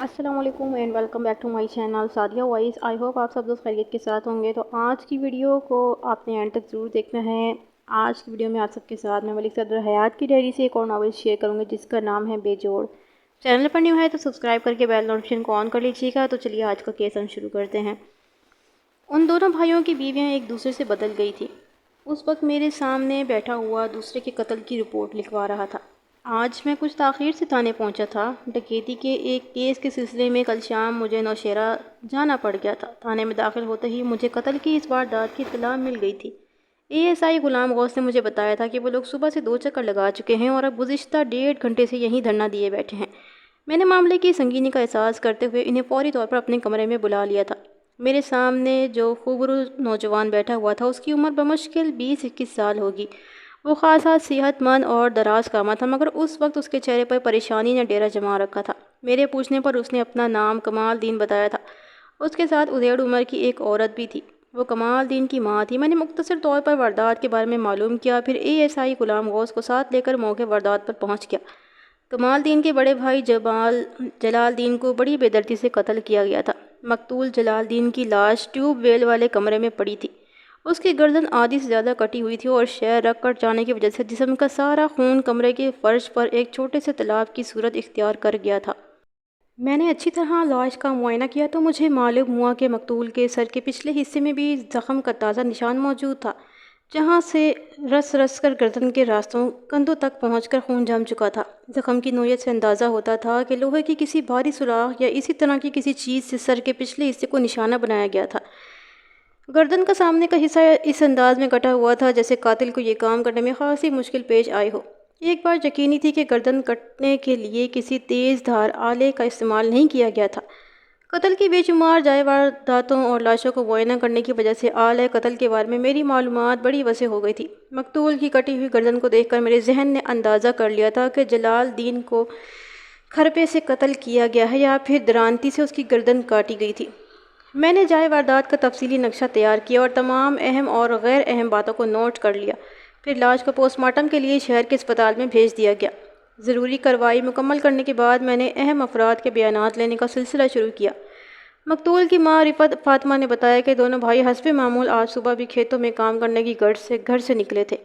السلام علیکم and welcome back to my channel Sadia voice. I hope آپ سب دوست خیریت کے ساتھ ہوں گے۔ تو آج کی ویڈیو کو آپ نے اینڈ تک ضرور دیکھنا ہے۔ آج کی ویڈیو میں آپ سب کے ساتھ میں ملک صدر حیات کی ڈائری سے ایک اور ناول شیئر کروں گی جس کا نام ہے بے جوڑ۔ چینل پر نیو ہے تو سبسکرائب کر کے بیل نوٹیفیکیشن کو آن کر لیجیے گا۔ تو چلیے آج کا کیس ہم شروع کرتے ہیں۔ ان دونوں بھائیوں کی بیویاں ایک دوسرے سے بدل گئی تھیں۔ اس وقت میرے سامنے بیٹھا ہوا دوسرے کے قتل کی رپورٹ لکھوا رہا تھا۔ آج میں کچھ تاخیر سے تھانے پہنچا تھا۔ ڈکیتی کے ایک کیس کے سلسلے میں کل شام مجھے نوشہرہ جانا پڑ گیا تھا۔ تھانے میں داخل ہوتے ہی مجھے قتل کی اس واردات کی اطلاع مل گئی تھی۔ ASI غلام غوث نے مجھے بتایا تھا کہ وہ لوگ صبح سے 2 چکر لگا چکے ہیں اور اب گزشتہ 1.5 گھنٹے سے یہیں دھرنا دیے بیٹھے ہیں۔ میں نے معاملے کی سنگینی کا احساس کرتے ہوئے انہیں فوری طور پر اپنے کمرے میں بلا لیا تھا۔ میرے سامنے جو خوبرو نوجوان بیٹھا ہوا تھا اس کی عمر بمشکل 20-21 سال ہوگی۔ وہ خاصا صحت مند اور دراز قامت تھا، مگر اس وقت اس کے چہرے پر پریشانی نے ڈیرا جما رکھا تھا۔ میرے پوچھنے پر اس نے اپنا نام کمال الدین بتایا تھا۔ اس کے ساتھ ادھیڑ عمر کی ایک عورت بھی تھی۔ وہ کمال الدین کی ماں تھی۔ میں نے مختصر طور پر واردات کے بارے میں معلوم کیا، پھر ASI غلام غوث کو ساتھ لے کر موقع واردات پر پہنچ گیا۔ کمال الدین کے بڑے بھائی جلال الدین کو بڑی بے دردی سے قتل کیا گیا تھا۔ مقتول جلال الدین کی لاش ٹیوب ویل والے کمرے میں پڑی تھی۔ اس کی گردن آدھی سے زیادہ کٹی ہوئی تھی اور شہ رگ کٹ جانے کی وجہ سے جسم کا سارا خون کمرے کے فرش پر ایک چھوٹے سے تالاب کی صورت اختیار کر گیا تھا۔ میں نے اچھی طرح لاش کا معائنہ کیا تو مجھے معلوم ہوا کہ مقتول کے سر کے پچھلے حصے میں بھی زخم کا تازہ نشان موجود تھا، جہاں سے رس رس کر گردن کے راستوں کندھوں تک پہنچ کر خون جم چکا تھا۔ زخم کی نوعیت سے اندازہ ہوتا تھا کہ لوہے کی کسی بھاری سوراخ یا اسی طرح کی کسی چیز سے سر کے پچھلے حصے کو نشانہ بنایا گیا تھا۔ گردن کا سامنے کا حصہ اس انداز میں کٹا ہوا تھا جیسے قاتل کو یہ کام کرنے میں خاصی مشکل پیش آئی ہو۔ ایک بات یقینی تھی کہ گردن کٹنے کے لیے کسی تیز دھار آلے کا استعمال نہیں کیا گیا تھا۔ قتل کی بے شمار جائے وارداتوں اور لاشوں کو معائنہ کرنے کی وجہ سے آلہ قتل کے بارے میں میری معلومات بڑی وسیع ہو گئی تھی۔ مقتول کی کٹی ہوئی گردن کو دیکھ کر میرے ذہن نے اندازہ کر لیا تھا کہ جلال الدین کو کھرپے سے قتل کیا گیا ہے یا پھر درانتی سے اس کی گردن کاٹی گئی تھی۔ میں نے جائے واردات کا تفصیلی نقشہ تیار کیا اور تمام اہم اور غیر اہم باتوں کو نوٹ کر لیا۔ پھر لاش کو پوسٹ مارٹم کے لیے شہر کے اسپتال میں بھیج دیا گیا۔ ضروری کارروائی مکمل کرنے کے بعد میں نے اہم افراد کے بیانات لینے کا سلسلہ شروع کیا۔ مقتول کی ماں رفعت فاطمہ نے بتایا کہ دونوں بھائی حسب معمول آج صبح بھی کھیتوں میں کام کرنے کی غرض سے گھر سے نکلے تھے۔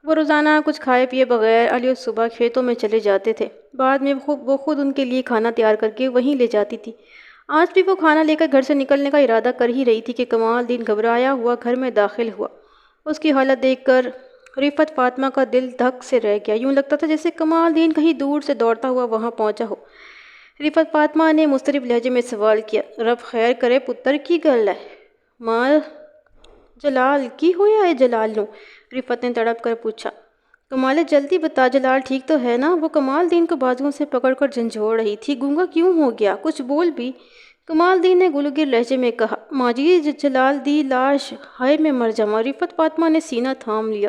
وہ روزانہ کچھ کھائے پیے بغیر علیحدہ صبح کھیتوں میں چلے جاتے تھے۔ بعد میں وہ خود ان کے لیے کھانا تیار کر کے وہیں لے جاتی تھی۔ آج بھی وہ کھانا لے کر گھر سے نکلنے کا ارادہ کر ہی رہی تھی کہ کمال الدین گھبرایا ہوا گھر میں داخل ہوا۔ اس کی حالت دیکھ کر رفعت فاطمہ کا دل دھک سے رہ گیا۔ یوں لگتا تھا جیسے کمال الدین کہیں دور سے دوڑتا ہوا وہاں پہنچا ہو۔ رفعت فاطمہ نے مضطرب لہجے میں سوال کیا، رب خیر کرے پتر کی گل ہے؟ ماں جلال کی ہویا ہے جلال نو؟ رفعت نے تڑپ کر پوچھا۔ کمال جلدی بتا، جلال ٹھیک تو ہے نا؟ وہ کمال الدین کو بازوؤں سے پکڑ کر جھنجھوڑ رہی تھی۔ گونگا کیوں ہو گیا؟ کچھ بول بھی۔ کمال الدین نے گلوگیر لہجے میں کہا، ماں جی جلال دی لاش، ہائے میں مر جاواں۔ رفعت فاطمہ نے سینہ تھام لیا۔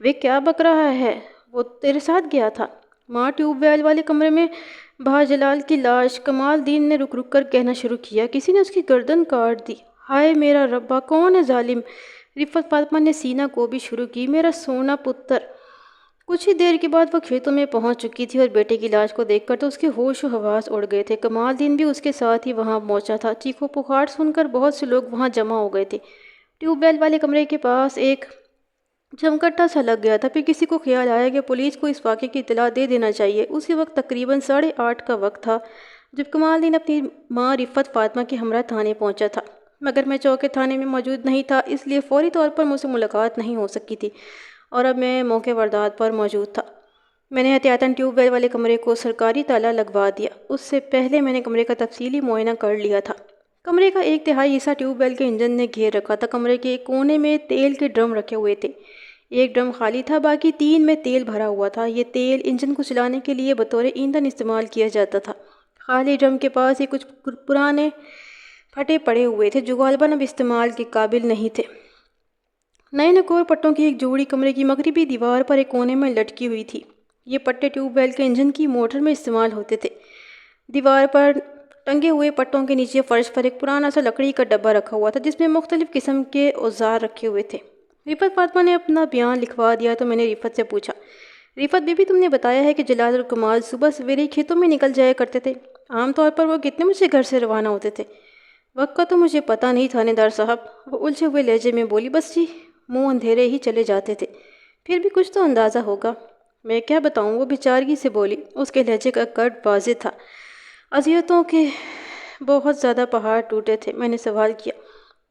وہ کیا بک رہا ہے؟ وہ تیرے ساتھ گیا تھا؟ ماں ٹیوب ویل والے کمرے میں بہا جلال کی لاش۔ کمال الدین نے رک رک کر کہنا شروع کیا، کسی نے اس کی گردن کاٹ دی۔ ہائے میرا ربا، کون ہے ظالم؟ رفعت فاطمہ نے سینہ کو بھی شروع کی، میرا سونا پتر۔ کچھ ہی دیر کے بعد وہ کھیتوں میں پہنچ چکی تھی اور بیٹے کی لاش کو دیکھ کر تو اس کے ہوش و حواس اڑ گئے تھے۔ کمال الدین بھی اس کے ساتھ ہی وہاں پہنچا تھا۔ چیخ و پکار سن کر بہت سے لوگ وہاں جمع ہو گئے تھے۔ ٹیوب ویل والے کمرے کے پاس ایک جمکٹا سا لگ گیا تھا۔ پھر کسی کو خیال آیا کہ پولیس کو اس واقعے کی اطلاع دے دینا چاہیے۔ اسی وقت تقریباً 8:30 کا وقت تھا جب کمال الدین اپنی ماں رفعت فاطمہ کے ہمراہ تھانے پہنچا تھا، مگر میں چوکے تھانے میں موجود نہیں تھا، اس لیے فوری طور پر مجھ سے ملاقات نہیں ہو سکی تھی اور اب میں موقع واردات پر موجود تھا۔ میں نے احتیاطاً ٹیوب ویل والے کمرے کو سرکاری تالا لگوا دیا۔ اس سے پہلے میں نے کمرے کا تفصیلی معائنہ کر لیا تھا۔ کمرے کا 1/3 حصہ ٹیوب ویل کے انجن نے گھیر رکھا تھا۔ کمرے کے ایک کونے میں تیل کے ڈرم رکھے ہوئے تھے۔ ایک ڈرم خالی تھا، باقی 3 میں تیل بھرا ہوا تھا۔ یہ تیل انجن کو چلانے کے لیے بطور ایندھن استعمال کیا جاتا تھا۔ خالی ڈرم کے پاس ہی کچھ پرانے پھٹے پڑے ہوئے تھے جو غالباً اب استعمال کے قابل نہیں تھے۔ نئے نکور پٹوں کی ایک جوڑی کمرے کی مغربی دیوار پر ایک کونے میں لٹکی ہوئی تھی۔ یہ پٹے ٹیوب ویل کے انجن کی موٹر میں استعمال ہوتے تھے۔ دیوار پر ٹنگے ہوئے پٹوں کے نیچے فرش پر ایک پرانا سا لکڑی کا ڈبہ رکھا ہوا تھا جس میں مختلف قسم کے اوزار رکھے ہوئے تھے۔ رفعت فاطمہ نے اپنا بیان لکھوا دیا تو میں نے رفعت سے پوچھا، رفعت بی بی تم نے بتایا ہے کہ جلال اور کمال صبح سویرے کھیتوں میں نکل جایا کرتے تھے؟ عام طور پر وہ کتنے بجے گھر سے روانہ ہوتے تھے؟ وقت کا تو مجھے پتہ نہیں تھانے دار صاحب، وہ الجھے ہوئے لہجے میں بولی۔ بس جی، منہ اندھیرے ہی چلے جاتے تھے۔ پھر بھی کچھ تو اندازہ ہوگا۔ میں کیا بتاؤں، وہ بیچارگی سے بولی۔ اس کے لہجے کا کٹ واضح تھا۔ اذیتوں کے بہت زیادہ پہاڑ ٹوٹے تھے۔ میں نے سوال کیا،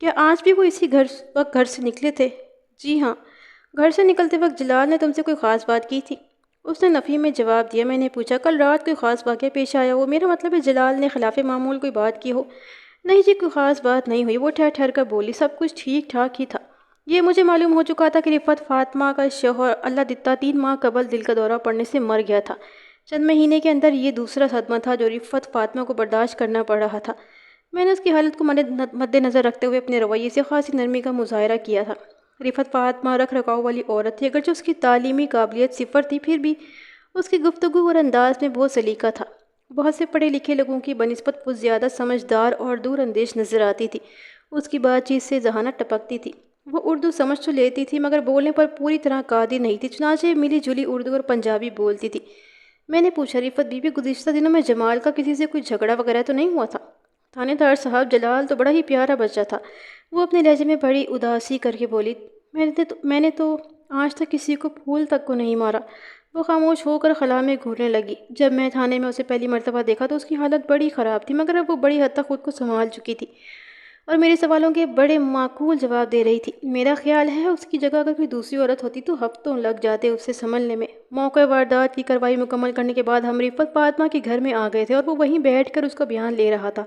کیا آج بھی وہ اسی وقت گھر سے نکلے تھے؟ جی ہاں۔ گھر سے نکلتے وقت جلال نے تم سے کوئی خاص بات کی تھی؟ اس نے نفی میں جواب دیا۔ میں نے پوچھا، کل رات کوئی خاص واقعہ پیش آیا ہو؟ میرا مطلب ہے جلال نے خلاف معمول کوئی بات کی ہو۔ نہیں جی، کوئی خاص بات نہیں ہوئی، وہ ٹھہر ٹھہر کر بولی۔ سب کچھ ٹھیک ٹھاک ہی تھا۔ یہ مجھے معلوم ہو چکا تھا کہ رفعت فاطمہ کا شوہر اللہ دتا 3 ماہ قبل دل کا دورہ پڑنے سے مر گیا تھا۔ چند مہینے کے اندر یہ دوسرا صدمہ تھا جو رفعت فاطمہ کو برداشت کرنا پڑ رہا تھا۔ میں نے اس کی حالت کو مد نظر رکھتے ہوئے اپنے رویے سے خاصی نرمی کا مظاہرہ کیا تھا۔ رفعت فاطمہ رکھ رکھاؤ والی عورت تھی، اگرچہ اس کی تعلیمی قابلیت صفر تھی، پھر بھی اس کی گفتگو اور انداز میں بہت سلیقہ تھا۔ بہت سے پڑھے لکھے لوگوں کی بنسبت وہ زیادہ سمجھدار اور دور اندیش نظر آتی تھی۔ اس کی بات چیت سے ذہانت ٹپکتی تھی۔ وہ اردو سمجھ تو لیتی تھی مگر بولنے پر پوری طرح قادر نہیں تھی، چنانچہ ملی جلی اردو اور پنجابی بولتی تھی۔ میں نے پوچھا، رفعت بی بی، گزشتہ دنوں میں جمال کا کسی سے کوئی جھگڑا وغیرہ تو نہیں ہوا تھا؟ تھانے دار صاحب، جلال تو بڑا ہی پیارا بچہ تھا۔ وہ اپنے لہجے میں بڑی اداسی کر کے بولی۔ میں نے تو آج تک کسی کو پھول تک کو نہیں مارا۔ وہ خاموش ہو کر خلا میں گھورنے لگی۔ جب میں تھانے میں اسے پہلی مرتبہ دیکھا تو اس کی حالت بڑی خراب تھی، مگر اب وہ بڑی حد تک خود کو سنبھال چکی تھی اور میرے سوالوں کے بڑے معقول جواب دے رہی تھی۔ میرا خیال ہے اس کی جگہ اگر کوئی دوسری عورت ہوتی تو ہفتوں لگ جاتے اس سے سنبھلنے میں۔ موقع واردات کی کارروائی مکمل کرنے کے بعد ہم رفعت فاطمہ کے گھر میں آ گئے تھے اور وہ وہیں بیٹھ کر اس کا بیان لے رہا تھا۔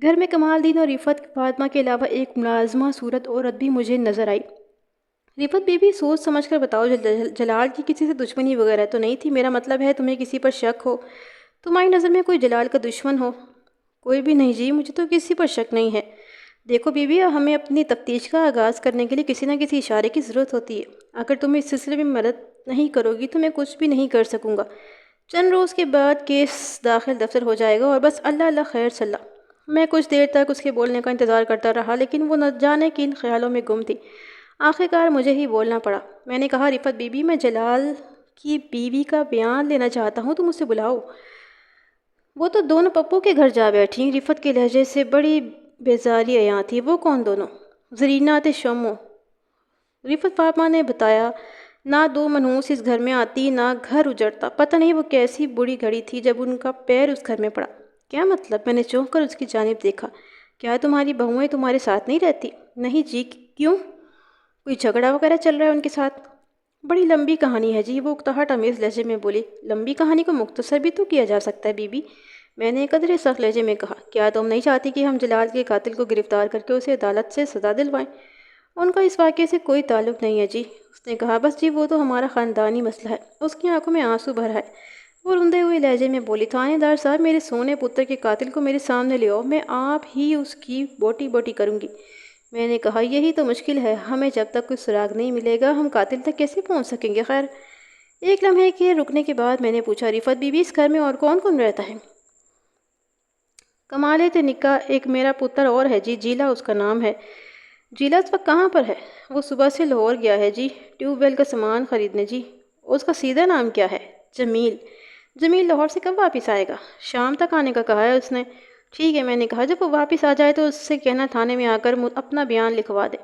گھر میں کمال دین اور رفعت فاطمہ کے علاوہ ایک ملازمہ صورت عورت بھی مجھے نظر آئی۔ رفعت بی بی، سوچ سمجھ کر بتاؤ، جلال کی کسی سے دشمنی وغیرہ تو نہیں تھی؟ میرا مطلب ہے تمہیں کسی پر شک ہو؟ تمہاری نظر میں کوئی جلال کا دشمن ہو؟ کوئی بھی نہیں جی، مجھے تو کسی پر شک نہیں ہے۔ دیکھو بی بی، ہمیں اپنی تفتیش کا آغاز کرنے کے لیے کسی نہ کسی اشارے کی ضرورت ہوتی ہے۔ اگر تم اس سلسلے میں مدد نہیں کرو گی تو میں کچھ بھی نہیں کر سکوں گا۔ چند روز کے بعد کیس داخل دفتر ہو جائے گا اور بس اللہ اللہ خیر صلی اللہ۔ میں کچھ دیر تک اس کے بولنے کا انتظار کرتا رہا، لیکن وہ نہ جانے کن خیالوں میں گم تھی۔ آخرکار مجھے ہی بولنا پڑا۔ میں نے کہا، رفعت بی بی، میں جلال کی بیوی کا بیان لینا چاہتا ہوں، تم اسے بلاؤ۔ وہ تو دونوں پپو کے گھر جا بیٹھی۔ رفعت کے لہجے سے بڑی بیزاری عیاں تھی۔ وہ کون دونوں؟ زرینہ تے شمو۔ رفعت فاطمہ نے بتایا۔ نہ دو منحوس اس گھر میں آتی نہ گھر اجڑتا۔ پتہ نہیں وہ کیسی بری گھڑی تھی جب ان کا پیر اس گھر میں پڑا۔ کیا مطلب؟ میں نے چونک کر اس کی جانب دیکھا۔ کیا تمہاری بہوئیں تمہارے ساتھ نہیں رہتی؟ نہیں جی۔ کیوں؟ کوئی جھگڑا وغیرہ چل رہا ہے ان کے ساتھ؟ بڑی لمبی کہانی ہے جی، وہ اکتاہٹ امیز لہجے میں بولی۔ لمبی کہانی کو مختصر بھی تو کیا جا سکتا ہے بی بی، میں نے قدرے سخت لہجے میں کہا۔ کیا تم نہیں چاہتی کہ ہم جلال کے قاتل کو گرفتار کر کے اسے عدالت سے سزا دلوائیں؟ ان کا اس واقعے سے کوئی تعلق نہیں ہے جی، اس نے کہا۔ بس جی، وہ تو ہمارا خاندانی مسئلہ ہے۔ اس کی آنکھوں میں آنسو بھر آئے۔ وہ روندے ہوئے لہجے میں بولی، تھانے دار صاحب، میرے سونے پتر کے قاتل کو میرے سامنے لے آؤ، میں آپ ہی اس کی بوٹی بوٹی کروں گی۔ میں نے کہا، یہی تو مشکل ہے، ہمیں جب تک کوئی سراغ نہیں ملے گا ہم قاتل تک کیسے پہنچ سکیں گے؟ خیر۔ ایک لمحے کے رکنے کے بعد میں نے پوچھا، رفعت بی بی، اس گھر میں اور کون کون رہتا ہے؟ کمالے تے نکا ایک میرا پتر اور ہے جی، جیلا اس کا نام ہے۔ جیلا اس وقت کہاں پر ہے؟ وہ صبح سے لاہور گیا ہے جی، ٹیوب ویل کا سامان خریدنے جی۔ اس کا سیدھا نام کیا ہے؟ جمیل۔ جمیل لاہور سے کب واپس آئے گا؟ شام تک آنے کا کہا ہے اس نے۔ ٹھیک ہے، میں نے کہا، جب وہ واپس آ جائے تو اس سے کہنا تھانے میں آ کر اپنا بیان لکھوا دے۔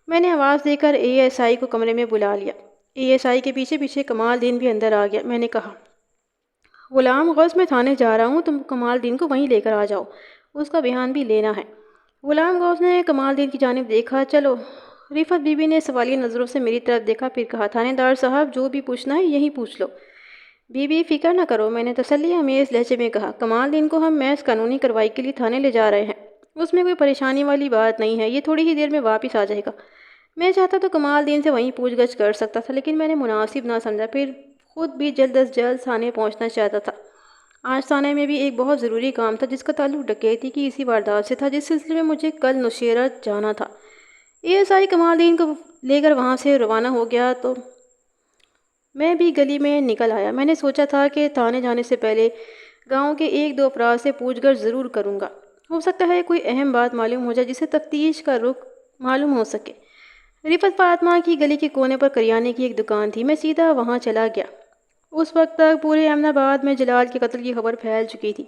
میں نے آواز دے کر اے ایس آئی کو کمرے میں بلا لیا۔ اے ایس آئی کے پیچھے پیچھے کمال دین بھی اندر آ گیا۔ میں نے کہا، غلام غوث، میں تھانے جا رہا ہوں، تم کمال دین کو وہیں لے کر آ جاؤ، اس کا بیان بھی لینا ہے۔ غلام غوث نے کمال دین کی جانب دیکھا۔ چلو۔ رفعت بی بی نے سوالیہ نظروں سے میری طرف دیکھا، پھر کہا، تھانے دار صاحب، جو بھی پوچھنا ہے یہی پوچھ لو۔ بی بی فکر نہ کرو، میں نے تسلی امیز لہجے میں کہا۔ کمال دین کو ہم محض قانونی کارروائی کے لیے تھانے لے جا رہے ہیں، اس میں کوئی پریشانی والی بات نہیں ہے، یہ تھوڑی ہی دیر میں واپس آ جائے گا۔ میں چاہتا تو کمال دین سے وہیں پوچھ گچھ کر سکتا تھا، لیکن میں نے مناسب نہ سمجھا، پھر خود بھی جلد از جلد تھانے پہنچنا چاہتا تھا۔ آج تھانے میں بھی ایک بہت ضروری کام تھا جس کا تعلق ڈکیتی کی اسی واردات سے تھا جس سلسلے میں مجھے کل نوشیرہ جانا تھا۔ اے ایس آئی کمال دین کو لے کر وہاں سے روانہ ہو گیا تو میں بھی گلی میں نکل آیا۔ میں نے سوچا تھا کہ تھانے جانے سے پہلے گاؤں کے ایک دو افراد سے پوچھ گچھ ضرور کروں گا، ہو سکتا ہے کوئی اہم بات معلوم ہو جائے جسے تفتیش کا رخ معلوم ہو سکے۔ رفعت فاطمہ کی گلی کے کونے پر کریانے کی ایک دکان تھی، میں سیدھا وہاں چلا گیا۔ اس وقت تک پورے امن آباد میں جلال کے قتل کی خبر پھیل چکی تھی۔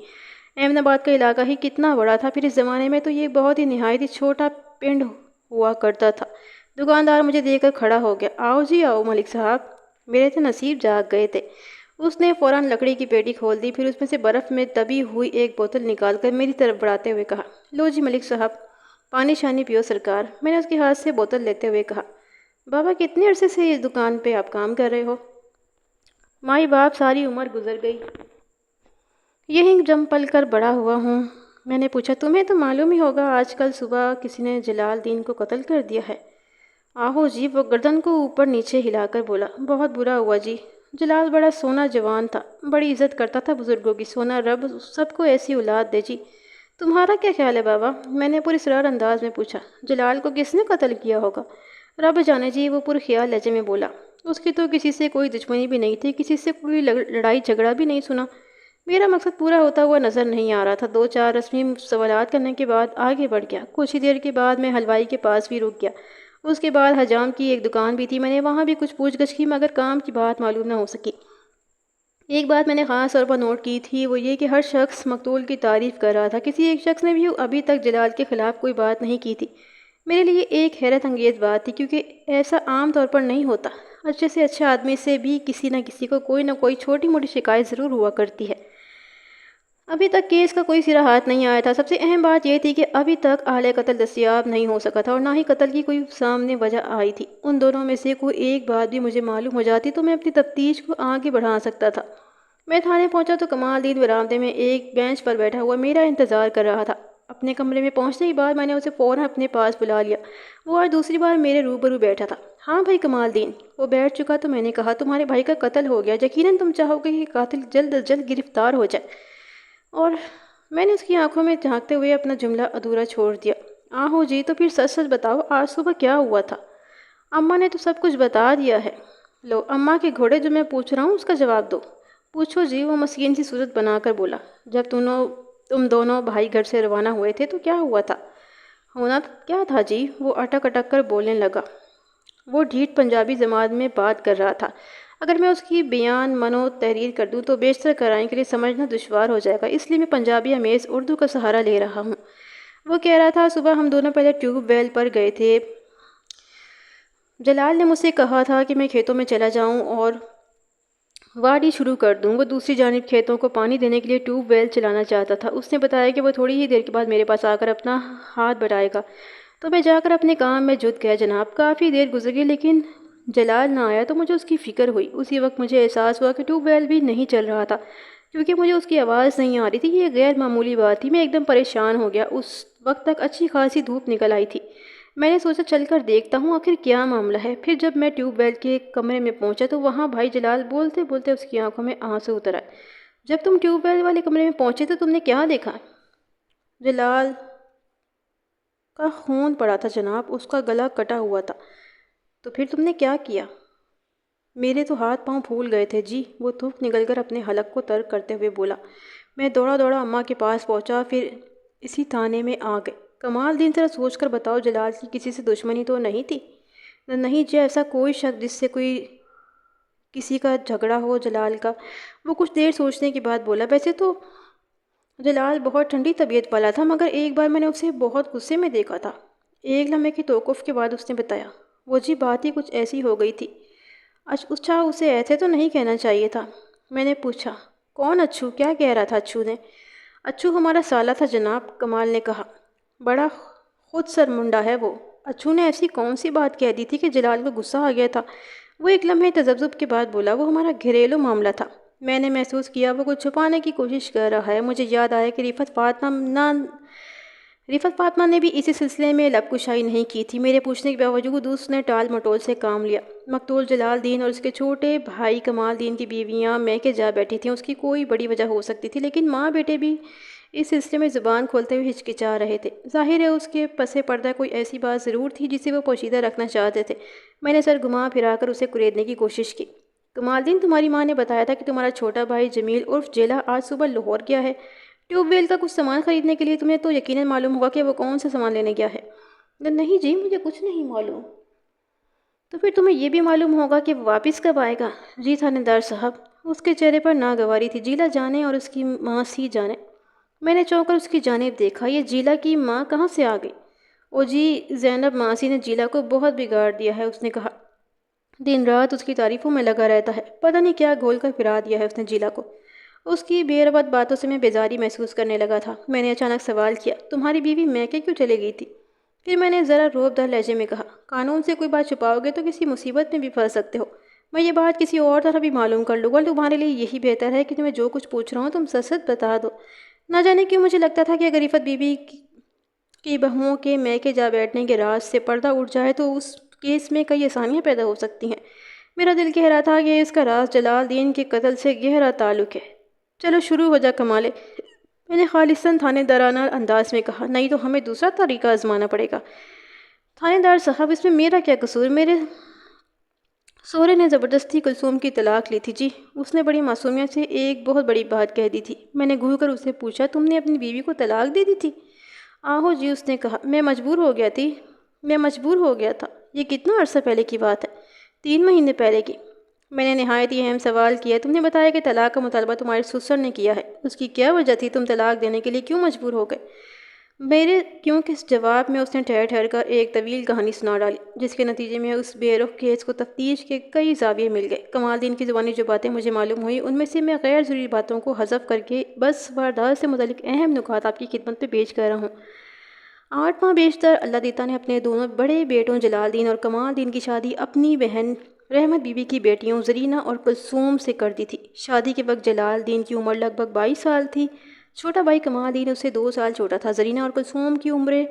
احمد آباد کا علاقہ ہی کتنا بڑا تھا، پھر اس زمانے میں تو یہ بہت ہی نہایت ہی چھوٹا پنڈ ہوا کرتا تھا۔ دکاندار مجھے دیکھ کر کھڑا ہو گیا۔ آؤ جی آؤ ملک صاحب، میرے تو نصیب جاگ گئے تھے۔ اس نے فوراً لکڑی کی پیٹی کھول دی، پھر اس میں سے برف میں دبی ہوئی ایک بوتل نکال کر میری طرف بڑھاتے ہوئے کہا، لو جی ملک صاحب، پانی شانی پیو سرکار۔ میں نے اس کے ہاتھ سے بوتل لیتے ہوئے کہا، بابا کتنے عرصے سے اس دکان پہ آپ کام کر رہے ہو؟ مائی باپ ساری عمر گزر گئی، یہیں جم پل کر بڑا ہوا ہوں۔ میں نے پوچھا، تمہیں تو معلوم ہی ہوگا آج کل صبح کسی نے جلال الدین کو قتل کر دیا ہے۔ آہو جی، وہ گردن کو اوپر نیچے ہلا کر بولا، بہت برا ہوا جی۔ جلال بڑا سونا جوان تھا، بڑی عزت کرتا تھا بزرگوں کی، سونا رب سب کو ایسی اولاد دے جی۔ تمہارا کیا خیال ہے بابا؟ میں نے پوری سرار انداز میں پوچھا۔ جلال کو کس نے قتل کیا ہوگا؟ رب جانے جی، وہ پر خیال لہجے میں بولا۔ اس کی تو کسی سے کوئی دشمنی بھی نہیں تھی، کسی سے کوئی لڑائی جھگڑا بھی نہیں سنا۔ میرا مقصد پورا ہوتا ہوا نظر نہیں آ رہا تھا۔ دو چار رسمی سوالات کرنے کے بعد آگے بڑھ گیا۔ کچھ ہی دیر کے بعد میں حلوائی کے پاس بھی رک گیا۔ اس کے بعد حجام کی ایک دکان بھی تھی، میں نے وہاں بھی کچھ پوچھ گچھ کی مگر کام کی بات معلوم نہ ہو سکی۔ ایک بات میں نے خاص طور پر نوٹ کی تھی، وہ یہ کہ ہر شخص مقتول کی تعریف کر رہا تھا، کسی ایک شخص نے بھی ابھی تک جلال کے خلاف کوئی بات نہیں کی تھی۔ میرے لیے ایک حیرت انگیز بات تھی، کیونکہ ایسا عام طور پر نہیں ہوتا۔ اچھے سے اچھا آدمی سے بھی کسی نہ کسی کو کوئی نہ کوئی چھوٹی موٹی شکایت ضرور ہوا کرتی ہے۔ ابھی تک کیس کا کوئی سرا ہاتھ نہیں آیا تھا۔ سب سے اہم بات یہ تھی کہ ابھی تک آلۂ قتل دستیاب نہیں ہو سکا تھا، اور نہ ہی قتل کی کوئی سامنے وجہ آئی تھی۔ ان دونوں میں سے کوئی ایک بات بھی مجھے معلوم ہو جاتی تو میں اپنی تفتیش کو آگے بڑھا سکتا تھا۔ میں تھانے پہنچا تو کمال الدین برآمدے میں ایک بینچ پر بیٹھا ہوا میرا انتظار کر رہا تھا۔ اپنے کمرے میں پہنچنے کے بعد میں نے اسے فوراً اپنے پاس بلا لیا۔ وہ آج دوسری بار میرے روبرو بیٹھا تھا۔ ہاں بھائی کمال الدین۔ وہ بیٹھ چکا تو میں نے کہا، تمہارے بھائی کا قتل ہو گیا، یقیناً تم چاہو گے کہ قاتل جلد از جلد گرفتار ہو جائے۔ اور میں نے اس کی آنکھوں میں جھانکتے ہوئے اپنا جملہ ادھورا چھوڑ دیا۔ آہو جی، تو پھر سچ سچ بتاؤ، آج صبح کیا ہوا تھا؟ اماں نے تو سب کچھ بتا دیا ہے۔ لو، اماں کے گھوڑے جو میں پوچھ رہا ہوں اس کا جواب دو۔ پوچھو جی، وہ مسکین سی صورت بنا کر بولا۔ جب تم دونوں بھائی گھر سے روانہ ہوئے تھے تو کیا ہوا تھا؟ ہونا کیا تھا جی؟ وہ اٹک اٹک کر بولنے لگا۔ وہ ڈھیٹ پنجابی زبان میں بات کر رہا تھا۔ اگر میں اس کی بیان منو تحریر کر دوں تو بیشتر کرائیں کے لیے سمجھنا دشوار ہو جائے گا، اس لیے میں پنجابی امیز اردو کا سہارا لے رہا ہوں۔ وہ کہہ رہا تھا، صبح ہم دونوں پہلے ٹیوب ویل پر گئے تھے۔ جلال نے مجھ سے کہا تھا کہ میں کھیتوں میں چلا جاؤں اور واڑی شروع کر دوں۔ وہ دوسری جانب کھیتوں کو پانی دینے کے لیے ٹیوب ویل چلانا چاہتا تھا۔ اس نے بتایا کہ وہ تھوڑی ہی دیر کے بعد میرے پاس آ کر اپنا ہاتھ بڑھائے گا، تو میں جا کر اپنے کام میں جٹ گیا جناب۔ کافی دیر گزر گئی لیکن جلال نہ آیا تو مجھے اس کی فکر ہوئی۔ اسی وقت مجھے احساس ہوا کہ ٹیوب ویل بھی نہیں چل رہا تھا، کیونکہ مجھے اس کی آواز نہیں آ رہی تھی۔ یہ غیر معمولی بات تھی۔ میں ایک دم پریشان ہو گیا۔ اس وقت تک اچھی خاصی دھوپ نکل آئی تھی۔ میں نے سوچا چل کر دیکھتا ہوں آخر کیا معاملہ ہے۔ پھر جب میں ٹیوب ویل کے کمرے میں پہنچا تو وہاں بھائی جلال بولتے بولتے اس کی آنکھوں میں آنسو اتر آئے۔ جب تم ٹیوب ویل والے کمرے میں پہنچے تو تم نے کیا دیکھا؟ جلال کا خون پڑا تھا جناب، اس کا گلا کٹا ہوا تھا۔ تو پھر تم نے کیا کیا؟ میرے تو ہاتھ پاؤں پھول گئے تھے جی، وہ تھوک نگل کر اپنے حلق کو ترک کرتے ہوئے بولا۔ میں دوڑا دوڑا اماں کے پاس پہنچا، پھر اسی تھانے میں آ گئے۔ کمال الدین، ذرا سوچ کر بتاؤ، جلال کی کسی سے دشمنی تو نہیں تھی؟ نہیں جی، ایسا کوئی شخص جس سے کسی کا جھگڑا ہو جلال کا۔ وہ کچھ دیر سوچنے کے بعد بولا، ویسے تو جلال بہت ٹھنڈی طبیعت والا تھا، مگر ایک بار میں نے اسے بہت غصے میں دیکھا تھا۔ ایک لمحے کی توقف کے بعد اس نے بتایا، وہ جی بات ہی کچھ ایسی ہو گئی تھی۔ اچھا، اسے ایسے تو نہیں کہنا چاہیے تھا۔ میں نے پوچھا، کون اچھو؟ کیا کہہ رہا تھا اچھو نے؟ اچھو ہمارا سالہ تھا جناب، کمال نے کہا۔ بڑا خود سرمنڈا ہے وہ۔ اچھو نے ایسی کون سی بات کہہ دی تھی کہ جلال کو غصہ آ گیا تھا؟ وہ ایک لمحے تذبذب کے بعد بولا، وہ ہمارا گھریلو معاملہ تھا۔ میں نے محسوس کیا وہ کچھ چھپانے کی کوشش کر رہا ہے۔ مجھے یاد آیا کہ رفعت فاطمہ نے بھی اسی سلسلے میں لب کشائی نہیں کی تھی۔ میرے پوچھنے کے باوجود اس نے ٹال مٹول سے کام لیا۔ مقتول جلال الدین اور اس کے چھوٹے بھائی کمال الدین کی بیویاں میکے جا بیٹھی تھیں۔ اس کی کوئی بڑی وجہ ہو سکتی تھی، لیکن ماں بیٹے بھی اس سلسلے میں زبان کھولتے ہوئے ہچکچا رہے تھے۔ ظاہر ہے اس کے پس پردہ کوئی ایسی بات ضرور تھی جسے وہ پوشیدہ رکھنا چاہتے تھے۔ میں نے سر گھما پھرا کر اسے کریدنے کی کوشش کی۔ کمال الدین، تمہاری ماں نے بتایا تھا کہ تمہارا چھوٹا بھائی جمیل عرف جیلہ آج صبح لاہور گیا ہے ٹیوب ویل کا کچھ سامان خریدنے کے لیے۔ تمہیں تو یقیناً معلوم ہوگا کہ وہ کون سا سامان لینے گیا ہے۔ نہیں جی، مجھے کچھ نہیں معلوم۔ تو پھر تمہیں یہ بھی معلوم ہوگا کہ وہ واپس کب آئے گا؟ جی تھانے دار صاحب۔ اس کے چہرے پر ناگواری تھی۔ جیلہ جانے اور اس کی ماں سی جانے۔ میں نے چونک کر اس کی جانب دیکھا، یہ جیلا کی ماں کہاں سے آ گئی؟ او جی، زینب ماسی نے جیلا کو بہت بگاڑ دیا ہے، اس نے کہا۔ دن رات اس کی تعریفوں میں لگا رہتا ہے، پتہ نہیں کیا گھول کر پھرا دیا ہے اس نے جیلا کو۔ اس کی بے ربط باتوں سے میں بیزاری محسوس کرنے لگا تھا۔ میں نے اچانک سوال کیا، تمہاری بیوی میکے کیوں چلے گئی تھی؟ پھر میں نے ذرا روب دار لہجے میں کہا، قانون سے کوئی بات چھپاؤ گے تو کسی مصیبت میں بھی پھنس سکتے ہو۔ میں یہ بات کسی اور طرح بھی معلوم کر لوں گا، تمہارے لیے یہی بہتر ہے کہ تمہیں جو کچھ پوچھ رہا ہوں تم سچ سچ بتا دو۔ نہ جانے کیوں مجھے لگتا تھا کہ اگر عفت بی بی کی بہوؤں کے میکے جا بیٹھنے کے راز سے پردہ اٹھ جائے تو اس کیس میں کئی آسانیاں پیدا ہو سکتی ہیں۔ میرا دل کہہ رہا تھا کہ اس کا راز جلال الدین کے قتل سے گہرا تعلق ہے۔ چلو شروع ہو جا کمالے، میں نے خالصاً تھانے دارانہ انداز میں کہا، نہیں تو ہمیں دوسرا طریقہ آزمانا پڑے گا۔ تھانے دار صاحب، اس میں میرا کیا قصور؟ میرے سورے نے زبردستی کلثوم کی طلاق لی تھی جی، اس نے بڑی معصومیت سے ایک بہت بڑی بات کہہ دی تھی۔ میں نے گھور کر اسے پوچھا، تم نے اپنی بیوی کو طلاق دے دی تھی؟ آہو جی، اس نے کہا، میں مجبور ہو گیا تھا۔ یہ کتنا عرصہ پہلے کی بات ہے؟ 3 مہینے پہلے کی۔ میں نے نہایت ہی اہم سوال کیا، تم نے بتایا کہ طلاق کا مطالبہ تمہارے سسر نے کیا ہے، اس کی کیا وجہ تھی؟ تم طلاق دینے کے لیے کیوں مجبور ہو گئے؟ کیونکہ اس جواب میں اس نے ٹھہر ٹھہر کر ایک طویل کہانی سنا ڈالی، جس کے نتیجے میں اس بے رخ کیس کو تفتیش کے کئی زاویے مل گئے۔ کمال دین کی زبانی جو باتیں مجھے معلوم ہوئیں، ان میں سے میں غیر ضروری باتوں کو حذف کر کے بس واردات سے متعلق اہم نکات آپ کی خدمت میں پیش کر رہا ہوں۔ 8 ماہ بیشتر اللہ دیتا نے اپنے دونوں بڑے بیٹوں جلال الدین اور کمال دین کی شادی اپنی بہن رحمت بی بی کی بیٹیوں زرینہ اور کلثوم سے کر دی تھی۔ شادی کے وقت جلال الدین کی عمر لگ بھگ 22 سال تھی۔ چھوٹا بھائی کمال الدین اس سے 2 سال چھوٹا تھا۔ زرینہ اور کلثوم کی عمریں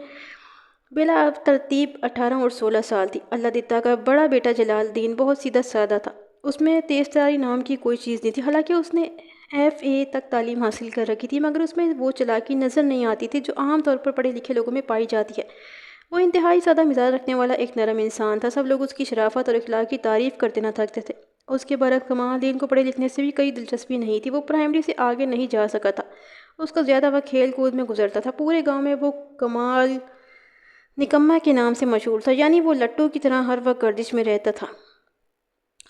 بلا ترتیب 18 اور 16 سال تھی۔ اللہ دیتا کا بڑا بیٹا جلال الدین بہت سیدھا سادہ تھا، اس میں تیزتاری نام کی کوئی چیز نہیں تھی۔ حالانکہ اس نے FA تک تعلیم حاصل کر رکھی تھی، مگر اس میں وہ چلاکی نظر نہیں آتی تھی جو عام طور پر پڑھے لکھے لوگوں میں پائی جاتی ہے۔ وہ انتہائی سادہ مزاج رکھنے والا ایک نرم انسان تھا، سب لوگ اس کی شرافت اور اخلاق کی تعریف کرتے نہ تھکتے تھے۔ اس کے برعکس کمال الدین کو پڑھے لکھنے سے بھی کوئی دلچسپی نہیں تھی، وہ پرائمری سے آگے نہیں جا سکا تھا۔ اس کا زیادہ وقت کھیل کود میں گزرتا تھا۔ پورے گاؤں میں وہ کمال نکمہ کے نام سے مشہور تھا، یعنی وہ لٹو کی طرح ہر وقت گردش میں رہتا تھا۔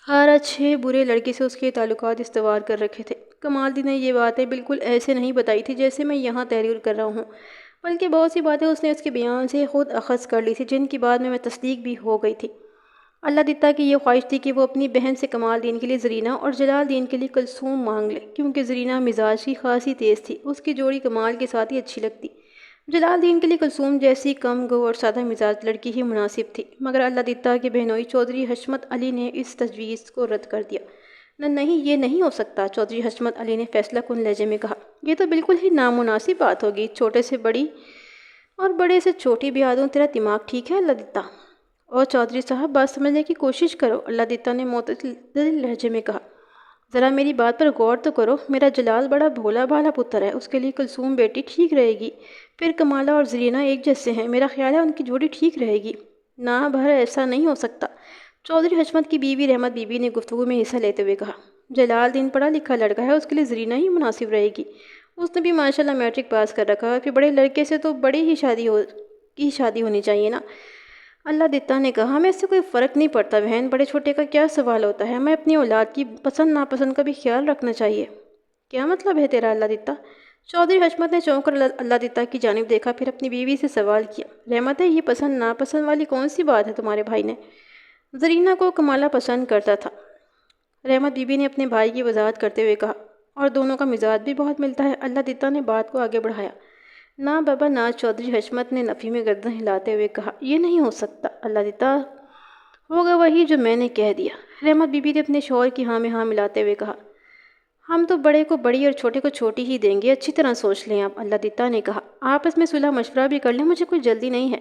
ہر اچھے برے لڑکے سے اس کے تعلقات استوار کر رکھے تھے۔ کمال الدین نے یہ باتیں بالکل ایسے نہیں بتائی تھی جیسے میں یہاں تحریر کر رہا ہوں، بلکہ بہت سی باتیں اس نے اس کے بیان سے خود اخذ کر لی تھی، جن کی بعد میں تصدیق بھی ہو گئی تھی۔ اللہ دیتا کی یہ خواہش تھی کہ وہ اپنی بہن سے کمال الدین کے لیے زرینہ اور جلال الدین کے لیے کلثوم مانگ لے، کیونکہ زرینہ مزاج کی خاصی تیز تھی، اس کی جوڑی کمال کے ساتھ ہی اچھی لگتی۔ جلال الدین کے لیے کلثوم جیسی کم گو اور سادہ مزاج لڑکی ہی مناسب تھی، مگر اللہ دیتا کے بہنوئی چودھری حشمت علی نے اس تجویز کو رد کر دیا۔ نہیں، یہ نہیں ہو سکتا، چودھری حشمت علی نے فیصلہ کن لہجے میں کہا۔ یہ تو بالکل ہی نامناسب بات ہوگی، چھوٹے سے بڑی اور بڑے سے چھوٹی بیاہ دوں۔ تیرا دماغ ٹھیک ہے اللہ دیتا؟ اور چودھری صاحب، بات سمجھنے کی کوشش کرو، اللہ دیتا نے معتدل لہجے میں کہا۔ ذرا میری بات پر غور تو کرو، میرا جلال بڑا بھولا بھالا پتر ہے، اس کے لیے کلثوم بیٹی ٹھیک رہے گی، پھر کمالہ اور زرینہ ایک جیسے ہیں، میرا خیال ہے ان کی جوڑی ٹھیک رہے گی۔ نہ بھر ایسا نہیں ہو سکتا، چودھری حشمت کی بیوی رحمت بی بی نے گفتگو میں حصہ لیتے ہوئے کہا۔ جلال الدین پڑھا لکھا لڑکا ہے، اس کے لیے زرینہ ہی مناسب رہے گی، اس نے بھی ماشاءاللہ میٹرک پاس کر رکھا ہے، پھر بڑے لڑکے سے تو بڑی ہی شادی ہونی چاہیے نا۔ اللہ دیتا نے کہا، ہمیں اس سے کوئی فرق نہیں پڑتا بہن، بڑے چھوٹے کا کیا سوال ہوتا ہے، ہمیں اپنی اولاد کی پسند ناپسند کا بھی خیال رکھنا چاہیے۔ کیا مطلب ہے تیرا اللہ دیتا؟ چودھری حشمت نے چونک کر اللہ دیتا کی جانب دیکھا، پھر اپنی بیوی سے سوال کیا، رحمت ہے، یہ پسند ناپسند والی کون سی بات ہے تمہارے بھائی نے؟ زرینہ کو کمالہ پسند کرتا تھا، رحمت بی بی نے اپنے بھائی کی وضاحت کرتے ہوئے کہا، اور دونوں کا مزاج بھی بہت ملتا ہے۔ اللہ دیتا نے بات کو آگے بڑھایا۔ نہ بابا نہ، چودھری حشمت نے نفی میں گردن ہلاتے ہوئے کہا، یہ نہیں ہو سکتا اللہ دیتا، ہوگا وہی جو میں نے کہہ دیا۔ رحمت بی بی نے اپنے شوہر کی ہاں میں ہاں ملاتے ہوئے کہا، ہم تو بڑے کو بڑی اور چھوٹے کو چھوٹی ہی دیں گے، اچھی طرح سوچ لیں آپ۔ اللہ دیتا نے کہا، آپس میں صلح مشورہ بھی کر لیں، مجھے کوئی جلدی نہیں ہے۔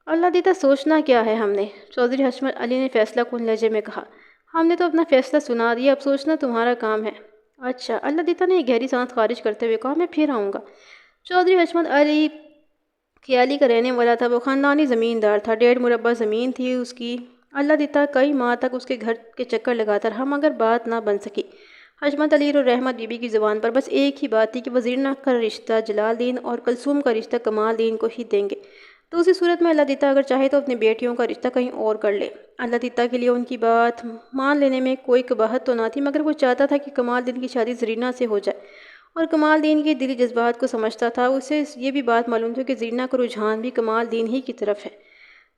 اللہ دیتا، سوچنا کیا ہے ہم نے؟ چودھری حشمت علی نے فیصلہ کن لہجے میں کہا، ہم نے تو اپنا فیصلہ سنا دیا، اب سوچنا تمہارا کام ہے۔ اچھا، اللہ دیتا نے گہری سانس خارج کرتے ہوئے کہا، میں پھر آؤں گا۔ چودھری حشمت علی خیالی کا رہنے والا تھا، وہ خاندانی زمیندار تھا، 1.5 مربع زمین تھی اس کی۔ اللہ دیتا کئی ماہ تک اس کے گھر کے چکر لگاتا رہا، مگر بات نہ بن سکی۔ حشمت علی اور رحمت بی بی کی زبان پر بس ایک ہی بات تھی کہ وہ زرینہ کا رشتہ جلال الدین اور کلثوم کا رشتہ کمال الدین کو ہی دیں گے۔ دوسری صورت میں اللہ دیتا اگر چاہے تو اپنی بیٹیوں کا رشتہ کہیں اور کر لے۔ اللہ دیتا کے لیے ان کی بات مان لینے میں کوئی قباحت تو نہ تھی، مگر وہ چاہتا تھا کہ کمال الدین کی شادی زرینہ سے ہو جائے، اور کمال دین کے دلی جذبات کو سمجھتا تھا۔ اسے یہ بھی بات معلوم تھی کہ زرینہ کا رجحان بھی کمال دین ہی کی طرف ہے۔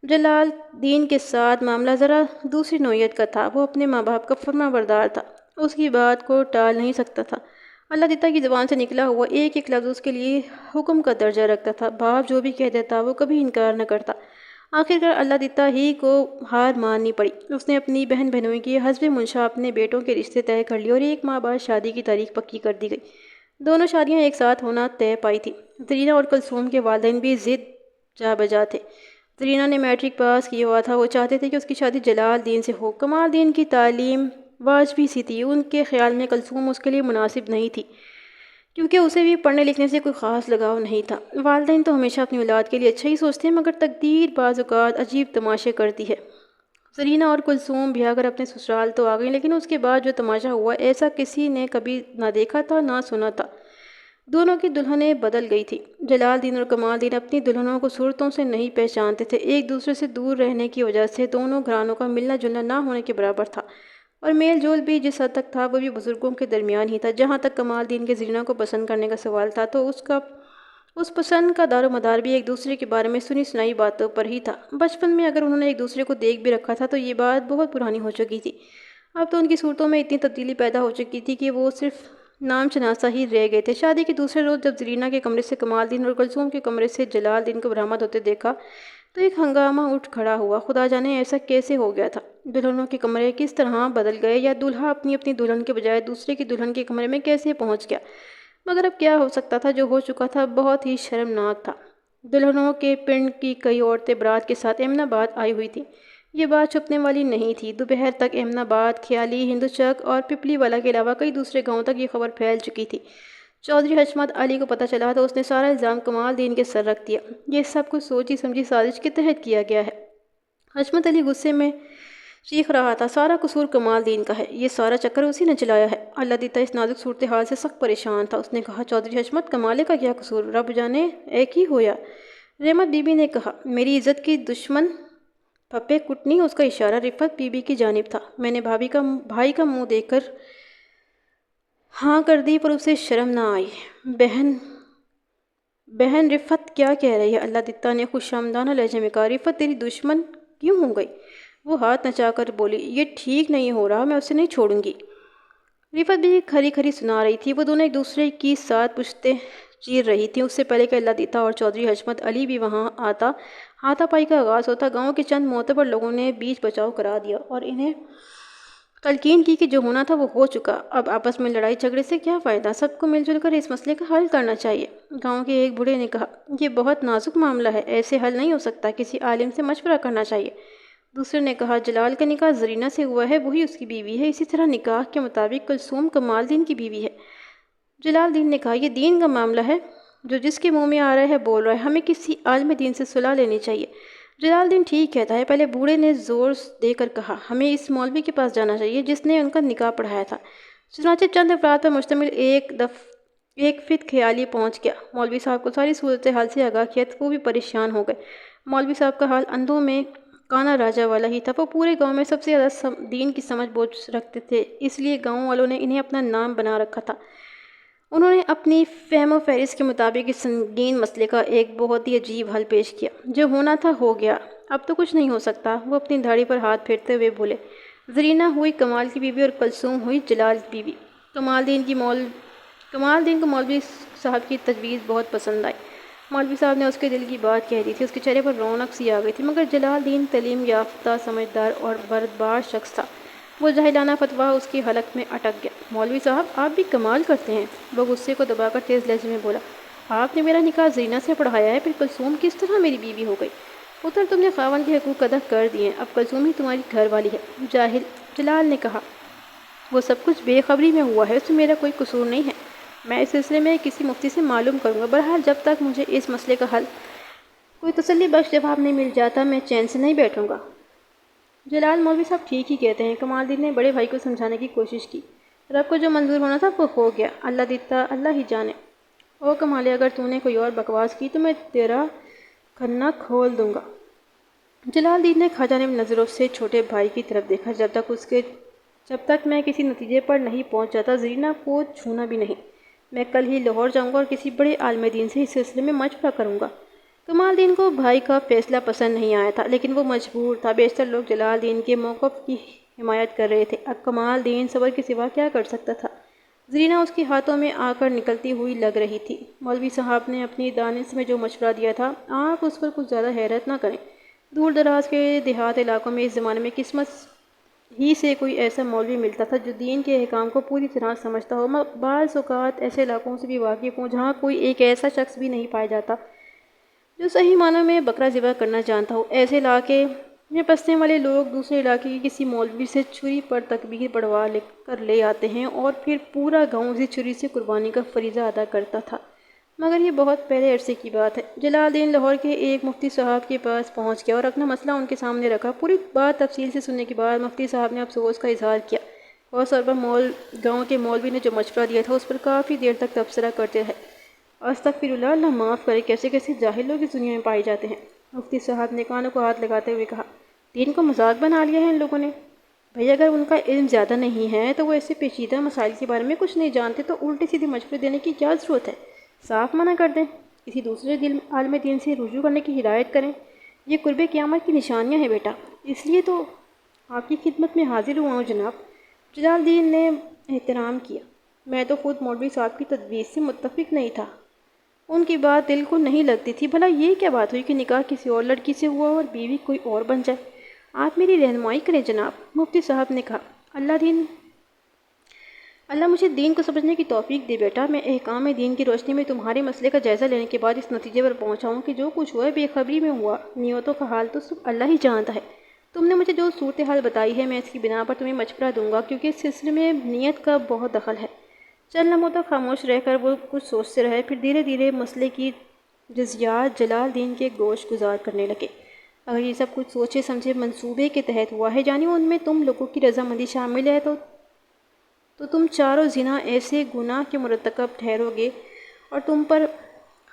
جلال دین کے ساتھ معاملہ ذرا دوسری نوعیت کا تھا۔ وہ اپنے ماں باپ کا فرما بردار تھا، اس کی بات کو ٹال نہیں سکتا تھا۔ اللہ دیتا کی زبان سے نکلا ہوا ایک ایک لفظ اس کے لیے حکم کا درجہ رکھتا تھا۔ باپ جو بھی کہہ دیتا وہ کبھی انکار نہ کرتا۔ آخرکار اللہ دیتا ہی کو ہار ماننی پڑی۔ اس نے اپنی بہن بہنوئی کی حسب منشا اپنے بیٹوں کے رشتے طے کر لیے اور ایک ماہ بعد شادی کی تاریخ پکی کر دی گئی۔ دونوں شادیاں ایک ساتھ ہونا طے پائی تھی۔ زرینہ اور کلثوم کے والدین بھی ضد جا بجا تھے۔ زرینہ نے میٹرک پاس کیا ہوا تھا، وہ چاہتے تھے کہ اس کی شادی جلال دین سے ہو۔ کمال دین کی تعلیم واجبی سی تھی، ان کے خیال میں کلثوم اس کے لیے مناسب نہیں تھی، کیونکہ اسے بھی پڑھنے لکھنے سے کوئی خاص لگاؤ نہیں تھا۔ والدین تو ہمیشہ اپنی اولاد کے لیے اچھا ہی سوچتے ہیں، مگر تقدیر بعض اوقات عجیب تماشے کرتی ہے۔ زرینہ اور کلثوم بیاہ کر اپنے سسرال تو آ گئیں، لیکن اس کے بعد جو تماشا ہوا ایسا کسی نے کبھی نہ دیکھا تھا نہ سنا تھا۔ دونوں کی دلہنیں بدل گئی تھیں۔ جلال دین اور کمال دین اپنی دلہنوں کو صورتوں سے نہیں پہچانتے تھے۔ ایک دوسرے سے دور رہنے کی وجہ سے دونوں گھرانوں کا ملنا جلنا نہ ہونے کے برابر تھا، اور میل جول بھی جس حد تک تھا وہ بھی بزرگوں کے درمیان ہی تھا۔ جہاں تک کمال دین کے زرینہ کو پسند کرنے کا سوال تھا تو اس پسند کا دار و مدار بھی ایک دوسرے کے بارے میں سنی سنائی باتوں پر ہی تھا۔ بچپن میں اگر انہوں نے ایک دوسرے کو دیکھ بھی رکھا تھا تو یہ بات بہت پرانی ہو چکی تھی۔ اب تو ان کی صورتوں میں اتنی تبدیلی پیدا ہو چکی تھی کہ وہ صرف نام شناسہ ہی رہ گئے تھے۔ شادی کے دوسرے روز جب زرینہ کے کمرے سے کمال دین اور کلثوم کے کمرے سے جلال دین کو برآمد ہوتے دیکھا تو ایک ہنگامہ اٹھ کھڑا ہوا۔ خدا جانے ایسا کیسے ہو گیا تھا؟ دلہنوں کے کمرے کس طرح بدل گئے، یا دولہا اپنی دلہن کے بجائے دوسرے کی دلہن کے کمرے میں کیسے پہنچ گیا؟ مگر اب کیا ہو سکتا تھا؟ جو ہو چکا تھا بہت ہی شرمناک تھا۔ دلہنوں کے پنڈ کی کئی عورتیں برات کے ساتھ احمد آباد آئی ہوئی تھیں۔ یہ بات چھپنے والی نہیں تھی۔ دوپہر تک احمد آباد، کھیالی، ہندو چک اور پپلی والا کے علاوہ کئی دوسرے گاؤں تک یہ خبر پھیل چکی تھی۔ چودھری حشمت علی کو پتہ چلا تو اس نے سارا الزام کمال دین کے سر رکھ دیا۔ یہ سب کچھ سوچی سمجھی سازش کے تحت کیا گیا ہے۔ حشمت علی غصے میں چیخ رہا تھا، سارا قصور کمال دین کا ہے، یہ سارا چکر اسی نے چلایا ہے۔ اللہ دیتا اس نازک صورتحال سے سخت پریشان تھا۔ اس نے کہا، چودھری حشمت، کمالے کا کیا قصور؟ رب جانے ایک ہی ہویا۔ رحمت بی بی نے کہا، میری عزت کی دشمن پھپھے کٹنی۔ اس کا اشارہ رفت بی بی کی جانب تھا۔ میں نے بھائی کا منہ دیکھ کر ہاں کر دی پر اسے شرم نہ آئی۔ بہن رفت کیا کہہ رہی ہے؟ اللہ دیتا نے خوش آمدانہ لہجے میں کہا، رفت تیری دشمن کیوں ہو گئی؟ وہ ہاتھ نچا کر بولی، یہ ٹھیک نہیں ہو رہا، میں اسے نہیں چھوڑوں گی۔ رفت بھی کھری کھری سنا رہی تھی۔ وہ دونوں ایک دوسرے کی ساتھ پشتیں چیر رہی تھیں۔ اس سے پہلے کہ اللہ دیتا اور چودھری حشمت علی بھی وہاں آتا، ہاتھا پائی کا آغاز ہوتا، گاؤں کے چند معتبر لوگوں نے بیچ بچاؤ کرا دیا اور انہیں تلقین کی کہ جو ہونا تھا وہ ہو چکا، اب آپس میں لڑائی جھگڑے سے کیا فائدہ، سب کو مل جل کر اس مسئلے کا حل کرنا چاہیے۔ گاؤں کے ایک بوڑھے نے کہا، یہ بہت نازک معاملہ ہے، ایسے حل نہیں ہو سکتا، کسی عالم سے مشورہ کرنا چاہیے۔ دوسرے نے کہا، جلال کا نکاح زرینہ سے ہوا ہے، وہی اس کی بیوی ہے، اسی طرح نکاح کے مطابق کلثوم کمال دین کی بیوی ہے۔ جلال دین نے کہا، یہ دین کا معاملہ ہے، جو جس کے منہ میں آ رہا ہے بول رہا ہے، ہمیں کسی عالم دین سے صلاح لینی چاہیے۔ جلال دین ٹھیک کہتا ہے، پہلے بوڑھے نے زور دے کر کہا، ہمیں اس مولوی کے پاس جانا چاہیے جس نے ان کا نکاح پڑھایا تھا۔ چنانچہ چند افراد پر مشتمل ایک فت خیالی پہنچ گیا، مولوی صاحب کو ساری صورتحال سے آگاہ کیا تو وہ بھی پریشان ہو گئے۔ مولوی صاحب کا حال اندھوں میں کانا راجہ والا ہی تھا۔ وہ پورے گاؤں میں سب سے زیادہ دین کی سمجھ بوجھ رکھتے تھے، اس لیے گاؤں والوں نے انہیں اپنا نام بنا رکھا تھا۔ انہوں نے اپنی فہم و فہرست کے مطابق اس سنگین مسئلے کا ایک بہت ہی عجیب حل پیش کیا۔ جو ہونا تھا ہو گیا، اب تو کچھ نہیں ہو سکتا۔ وہ اپنی دھاڑی پر ہاتھ پھیرتے ہوئے بولے، زرینہ ہوئی کمال کی بیوی اور کلثوم ہوئی جلال کی بیوی۔ کمال دین کو مولوی صاحب کی تجویز بہت پسند آئی۔ مولوی صاحب نے اس کے دل کی بات کہہ دی تھی، اس کے چہرے پر رونق سی آ گئی تھی، مگر جلال دین تعلیم یافتہ، سمجھدار اور بردبار شخص تھا۔ وہ جاہلانہ فتویٰ اس کی حلق میں اٹک گیا۔ مولوی صاحب، آپ بھی کمال کرتے ہیں۔ وہ غصے کو دبا کر تیز لہجے میں بولا، آپ نے میرا نکاح زرینہ سے پڑھایا ہے، پھر کلثوم کس طرح میری بیوی ہو گئی؟ پتر، تم نے خاوند کے حقوق ادا کر دیے، اب کلثوم ہی تمہاری گھر والی ہے۔ جاہل، جلال نے کہا، وہ سب کچھ بے خبری میں ہوا ہے، اس میں میرا کوئی قصور نہیں ہے، میں اس سلسلے میں کسی مفتی سے معلوم کروں گا۔ بہرحال جب تک مجھے اس مسئلے کا حل کوئی تسلی بخش جواب نہیں مل جاتا میں چین سے نہیں بیٹھوں گا۔ جلال، مولوی صاحب ٹھیک ہی کہتے ہیں۔ کمال دین نے بڑے بھائی کو سمجھانے کی کوشش کی، رب کو جو منظور ہونا تھا وہ ہو گیا، اللہ دیتا اللہ ہی جانے۔ او کمالے، اگر تو نے کوئی اور بکواس کی تو میں تیرا کھنا کھول دوں گا۔ جلال دین نے خواجانب نظروں سے چھوٹے بھائی کی طرف دیکھا، جب تک میں کسی نتیجے پر نہیں پہنچ جاتا زرینہ کو چھونا بھی نہیں۔ میں کل ہی لاہور جاؤں گا اور کسی بڑے عالم دین سے اس سلسلے میں مشورہ کروں گا۔ کمال الدین کو بھائی کا فیصلہ پسند نہیں آیا تھا، لیکن وہ مجبور تھا۔ بیشتر لوگ جلال الدین کے موقف کی حمایت کر رہے تھے۔ اب کمال الدین صبر کے سوا کیا کر سکتا تھا؟ زرینہ اس کے ہاتھوں میں آ کر نکلتی ہوئی لگ رہی تھی۔ مولوی صاحب نے اپنی دانش میں جو مشورہ دیا تھا، آپ اس پر کچھ زیادہ حیرت نہ کریں۔ دور دراز کے دیہات علاقوں میں اس زمانے میں قسمت ہی سے کوئی ایسا مولوی ملتا تھا جو دین کے احکام کو پوری طرح سمجھتا ہو۔ بعض اوقات ایسے علاقوں سے بھی واقف ہوں جہاں کوئی ایک ایسا شخص بھی نہیں پایا جاتا جو صحیح معنوں میں بکرا ذبح کرنا جانتا ہو۔ ایسے علاقے میں بسنے والے لوگ دوسرے علاقے کے کسی مولوی سے چھری پر تکبیر پڑھوا کر لے آتے ہیں اور پھر پورا گاؤں اسی چھری سے قربانی کا فریضہ ادا کرتا تھا، مگر یہ بہت پہلے عرصے کی بات ہے۔ جلال الدین لاہور کے ایک مفتی صاحب کے پاس پہنچ گیا اور اپنا مسئلہ ان کے سامنے رکھا۔ پوری بات تفصیل سے سننے کے بعد مفتی صاحب نے افسوس کا اظہار کیا۔ خاص طور پر گاؤں کے مولوی نے جو مشورہ دیا تھا اس پر کافی دیر تک تبصرہ کرتے رہے۔ استغفر اللہ، اللہ معاف کرے، کیسے کیسے جاہل لوگ اس دنیا میں پائے جاتے ہیں۔ مفتی صاحب نے کانوں کو ہاتھ لگاتے ہوئے کہا، دین کو مذاق بنا لیا ہے ان لوگوں نے۔ بھئی اگر ان کا علم زیادہ نہیں ہے تو وہ ایسے پیچیدہ مسائل کے بارے میں کچھ نہیں جانتے تو الٹے سیدھے مشورے دینے کی کیا ضرورت ہے؟ صاف منع کر دیں، کسی دوسرے عالم دین سے رجوع کرنے کی ہدایت کریں۔ یہ قرب قیامت کی نشانیاں ہیں بیٹا، اس لیے تو آپ کی خدمت میں حاضر ہوا ہوں جناب۔ جلال الدین نے احترام کیا۔ میں تو خود مولوی صاحب کی تجویز سے متفق نہیں تھا، ان کی بات دل کو نہیں لگتی تھی۔ بھلا یہ کیا بات ہوئی کہ نکاح کسی اور لڑکی سے ہوا اور بیوی کوئی اور بن جائے؟ آپ میری رہنمائی کریں جناب، مفتی صاحب نے کہا۔ اللہ مجھے دین کو سمجھنے کی توفیق دے بیٹا۔ میں احکام دین کی روشنی میں تمہارے مسئلے کا جائزہ لینے کے بعد اس نتیجے پر پہنچا ہوں کہ جو کچھ ہوا ہے بے خبری میں ہوا، نیتوں کا حال تو صرف اللہ ہی جانتا ہے۔ تم نے مجھے جو صورتحال بتائی ہے میں اس کی بنا پر تمہیں مشورہ دوں گا، کیونکہ اس سلسلے میں نیت کا بہت دخل ہے۔ چند لمحوں تک خاموش رہ کر وہ کچھ سوچتے رہے، پھر دھیرے دھیرے مسئلے کی جزیات جلال الدین کے گوش گزار کرنے لگے۔ اگر یہ سب کچھ سوچے سمجھے منصوبے کے تحت ہوا ہے، یعنی ان میں تم لوگوں کی رضامندی شامل ہے، تو تم چاروں زنا ایسے گناہ کے مرتکب ٹھہرو گے اور تم پر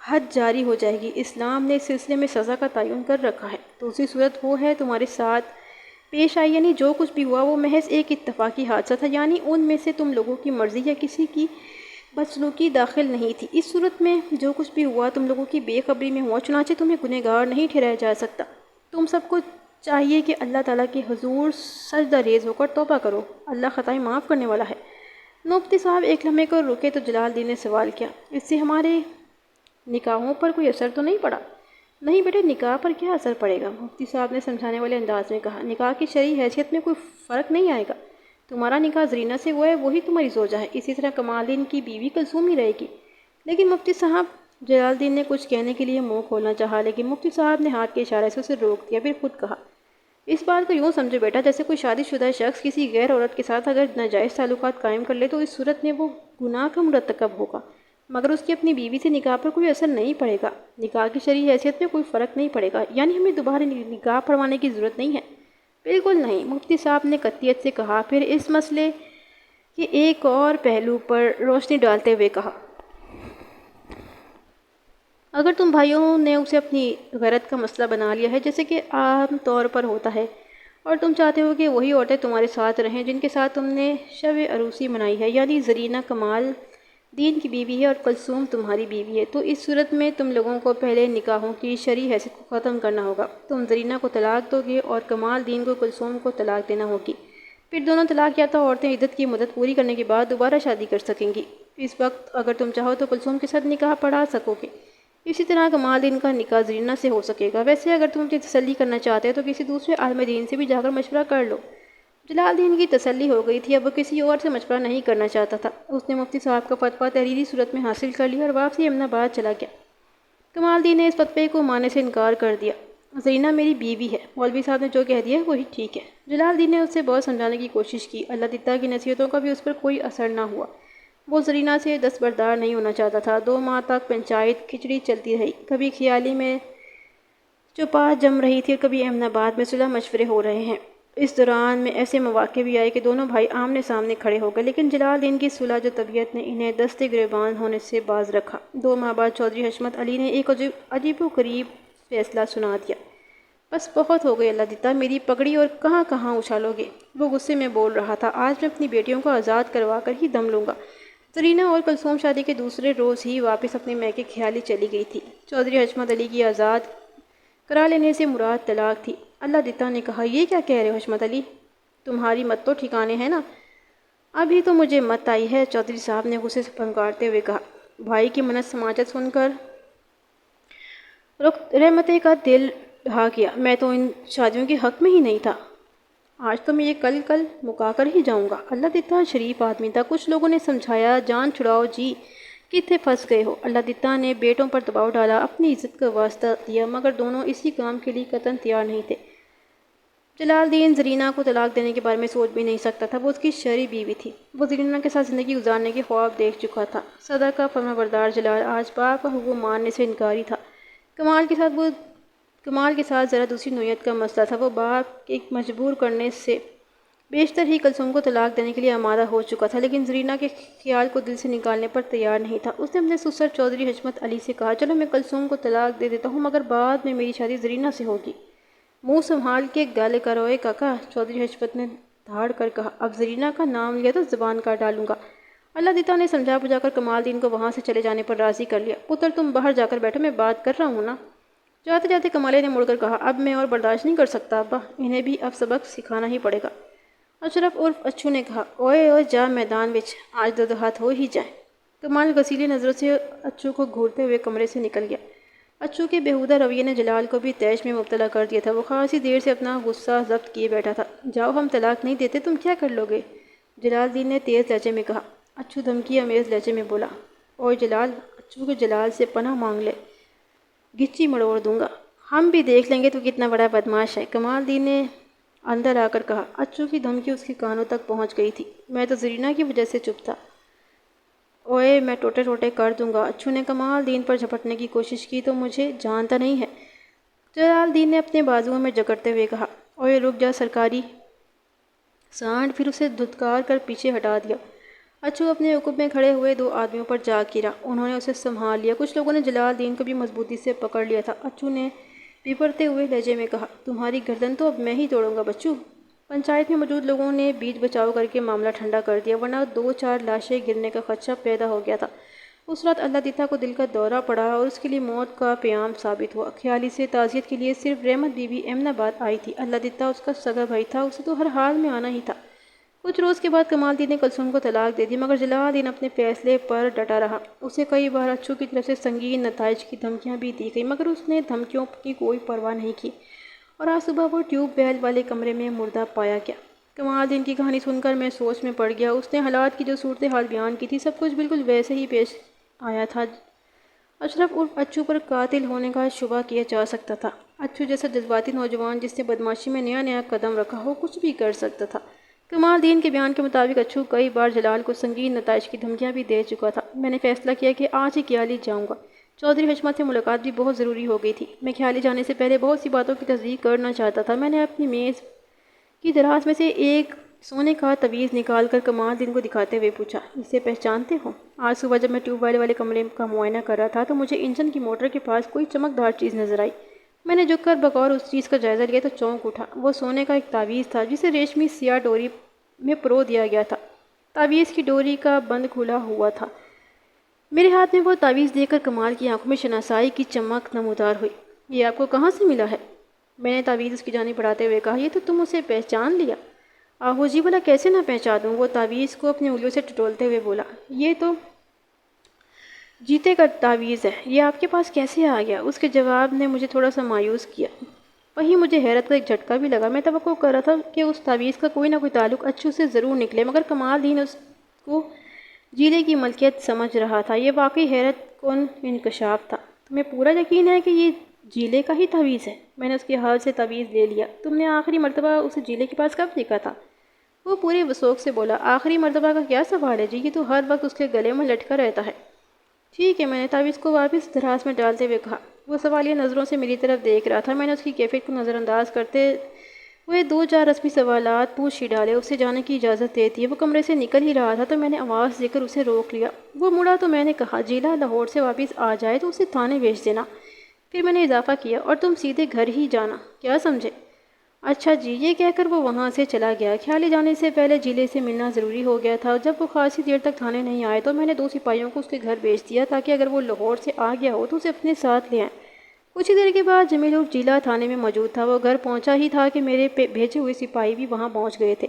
حد جاری ہو جائے گی۔ اسلام نے اس سلسلے میں سزا کا تعین کر رکھا ہے۔ دوسری صورت وہ ہے تمہارے ساتھ پیش آئی، یعنی جو کچھ بھی ہوا وہ محض ایک اتفاقی حادثہ تھا، یعنی ان میں سے تم لوگوں کی مرضی یا کسی کی بدسلوکی داخل نہیں تھی۔ اس صورت میں جو کچھ بھی ہوا تم لوگوں کی بے خبری میں ہوا، چنانچہ تمہیں گنہگار نہیں ٹھہرایا جا سکتا۔ تم سب کو چاہیے کہ اللہ تعالیٰ کے حضور سجدہ ریز ہو کر توبہ کرو، اللہ خطائیں معاف کرنے والا ہے۔ مفتی صاحب ایک لمحے کو رکے تو جلال الدین نے سوال کیا، اس سے ہمارے نکاحوں پر کوئی اثر تو نہیں پڑا؟ نہیں بیٹے، نکاح پر کیا اثر پڑے گا؟ مفتی صاحب نے سمجھانے والے انداز میں کہا، نکاح کی شرعی حیثیت میں کوئی فرق نہیں آئے گا۔ تمہارا نکاح زرینہ سے ہوا ہے، وہی تمہاری زوجہ ہے، اسی طرح کمال الدین کی بیوی کلثوم ہی رہے گی۔ لیکن مفتی صاحب، جلال الدین نے کچھ کہنے کے لیے منہ کھولنا چاہا، لیکن مفتی صاحب نے ہاتھ کے اشارے سے اسے روک دیا، پھر خود کہا، اس بات کو یوں سمجھو بیٹا، جیسے کوئی شادی شدہ شخص کسی غیر عورت کے ساتھ اگر ناجائز تعلقات قائم کر لے تو اس صورت میں وہ گناہ کا مرتکب ہوگا، مگر اس کی اپنی بیوی سے نکاح پر کوئی اثر نہیں پڑے گا۔ نکاح کی شرعی حیثیت میں کوئی فرق نہیں پڑے گا، یعنی ہمیں دوبارہ نکاح پڑھوانے کی ضرورت نہیں ہے۔ بالکل نہیں، مفتی صاحب نے قطعیت سے کہا، پھر اس مسئلے کے ایک اور پہلو پر روشنی ڈالتے ہوئے کہا، اگر تم بھائیوں نے اسے اپنی غیرت کا مسئلہ بنا لیا ہے، جیسے کہ عام طور پر ہوتا ہے، اور تم چاہتے ہو کہ وہی عورتیں تمہارے ساتھ رہیں جن کے ساتھ تم نے شب عروسی منائی ہے، یعنی زرینہ کمال دین کی بیوی ہے اور کلثوم تمہاری بیوی ہے، تو اس صورت میں تم لوگوں کو پہلے نکاحوں کی شرعی حیثیت کو ختم کرنا ہوگا۔ تم زرینہ کو طلاق دو گے اور کمال دین کو کلثوم کو طلاق دینا ہوگی۔ پھر دونوں طلاق یافتہ عورتیں عدت کی مدت پوری کرنے کے بعد دوبارہ شادی کر سکیں گی۔ اس وقت اگر تم چاہو تو کلثوم کے ساتھ نکاح پڑھا سکو گے، اسی طرح کمال دین کا نکاح زرینہ سے ہو سکے گا۔ ویسے اگر تم مجھے تسلی کرنا چاہتے ہو تو کسی دوسرے عالم دین سے بھی جا کر مشورہ کر لو۔ جلال الدین کی تسلی ہو گئی تھی، اب وہ کسی اور سے مشورہ نہیں کرنا چاہتا تھا۔ اس نے مفتی صاحب کا فتویٰ تحریری صورت میں حاصل کر لیا اور واپسی احمد آباد چلا گیا۔ کمال الدین نے اس فتوے کو ماننے سے انکار کر دیا۔ زرینہ میری بیوی ہے، مولوی صاحب نے جو کہہ دیا ہے وہی ٹھیک ہے۔ جلال الدین نے اسے بہت سمجھانے کی کوشش کی، اللہ دیدہ کی نصیحتوں کا بھی اس پر کوئی اثر نہ ہوا۔ وہ زرینہ سے دستبردار نہیں ہونا چاہتا تھا۔ 2 ماہ تک پنچایت کھچڑی چلتی رہی، کبھی خیالی میں چوپاٹ جم رہی تھی اور کبھی احمد آباد میں صلح مشورے ہو رہے ہیں۔ اس دوران میں ایسے مواقع بھی آئے کہ دونوں بھائی آمنے سامنے کھڑے ہو گئے، لیکن جلال الدین کی صلح جو طبیعت نے انہیں دست گریباں ہونے سے باز رکھا۔ 2 ماہ بعد چودھری حشمت علی نے ایک عجیب و غریب فیصلہ سنا دیا، بس بہت ہو گئی اللہ دیدہ، میری پگڑی اور کہاں کہاں اچھالو گے؟ وہ غصے میں بول رہا تھا، آج میں اپنی بیٹیوں کو آزاد کروا کر ہی دم لوں گا۔ زرینہ اور کلثوم شادی کے دوسرے روز ہی واپس اپنے میکے خیالی چلی گئی تھی۔ چودھری حشمت علی کی آزاد کرا لینے سے مراد طلاق تھی۔ اللہ دتا نے کہا، یہ کیا کہہ رہے ہو حشمت علی؟ تمہاری مت تو ٹھکانے ہے نا؟ ابھی تو مجھے مت آئی ہے، چودھری صاحب نے غصے سے پھنکارتے ہوئے کہا۔ بھائی کی منت سماجت سن کر رحمتے کا دل ڈھا گیا۔ میں تو ان شادیوں کے حق میں ہی نہیں تھا۔ آج تو میں یہ کل مکا کر ہی جاؤں گا۔ اللہ دتا شریف آدمی تھا۔ کچھ لوگوں نے سمجھایا، جان چھڑاؤ جی، کتنے پھنس گئے ہو۔ اللہ دتا نے بیٹوں پر دباؤ ڈالا، اپنی عزت کا واسطہ دیا، مگر دونوں اسی کام کے لیے قطعاً تیار نہیں تھے۔ جلال الدین زرینہ کو طلاق دینے کے بارے میں سوچ بھی نہیں سکتا تھا، وہ اس کی شرعی بیوی تھی۔ وہ زرینہ کے ساتھ زندگی گزارنے کے خواب دیکھ چکا تھا۔ صدر کا فرمانبردار جلال آج باپ کا حقوق ماننے سے انکاری تھا۔ کمال کے ساتھ ذرا دوسری نوعیت کا مسئلہ تھا۔ وہ باپ کے مجبور کرنے سے بیشتر ہی کلثوم کو طلاق دینے کے لیے آمادہ ہو چکا تھا، لیکن زرینہ کے خیال کو دل سے نکالنے پر تیار نہیں تھا۔ اس نے اپنے سسر چودھری حشمت علی سے کہا، چلو میں کلثوم کو طلاق دے دیتا ہوں، مگر بعد میں میری شادی زرینہ سے ہوگی۔ منہ سنبھال کے گل کرو اے کاکا، چودھری حشمت نے دھاڑ کر کہا، اب زرینہ کا نام لیا تو زبان کاٹ ڈالوں گا۔ اللہ دتا نے سمجھا بجھا کر کمال دین کو وہاں سے چلے جانے پر راضی کر لیا۔ پتر تم باہر جا کر بیٹھو، میں بات کر رہا ہوں نا۔ جاتے جاتے کمالے نے مڑ کر کہا، اب میں اور برداشت نہیں کر سکتا ابا، انہیں بھی اب سبق سکھانا ہی پڑے گا۔ اشرف عرف اچھو نے کہا، اوئے جا میدان وچ، آج دو ہاتھ ہو ہی جائیں۔ کمال غسیلی نظروں سے اچھو کو گھورتے ہوئے کمرے سے نکل گیا۔ اچھو کے بےہودہ رویے نے جلال کو بھی طیش میں مبتلا کر دیا تھا۔ وہ خاصی دیر سے اپنا غصہ ضبط کیے بیٹھا تھا۔ جاؤ، ہم طلاق نہیں دیتے، تم کیا کر لو گے؟ جلال الدین نے تیز لہجے میں کہا۔ اچھو دھمکی آمیز لہجے میں بولا، اوئے جلال، اچھو کو جلال سے پناہ مانگ لے، گچی مڑوڑ دوں گا۔ ہم بھی دیکھ لیں گے تو کتنا بڑا بدماش ہے، کمال الدین نے اندر آ کر کہا۔ اچھو کی دھمکی اس کے کانوں تک پہنچ گئی تھی۔ میں تو زرینہ کی وجہ سے چپ تھا۔ اوئے میں ٹوٹے ٹوٹے کر دوں گا۔ اچھو نے کمال الدین پر جھپٹنے کی کوشش کی، تو مجھے جانتا نہیں ہے، جلال الدین نے اپنے بازوؤں میں جکڑتے ہوئے کہا۔ اوئے رک جا سرکاری سانڈ، پھر اسے دھتکار کر پیچھے ہٹا دیا۔ اچھو اپنے عقب میں کھڑے ہوئے دو آدمیوں پر جا گرا، انہوں نے اسے سنبھال لیا۔ کچھ لوگوں نے جلال الدین کو بھی مضبوطی سے پکڑ لیا تھا۔ اچھو نے بپرتے ہوئے لہجے میں کہا، تمہاری گردن تو اب میں ہی توڑوں گا بچو۔ پنچایت میں موجود لوگوں نے بیچ بچاؤ کر کے معاملہ ٹھنڈا کر دیا، ورنہ دو چار لاشیں گرنے کا خدشہ پیدا ہو گیا تھا۔ اس رات اللہ دتا کو دل کا دورہ پڑا اور اس کے لیے موت کا پیام ثابت ہوا۔ خیالی سے تعزیت کے لیے صرف رحمت بی بی احمد آباد آئی تھی۔ اللہ دتا اس کا سگا بھائی تھا، اسے تو ہر حال میں آنا ہی تھا۔ کچھ روز کے بعد کمال الدین نے کلثوم کو طلاق دے دی، مگر جلال الدین اپنے فیصلے پر ڈٹا رہا۔ اسے کئی بار اچھو کی طرف سے سنگین نتائج کی دھمکیاں بھی دی گئیں، مگر اس نے دھمکیوں کی کوئی پرواہ نہیں کی، اور آج صبح وہ ٹیوب ویل والے کمرے میں مردہ پایا گیا۔ کمال الدین کی کہانی سن کر میں سوچ میں پڑ گیا۔ اس نے حالات کی جو صورتحال بیان کی تھی، سب کچھ بالکل ویسے ہی پیش آیا تھا۔ اشرف عرف اچھو پر قاتل ہونے کا شبہ کیا جا سکتا تھا۔ اچھو جیسا جذباتی نوجوان جس نے بدماشی میں نیا قدم رکھا ہو، کچھ بھی کر سکتا تھا۔ کمال الدین کے بیان کے مطابق اچھو کئی بار جلال کو سنگین نتائج کی دھمکیاں بھی دے چکا تھا۔ میں نے فیصلہ کیا کہ آج ہی خیالی جاؤں گا۔ چودھری حشمت سے ملاقات بھی بہت ضروری ہو گئی تھی۔ میں خیالی جانے سے پہلے بہت سی باتوں کی تصدیق کرنا چاہتا تھا۔ میں نے اپنی میز کی دراز میں سے ایک سونے کا تعویذ نکال کر کمال الدین کو دکھاتے ہوئے پوچھا، اسے پہچانتے ہو؟ آج صبح جب میں ٹیوب ویل والے کمرے کا معائنہ کر رہا تھا تو مجھے انجن کی موٹر کے پاس کوئی چمکدار چیز نظر آئی۔ میں نے جھک کر بغور اس چیز کا جائزہ لیا تو چونک اٹھا۔ وہ سونے کا ایک تعویذ تھا جسے ریشمی سیاہ ڈوری میں پرو دیا گیا تھا۔ تعویذ کی ڈوری کا بند کھلا ہوا تھا۔ میرے ہاتھ میں وہ تعویذ دیکھ کر کمال کی آنکھوں میں شناسائی کی چمک نمودار ہوئی۔ یہ آپ کو کہاں سے ملا ہے؟ میں نے تعویذ اس کی جانب بڑھاتے ہوئے کہا، یہ تو تم اسے پہچان لیا؟ آہو جی بھلا کیسے نہ پہچانوں؟ وہ تعویذ کو اپنی انگلیوں سے ٹٹولتے ہوئے بولا، یہ تو جیتے کا تعویذ ہے، یہ آپ کے پاس کیسے آ گیا؟ اس کے جواب نے مجھے تھوڑا سا مایوس کیا۔ وہیں مجھے حیرت کا ایک جھٹکا بھی لگا۔ میں توقع کر رہا تھا کہ اس تعویذ کا کوئی نہ کوئی تعلق اچھو سے ضرور نکلے، مگر کمال الدین اس کو جیلے کی ملکیت سمجھ رہا تھا۔ یہ واقعی حیرت کن انکشاف تھا۔ تمہیں پورا یقین ہے کہ یہ جیلے کا ہی تعویذ ہے؟ میں نے اس کے ہاتھ سے تعویذ لے لیا۔ تم نے آخری مرتبہ اسے جیلے کے پاس کب دیکھا تھا؟ وہ پورے وثوق سے بولا، آخری مرتبہ کا کیا سوال ہے جی، یہ تو ہر وقت اس کے گلے میں لٹکا رہتا ہے۔ ٹھیک ہے، میں نے تعویذ کو واپس دراز میں ڈالتے ہوئے کہا۔ وہ سوالیہ نظروں سے میری طرف دیکھ رہا تھا۔ میں نے اس کی کیفیت کو نظر انداز کرتے ہوئے دو چار رسمی سوالات پوچھ ہی ڈالے۔ اسے جانے کی اجازت دے دی۔ وہ کمرے سے نکل ہی رہا تھا تو میں نے آواز دے کر اسے روک لیا۔ وہ مڑا تو میں نے کہا، جیلا لاہور سے واپس آ جائے تو اسے تھانے بھیج دینا۔ پھر میں نے اضافہ کیا، اور تم سیدھے گھر ہی جانا، کیا سمجھے؟ اچھا جی، یہ کہہ کر وہ وہاں سے چلا گیا۔ خیالی جانے سے پہلے جیلے سے ملنا ضروری ہو گیا تھا۔ جب وہ خاصی دیر تک تھانے نہیں آئے تو میں نے 2 سپاہیوں کو اس کے گھر بھیج دیا تاکہ اگر وہ لاہور سے آ گیا ہو تو اسے اپنے ساتھ لے آئیں۔ کچھ ہی دیر کے بعد جمیل اور جیلا تھانے میں موجود تھا۔ وہ گھر پہنچا ہی تھا کہ میرے بھیجے ہوئے سپاہی بھی وہاں پہنچ گئے تھے۔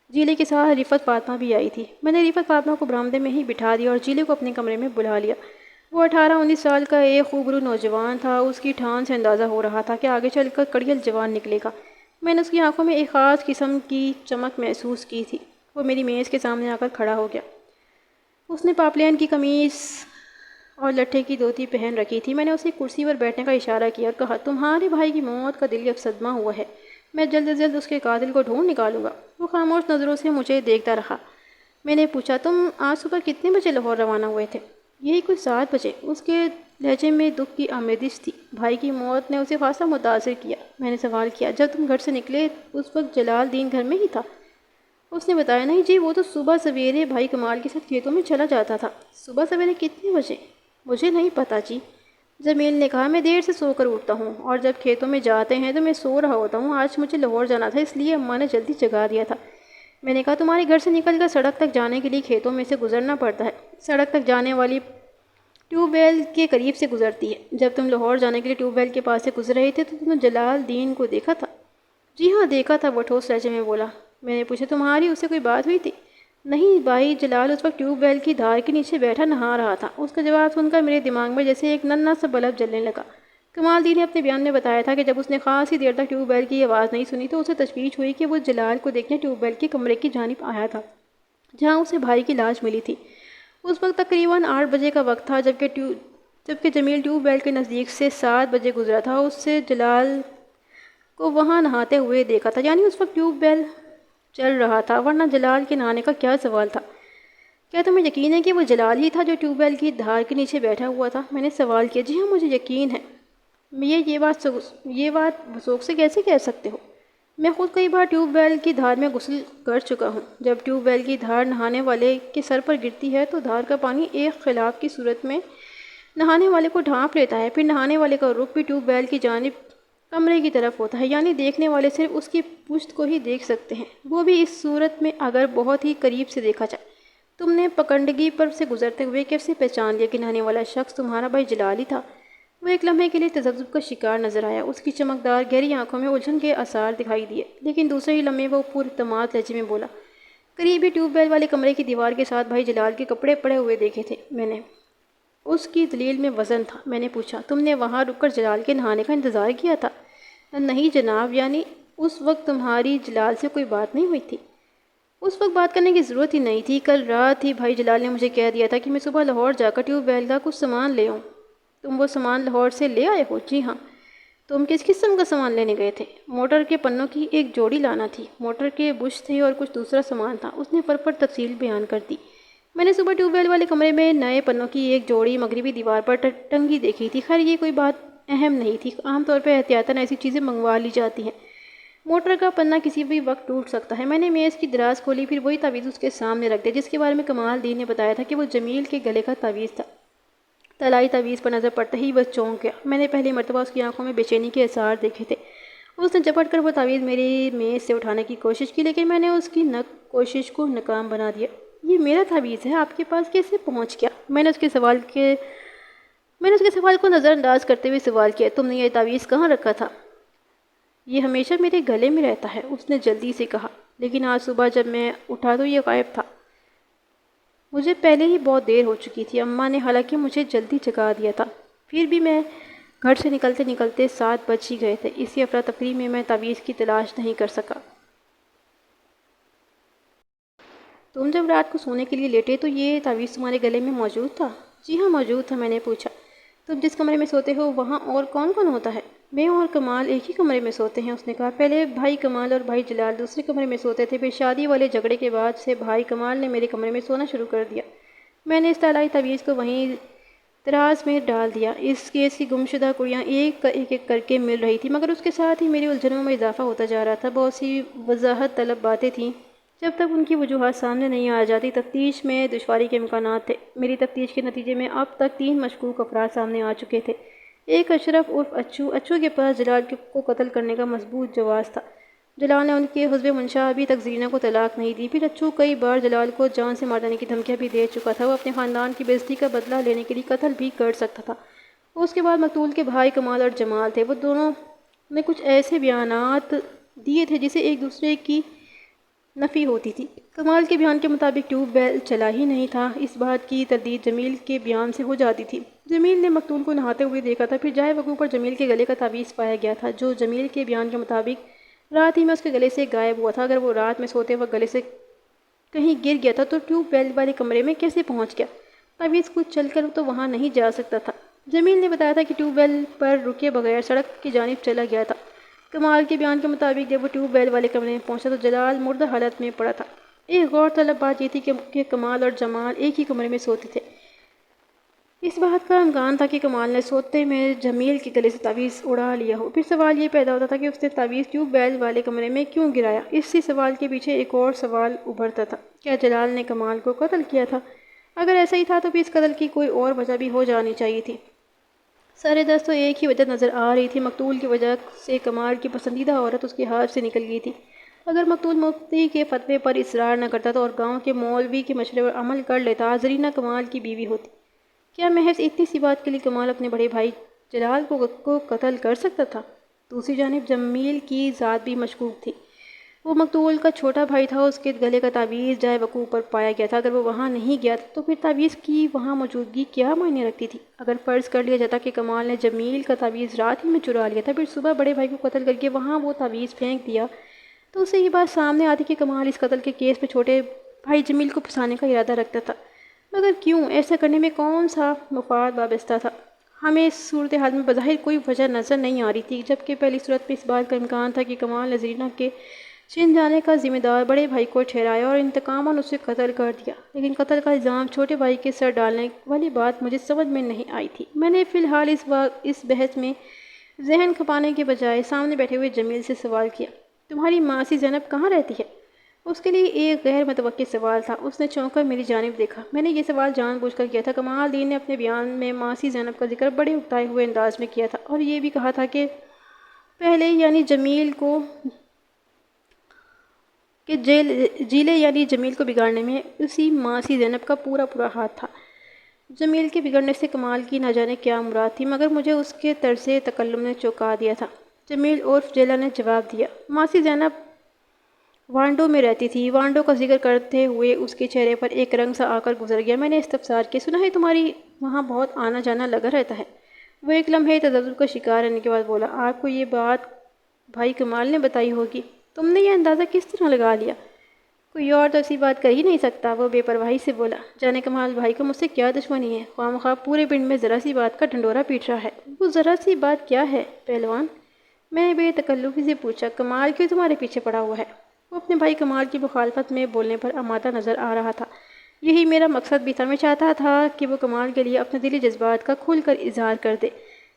جیلے کے ساتھ رفت فاطمہ بھی آئی تھی۔ میں نے رفت فاطمہ کو برآمدے میں ہی بٹھا دیا اور جیلے کو اپنے کمرے میں بلا لیا۔ وہ 18-19 سال کا ایک خوبرو نوجوان تھا۔ اس کی ٹھان سے اندازہ ہو رہا تھا کہ آگے چل کر کڑیل جوان نکلے گا۔ میں نے اس کی آنکھوں میں ایک خاص قسم کی چمک محسوس کی تھی۔ وہ میری میز کے سامنے آ کر کھڑا ہو گیا۔ اس نے پاپلین کی قمیص اور لٹھے کی دھوتی پہن رکھی تھی۔ میں نے اسے کرسی پر بیٹھنے کا اشارہ کیا اور کہا، تمہارے بھائی کی موت کا دلی اب صدمہ ہوا ہے۔ میں جلد از جلد اس کے قاتل کو ڈھونڈ نکالوں گا۔ وہ خاموش نظروں سے مجھے دیکھتا رہا۔ میں نے پوچھا، تم آج صبح کتنے بجے لاہور روانہ ہوئے تھے؟ یہی کچھ 7 بجے۔ اس کے لہجے میں دکھ کی آمیزش تھی۔ بھائی کی موت نے اسے خاصا متاثر کیا۔ میں نے سوال کیا، جب تم گھر سے نکلے اس وقت جلال دین گھر میں ہی تھا؟ اس نے بتایا، نہیں جی، وہ تو صبح سویرے بھائی کمال کے ساتھ کھیتوں میں چلا جاتا تھا۔ صبح سویرے کتنے بجے؟ مجھے نہیں پتا جی۔ جمیل نے کہا، میں دیر سے سو کر اٹھتا ہوں اور جب کھیتوں میں جاتے ہیں تو میں سو رہا ہوتا ہوں۔ آج مجھے لاہور جانا تھا، اس لیے اماں نے جلدی جگا دیا تھا۔ میں نے کہا، تمہارے گھر سے نکل کر سڑک تک جانے کے لیے کھیتوں میں سے گزرنا پڑتا ہے۔ سڑک تک جانے والی ٹیوب ویل کے قریب سے گزرتی ہے۔ جب تم لاہور جانے کے لیے ٹیوب ویل کے پاس سے گزر رہے تھے تو تم نے جلال دین کو دیکھا تھا؟ جی ہاں، دیکھا تھا، وہ ٹھوس لہجے میں بولا۔ میں نے پوچھا، تمہاری اس سے کوئی بات ہوئی تھی؟ نہیں بھائی، جلال اس وقت ٹیوب ویل کی دھار کے نیچے بیٹھا نہا رہا تھا۔ اس کا جواب سن کر میرے دماغ میں جیسے ایک ننھا سا بلب جلنے لگا۔ کمال دین نے اپنے بیان میں بتایا تھا کہ جب اس نے خاصی دیر تک ٹیوب ویل کی آواز نہیں سنی تو اسے تشویش ہوئی کہ وہ جلال کو دیکھنے ٹیوب ویل کے کمرے کی جانب آیا تھا جہاں اسے بھائی کی لاش ملی تھی۔ اس وقت تقریباً 8 بجے کا وقت تھا جبکہ جمیل ٹیوب ویل کے نزدیک سے 7 بجے گزرا تھا۔ اس سے جلال کو وہاں نہاتے ہوئے دیکھا تھا، یعنی اس وقت ٹیوب ویل چل رہا تھا، ورنہ جلال کے نہانے کا کیا سوال تھا؟ کیا تمہیں یقین ہے کہ وہ جلال ہی تھا جو ٹیوب ویل کی دھار کے نیچے بیٹھا ہوا تھا؟ میں نے سوال کیا۔ جی ہاں، مجھے یقین ہے۔ یہ بات ذوق سے کیسے کہہ سکتے ہو؟ میں خود کئی بار ٹیوب ویل کی دھار میں غسل کر چکا ہوں۔ جب ٹیوب ویل کی دھار نہانے والے کے سر پر گرتی ہے تو دھار کا پانی ایک خلاف کی صورت میں نہانے والے کو ڈھانپ لیتا ہے، پھر نہانے والے کا رخ بھی ٹیوب ویل کی جانب کمرے کی طرف ہوتا ہے، یعنی دیکھنے والے صرف اس کی پشت کو ہی دیکھ سکتے ہیں، وہ بھی اس صورت میں اگر بہت ہی قریب سے دیکھا جائے۔ تم نے پکنڈگی پر سے گزرتے ہوئے کیسے پہچان لیا کہ نہانے والا شخص تمہارا بھائی جلال ہی تھا؟ وہ ایک لمحے کے لیے تذبذب کا شکار نظر آیا۔ اس کی چمکدار گہری آنکھوں میں الجھن کے آثار دکھائی دیے، لیکن دوسرے ہی لمحے وہ پر اعتماد لہجے میں بولا، قریب ہی ٹیوب ویل والے کمرے کی دیوار کے ساتھ بھائی جلال کے کپڑے پڑے ہوئے دیکھے تھے میں نے۔ اس کی دلیل میں وزن تھا۔ میں نے پوچھا، تم نے وہاں رک کر جلال کے نہانے کا انتظار کیا تھا؟ نہیں جناب، یعنی اس وقت تمہاری جلال سے کوئی بات نہیں ہوئی تھی؟ اس وقت بات کرنے کی ضرورت ہی نہیں تھی۔ کل رات ہی بھائی جلال نے مجھے کہہ دیا تھا کہ میں صبح لاہور جا کر ٹیوب ویل کا کچھ سامان لے آؤں۔ تم وہ سامان لاہور سے لے آئے ہو؟ جی ہاں۔ تم کس قسم کا سامان لینے گئے تھے؟ موٹر کے پنوں کی ایک جوڑی لانا تھی، موٹر کے بش تھے اور کچھ دوسرا سامان تھا۔ اس نے پر تفصیل بیان کر دی۔ میں نے صبح ٹیوب ویل والے کمرے میں نئے پنوں کی ایک جوڑی مغربی دیوار پر ٹنگی دیکھی تھی۔ خیر یہ کوئی بات اہم نہیں تھی، عام طور پر احتیاطاً ایسی چیزیں منگوا لی جاتی ہیں۔ موٹر کا پنہ کسی بھی وقت ٹوٹ سکتا ہے۔ میں نے میز کی دراز کھولی، پھر وہی تعویذ اس کے سامنے رکھ دیا جس کے بارے میں کمال دین نے بتایا تھا کہ وہ جمیل کے گلے کا تعویذ تھا۔ طلائی تعویذ پر نظر پڑتے ہی وہ چونک گیا۔ میں نے پہلی مرتبہ اس کی آنکھوں میں بے چینی کے آثار دیکھے تھے۔ اس نے جھپٹ کر وہ تعویذ میری میز سے اٹھانے کی کوشش کی، لیکن میں نے اس کی کوشش کو ناکام بنا دیا۔ یہ میرا تعویذ ہے، آپ کے پاس کیسے پہنچ گیا؟ میں نے اس کے سوال کو نظر انداز کرتے ہوئے سوال کیا، تم نے یہ تعویذ کہاں رکھا تھا؟ یہ ہمیشہ میرے گلے میں رہتا ہے، اس نے جلدی سے کہا، لیکن آج صبح جب میں اٹھا تو یہ غائب تھا۔ مجھے پہلے ہی بہت دیر ہو چکی تھی، اماں نے حالانکہ مجھے جلدی جگا دیا تھا، پھر بھی میں گھر سے نکلتے نکلتے 7 بج ہی گئے تھے۔ اسی افراتفری میں میں تعویذ کی تلاش نہیں کر سکا۔ تم جب رات کو سونے کے لیے لیٹے تو یہ تعویذ تمہارے گلے میں موجود تھا؟ جی ہاں موجود تھا۔ میں نے پوچھا، تم جس کمرے میں سوتے ہو وہاں اور کون کون ہوتا ہے؟ میں اور کمال ایک ہی کمرے میں سوتے ہیں، اس نے کہا۔ پہلے بھائی کمال اور بھائی جلال دوسرے کمرے میں سوتے تھے، پھر شادی والے جھگڑے کے بعد سے بھائی کمال نے میرے کمرے میں سونا شروع کر دیا۔ میں نے اس طلائی تعویذ کو وہیں دراز میں ڈال دیا۔ اس کیس کی گمشدہ کڑیاں ایک کر کے مل رہی تھی، مگر اس کے ساتھ ہی میری الجھنوں میں اضافہ ہوتا جا رہا تھا۔ بہت سی وضاحت طلب باتیں تھیں، جب تک ان کی وجوہات سامنے نہیں آ جاتی تفتیش میں دشواری کے امکانات تھے۔ میری تفتیش کے نتیجے میں اب تک 3 مشکوک افراد سامنے آ چکے تھے۔ ایک اشرف عرف اچو کے پاس جلال کو قتل کرنے کا مثبوت جواز تھا۔ جلال نے ان کے حزب منشا ابھی تک زرینہ کو طلاق نہیں دی۔ پھر اچھو کئی بار جلال کو جان سے مار دینے کی دھمکیاں بھی دے چکا تھا۔ وہ اپنے خاندان کی بے عزتی کا بدلہ لینے کے لیے قتل بھی کر سکتا تھا۔ اس کے بعد مقتول کے بھائی کمال اور جمال تھے۔ وہ دونوں نے کچھ ایسے بیانات دیے تھے جسے ایک دوسرے کی نفی ہوتی تھی۔ کمال کے بیان کے مطابق ٹیوب ویل چلا ہی نہیں تھا۔ اس بات کی تردید جمیل کے بیان سے ہو جاتی تھی۔ جمیل نے مقتول کو نہاتے ہوئے دیکھا تھا۔ پھر جائے وقوع پر جمیل کے گلے کا تعویذ پایا گیا تھا جو جمیل کے بیان کے مطابق رات ہی میں اس کے گلے سے غائب ہوا تھا۔ اگر وہ رات میں سوتے وقت گلے سے کہیں گر گیا تھا تو ٹیوب ویل والے کمرے میں کیسے پہنچ گیا؟ تعویذ کچھ چل کر تو وہاں نہیں جا سکتا تھا۔ جمیل نے بتایا تھا کہ ٹیوب ویل پر رکے بغیر سڑک کی جانب چلا گیا تھا۔ کمال کے بیان کے مطابق جب وہ ٹیوب ویل والے کمرے میں پہنچا تو جلال مردہ حالت میں پڑا تھا۔ ایک غور طلب بات یہ تھی کہ کمال اور جمال ایک ہی کمرے میں سوتے تھے۔ اس بات کا امکان تھا کہ کمال نے سوتے میں جمیل کے گلے سے تعویذ اڑا لیا ہو۔ پھر سوال یہ پیدا ہوتا تھا کہ اس نے تعویذ ٹیوب ویل والے کمرے میں کیوں گرایا؟ اسی سوال کے پیچھے ایک اور سوال ابھرتا تھا، کیا جلال نے کمال کو قتل کیا تھا؟ اگر ایسا ہی تھا تو پھر اس قتل کی کوئی اور وجہ بھی ہو جانی چاہیے تھی۔ سارے دست تو ایک ہی وجہ نظر آ رہی تھی، مقتول کی وجہ سے کمال کی پسندیدہ عورت اس کے ہاتھ سے نکل گئی تھی۔ اگر مقتول مفتی کے فتوے پر اصرار نہ کرتا تو اور گاؤں کے مولوی کے مشورے پر عمل کر لیتا، زرینہ کمال کی بیوی ہوتی۔ کیا محض اتنی سی بات کے لیے کمال اپنے بڑے بھائی جلال کو قتل کر سکتا تھا؟ دوسری جانب جمیل کی ذات بھی مشکوک تھی۔ وہ مقتول کا چھوٹا بھائی تھا، اس کے گلے کا تعویذ جائے وقوع پر پایا گیا تھا۔ اگر وہ وہاں نہیں گیا تو پھر تعویذ کی وہاں موجودگی کیا معنی رکھتی تھی؟ اگر فرض کر لیا جاتا کہ کمال نے جمیل کا تعویذ رات ہی میں چرا لیا تھا، پھر صبح بڑے بھائی کو قتل کر کے وہاں وہ تعویذ پھینک دیا، تو اس سے یہ بات سامنے آتی کہ کمال اس قتل کے کیس میں چھوٹے بھائی جمیل کو پھنسانے کا ارادہ رکھتا تھا۔ مگر کیوں؟ ایسا کرنے میں کون سا مفاد وابستہ تھا؟ ہمیں اس صورتحال میں بظاہر کوئی وجہ نظر نہیں آ رہی تھی، جبکہ پہلی صورت میں اس بات کا امکان تھا کہ کمال نے زرینہ کے چھن جانے کا ذمہ دار بڑے بھائی کو ٹھہرایا اور انتقاماً اسے قتل کر دیا۔ لیکن قتل کا الزام چھوٹے بھائی کے سر ڈالنے والی بات مجھے سمجھ میں نہیں آئی تھی۔ میں نے فی الحال اس بحث میں ذہن کھپانے کے بجائے سامنے بیٹھے ہوئے جمیل سے سوال کیا، تمہاری ماسی زینب کہاں رہتی ہے؟ اس کے لیے ایک غیر متوقع سوال تھا۔ اس نے چونک کر میری جانب دیکھا۔ میں نے یہ سوال جان بوجھ کر کیا تھا۔ کمال الدین نے اپنے بیان میں ماسی زینب کا ذکر بڑے اکتائے ہوئے انداز میں کیا تھا اور یہ بھی کہا تھا کہ پہلے یعنی جمیل کو جمیل کو بگاڑنے میں اسی ماسی زینب کا پورا ہاتھ تھا۔ جمیل کے بگڑنے سے کمال کی نہ جانے کیا مراد تھی، مگر مجھے اس کے طرز تکلم نے چونکا دیا تھا۔ جمیل عرف جیلہ نے جواب دیا، ماسی زینب وانڈو میں رہتی تھی۔ وانڈو کا ذکر کرتے ہوئے اس کے چہرے پر ایک رنگ سا آ کر گزر گیا۔ میں نے استفسار کیا، سنا ہے تمہاری وہاں بہت آنا جانا لگا رہتا ہے؟ وہ ایک لمحے تذبذب کا شکار رہنے کے بعد بولا، آپ کو یہ بات بھائی کمال نے بتائی ہوگی، تم نے یہ اندازہ کس طرح لگا لیا؟ کوئی اور تو ایسی بات کر ہی نہیں سکتا، وہ بے پرواہی سے بولا۔ جانے کمال بھائی کو مجھ سے کیا دشمنی ہے؟ خواہ مخواہ پورے پنڈ میں ذرا سی بات کا ڈنڈورا پیٹ رہا ہے۔ وہ ذرا سی بات کیا ہے پہلوان؟ میں نے بے تکلفی سے پوچھا۔ کمال کیوں تمہارے پیچھے پڑا ہوا ہے؟ وہ اپنے بھائی کمال کی مخالفت میں بولنے پر آمادہ نظر آ رہا تھا۔ یہی میرا مقصد بھی تھا، میں چاہتا تھا کہ وہ کمال کے لیے اپنے دلی جذبات کا کھل کر اظہار کر دے۔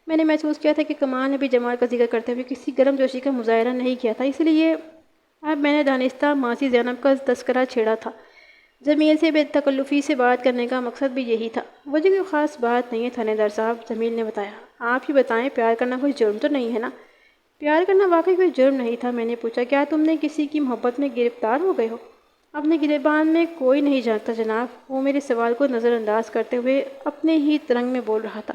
میں نے محسوس کیا تھا کہ کمال نے بھی جمال کا ذکر کرتے ہوئے کسی گرم جوشی کا مظاہرہ نہیں کیا تھا، اس لیے اب میں نے دانستہ ماسی زینب کا تذکرہ چھیڑا تھا۔ جمیل سے بے تکلفی سے بات کرنے کا مقصد بھی یہی تھا۔ وجہ کوئی خاص بات نہیں ہے تھانے دار صاحب، جمیل نے بتایا۔ آپ ہی بتائیں، پیار کرنا کوئی جرم تو نہیں ہے نا؟ پیار کرنا واقعی کوئی جرم نہیں تھا۔ میں نے پوچھا، کیا تم نے کسی کی محبت میں گرفتار ہو گئے ہو؟ اپنے گریبان میں کوئی نہیں جانتا جناب۔ وہ میرے سوال کو نظر انداز کرتے ہوئے اپنے ہی ترنگ میں بول رہا تھا۔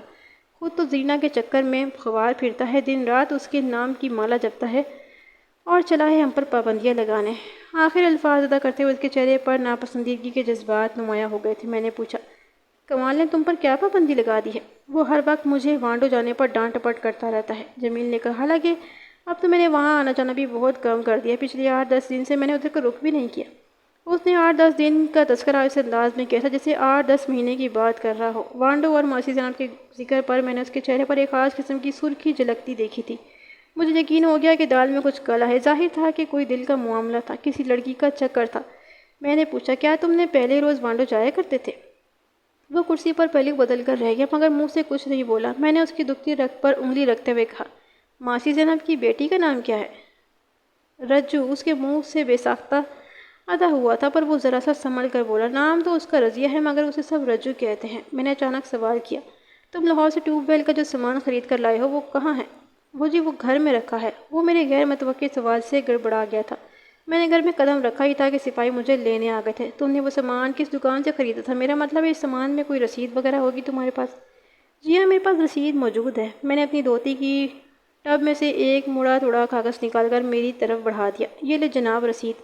خود تو زرینہ کے چکر میں خوار پھرتا ہے، دن رات اس کے نام کی مالا جپتا ہے اور چلا ہے ہم پر پابندیاں لگانے۔ آخر الفاظ ادا کرتے ہوئے اس کے چہرے پر ناپسندیدگی کے جذبات نمایاں ہو گئے تھے۔ میں نے پوچھا، کمال نے تم پر کیا پابندی لگا دی ہے؟ وہ ہر وقت مجھے وانڈو جانے پر ڈانٹ ٹپٹ کرتا رہتا ہے، جمیل نے کہا۔ حالانکہ اب تو میں نے وہاں آنا جانا بھی بہت کم کر دیا، پچھلے 8-10 دن سے میں نے ادھر کا رخ بھی نہیں کیا۔ اس نے 8-10 دن کا تذکرہ اس انداز میں کیا تھا جیسے 8-10 مہینے کی بات کر رہا ہو۔ وانڈو اور ماسی زینب کے ذکر پر میں نے اس کے چہرے پر ایک خاص قسم کی سرخی جھلکتی دیکھی تھی۔ مجھے یقین ہو گیا کہ دال میں کچھ کالا ہے۔ ظاہر تھا کہ کوئی دل کا معاملہ تھا، کسی لڑکی کا چکر تھا۔ میں نے پوچھا، کیا تم نے پہلے روز وانڈو جایا کرتے تھے؟ وہ کرسی پر پہلو بدل کر رہ گیا، مگر منہ سے کچھ نہیں بولا۔ میں نے اس کی دکھتی رگ پر انگلی رکھتے ہوئے کہا، ماسی زینب کی بیٹی کا نام کیا ہے؟ رجو۔ اس کے منہ سے بے ساختہ ادا ہوا تھا، پر وہ ذرا سا سنبھل کر بولا، نام تو اس کا رضیہ ہے، مگر اسے سب رجو کہتے ہیں۔ میں نے اچانک سوال کیا، تم لاہور سے ٹیوب ویل کا جو سامان خرید کر لائے ہو وہ کہاں ہے؟ وہ گھر میں رکھا ہے۔ وہ میرے غیر متوقع سوال سے گڑبڑا گیا تھا۔ میں نے گھر میں قدم رکھا ہی تھا کہ سپاہی مجھے لینے آ گئے تھے۔ تم نے وہ سامان کس دکان سے خریدا تھا؟ میرا مطلب ہے اس سامان میں کوئی رسید وغیرہ ہوگی تمہارے پاس؟ جی ہاں، میرے پاس رسید موجود ہے۔ میں نے اپنی دھوتی کی ٹب میں سے ایک مڑا توڑا کاغذ نکال کر میری طرف بڑھا دیا۔ یہ لے جناب رسید۔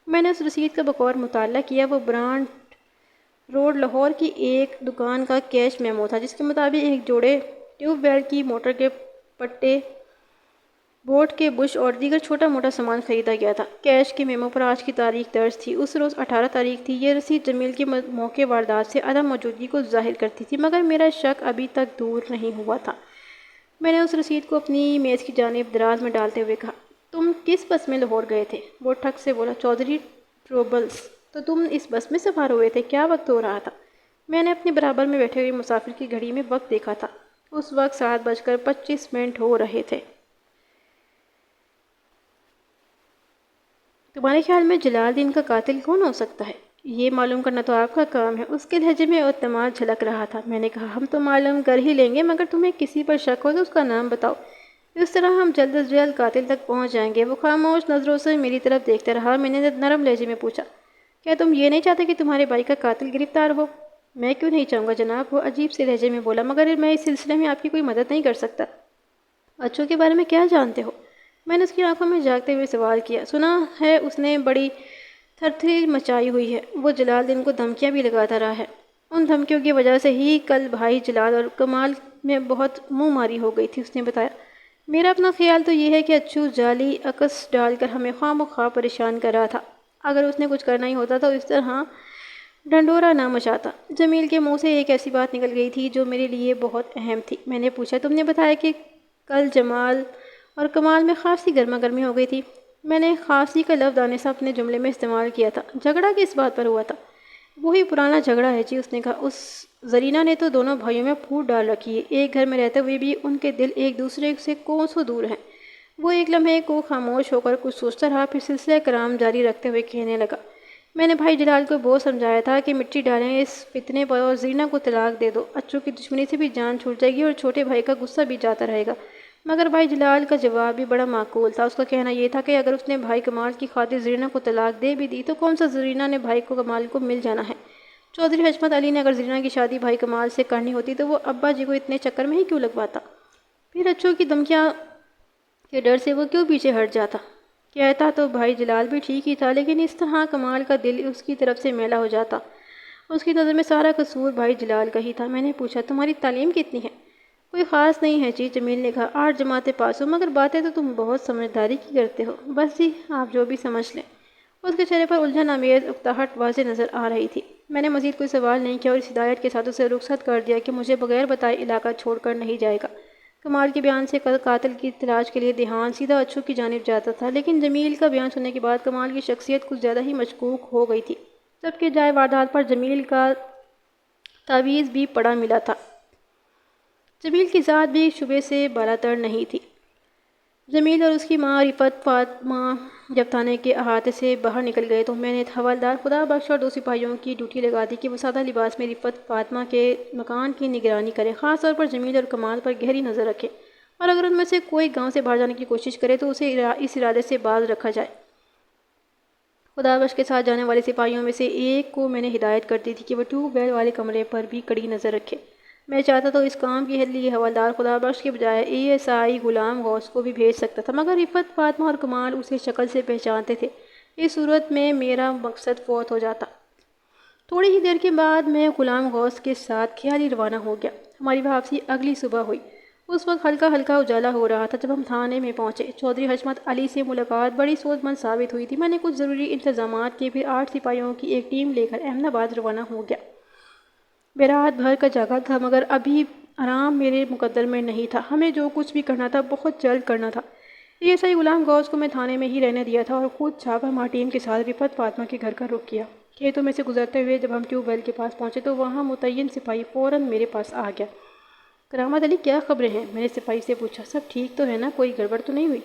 میں نے اس رسید کا بغور مطالعہ کیا۔ وہ برانڈ روڈ لاہور کی ایک دکان کا کیش میمو تھا، جس کے مطابق ایک جوڑے ٹیوب ویل کی موٹر کے پٹے، بوٹ کے بش اور دیگر چھوٹا موٹا سامان خریدا گیا تھا۔ کیش کے میمو پر آج کی تاریخ درج تھی۔ اس روز 18 تاریخ تھی۔ یہ رسید جمیل کی موقع واردات سے عدم موجودگی کو ظاہر کرتی تھی، مگر میرا شک ابھی تک دور نہیں ہوا تھا۔ میں نے اس رسید کو اپنی میز کی جانب دراز میں ڈالتے ہوئے کہا، تم کس بس میں لاہور گئے تھے؟ وہ ٹھک سے بولا، چودھری ٹروبلز۔ تو تم اس بس میں سوار ہوئے تھے؟ کیا وقت ہو رہا تھا؟ میں نے اپنے برابر میں بیٹھے ہوئے مسافر کی گھڑی میں وقت دیکھا تھا۔ اس وقت 7:25 ہو رہے تھے۔ تمہارے خیال میں جلال الدین کا قاتل کون ہو سکتا ہے؟ یہ معلوم کرنا تو آپ کا کام ہے۔ اس کے لہجے میں اعتماد جھلک رہا تھا۔ میں نے کہا، ہم تو معلوم کر ہی لیں گے، مگر تمہیں کسی پر شک ہو تو اس کا نام بتاؤ۔ اس طرح ہم جلد از جلد قاتل تک پہنچ جائیں گے۔ وہ خاموش نظروں سے میری طرف دیکھتا رہا۔ میں نے نرم لہجے میں پوچھا، کیا تم یہ نہیں چاہتے کہ تمہارے بھائی کا قاتل گرفتار ہو؟ میں کیوں نہیں چاہوں گا جناب، وہ عجیب سے لہجے میں بولا، مگر میں اس سلسلے میں آپ کی کوئی مدد نہیں کر سکتا۔ اچھو کے بارے میں کیا جانتے ہو؟ میں نے اس کی آنکھوں میں جھانکتے ہوئے سوال کیا۔ سنا ہے اس نے بڑی تھر تھری مچائی ہوئی ہے۔ وہ جلال الدین کو دھمکیاں بھی لگاتا رہا ہے۔ ان دھمکیوں کی وجہ سے ہی کل بھائی جلال اور کمال میں بہت منہ ماری ہو گئی تھی، اس نے بتایا۔ میرا اپنا خیال تو یہ ہے کہ اچھو جعلی عکس ڈال کر ہمیں خواہ مخواہ پریشان کر رہا تھا۔ اگر اس نے کچھ کرنا ہی ہوتا تو اس طرح ڈنڈورا نہ مچاتا۔ جمیل کے منہ سے ایک ایسی بات نکل گئی تھی جو میرے لیے بہت اہم تھی۔ میں نے پوچھا، تم نے بتایا کہ کل جمال اور کمال میں خاصی گرما گرمی ہو گئی تھی۔ میں نے خاصی کا لفظ دانستہ اپنے جملے میں استعمال کیا تھا۔ جھگڑا کس بات پر ہوا تھا؟ وہی پرانا جھگڑا ہے جی، اس نے کہا۔ اس زرینہ نے تو دونوں بھائیوں میں پھوٹ ڈال رکھی ہے۔ ایک گھر میں رہتے ہوئے بھی ان کے دل ایک دوسرے سے کوسوں دور ہیں۔ وہ ایک لمحے کو خاموش ہو کر کچھ سوچتا رہا، پھر سلسلہ کلام جاری رکھتے ہوئے کہنے لگا، میں نے بھائی جلال کو بہت سمجھایا تھا کہ مٹی ڈالیں اس فتنے پر اور زرینہ کو طلاق دے دو۔ اچھو کی دشمنی سے بھی جان چھوٹ جائے گی اور چھوٹے بھائی کا غصہ بھی جاتا رہے گا۔ مگر بھائی جلال کا جواب بھی بڑا معقول تھا۔ اس کا کہنا یہ تھا کہ اگر اس نے بھائی کمال کی خاطر زرینہ کو طلاق دے بھی دی تو کون سا زرینہ نے بھائی کو کمال کو مل جانا ہے؟ چودھری حشمت علی نے اگر زرینہ کی شادی بھائی کمال سے کرنی ہوتی تو وہ ابا جی کو اتنے چکر میں ہی کیوں لگواتا؟ پھر اچھو کی دھمکیاں کے ڈر سے وہ کیوں پیچھے ہٹ جاتا؟ کہتا تو بھائی جلال بھی ٹھیک ہی تھا، لیکن اس طرح کمال کا دل اس کی طرف سے میلا ہو جاتا۔ اس کی نظر میں سارا قصور بھائی جلال کا ہی تھا۔ میں نے پوچھا، تمہاری تعلیم کتنی ہے؟ کوئی خاص نہیں ہے جی، جمیل نے کہا، 8 جماعتیں پاس ہو، مگر باتیں تو تم بہت سمجھداری کی کرتے ہو۔ بس جی، آپ جو بھی سمجھ لیں۔ اس کے چہرے پر الجھن آمیز اکتاہٹ واضح نظر آ رہی تھی۔ میں نے مزید کوئی سوال نہیں کیا اور اس ہدایت کے ساتھ اسے رخصت کر دیا کہ مجھے بغیر بتائے علاقہ چھوڑ کر نہیں جائے گا۔ کمال کے بیان سے قاتل کی تلاش کے لیے دھیان سیدھا اچھو کی جانب جاتا تھا، لیکن جمیل کا بیان سننے کے بعد کمال کی شخصیت کچھ زیادہ ہی مشکوک ہو گئی تھی، جبکہ جائے واردات پر جمیل کا تعویذ بھی پڑا ملا تھا۔ جمیل کی ذات بھی شبے سے بالاتر نہیں تھی۔ جمیل اور اس کی ماں رفت فاطمہ جب تھانے کے احاطے سے باہر نکل گئے تو میں نے حوالدار خدا بخش اور 2 سپاہیوں کی ڈیوٹی لگا دی کہ وہ سادہ لباس میں رفت فاطمہ کے مکان کی نگرانی کریں، خاص طور پر جمیل اور کمال پر گہری نظر رکھیں، اور اگر ان میں سے کوئی گاؤں سے باہر جانے کی کوشش کرے تو اسے اس ارادے سے باز رکھا جائے۔ خدا بخش کے ساتھ جانے والے سپاہیوں میں سے ایک کو میں نے ہدایت کر دی تھی کہ وہ ٹیوب ویل والے کمرے پر بھی کڑی نظر رکھے۔ میں چاہتا تو اس کام کے لیے حوالدار خدا بخش کے بجائے ASI غلام غوث کو بھی بھیج سکتا تھا، مگر رفت فاطمہ اور کمال اسے شکل سے پہچانتے تھے۔ اس صورت میں میرا مقصد فوت ہو جاتا۔ تھوڑی ہی دیر کے بعد میں غلام غوث کے ساتھ خیالی روانہ ہو گیا۔ ہماری واپسی اگلی صبح ہوئی۔ اس وقت ہلکا ہلکا اجالا ہو رہا تھا جب ہم تھانے میں پہنچے۔ چودھری حشمت علی سے ملاقات بڑی سود مند ثابت ہوئی تھی۔ میں نے کچھ ضروری انتظامات کے پھر 8 سپاہیوں کی ایک ٹیم لے کر احمد آباد روانہ ہو گیا۔ میں رات بھر کا جاگا تھا، مگر ابھی آرام میرے مقدر میں نہیں تھا۔ ہمیں جو کچھ بھی کرنا تھا بہت جلد کرنا تھا۔ ASI غلام غوث کو میں تھانے میں ہی رہنے دیا تھا اور خود چھاپہ مار ٹیم کے ساتھ رفت فاطمہ کے گھر کا رخ کیا۔ کھیتوں میں سے گزرتے ہوئے جب ہم ٹیوب ویل کے پاس پہنچے تو وہاں متعین سپاہی فوراً میرے پاس آ گیا۔ کرامت علی، کیا خبریں ہیں؟ میں نے سپاہی سے پوچھا۔ سب ٹھیک تو ہے نا؟ کوئی گڑبڑ تو نہیں ہوئی؟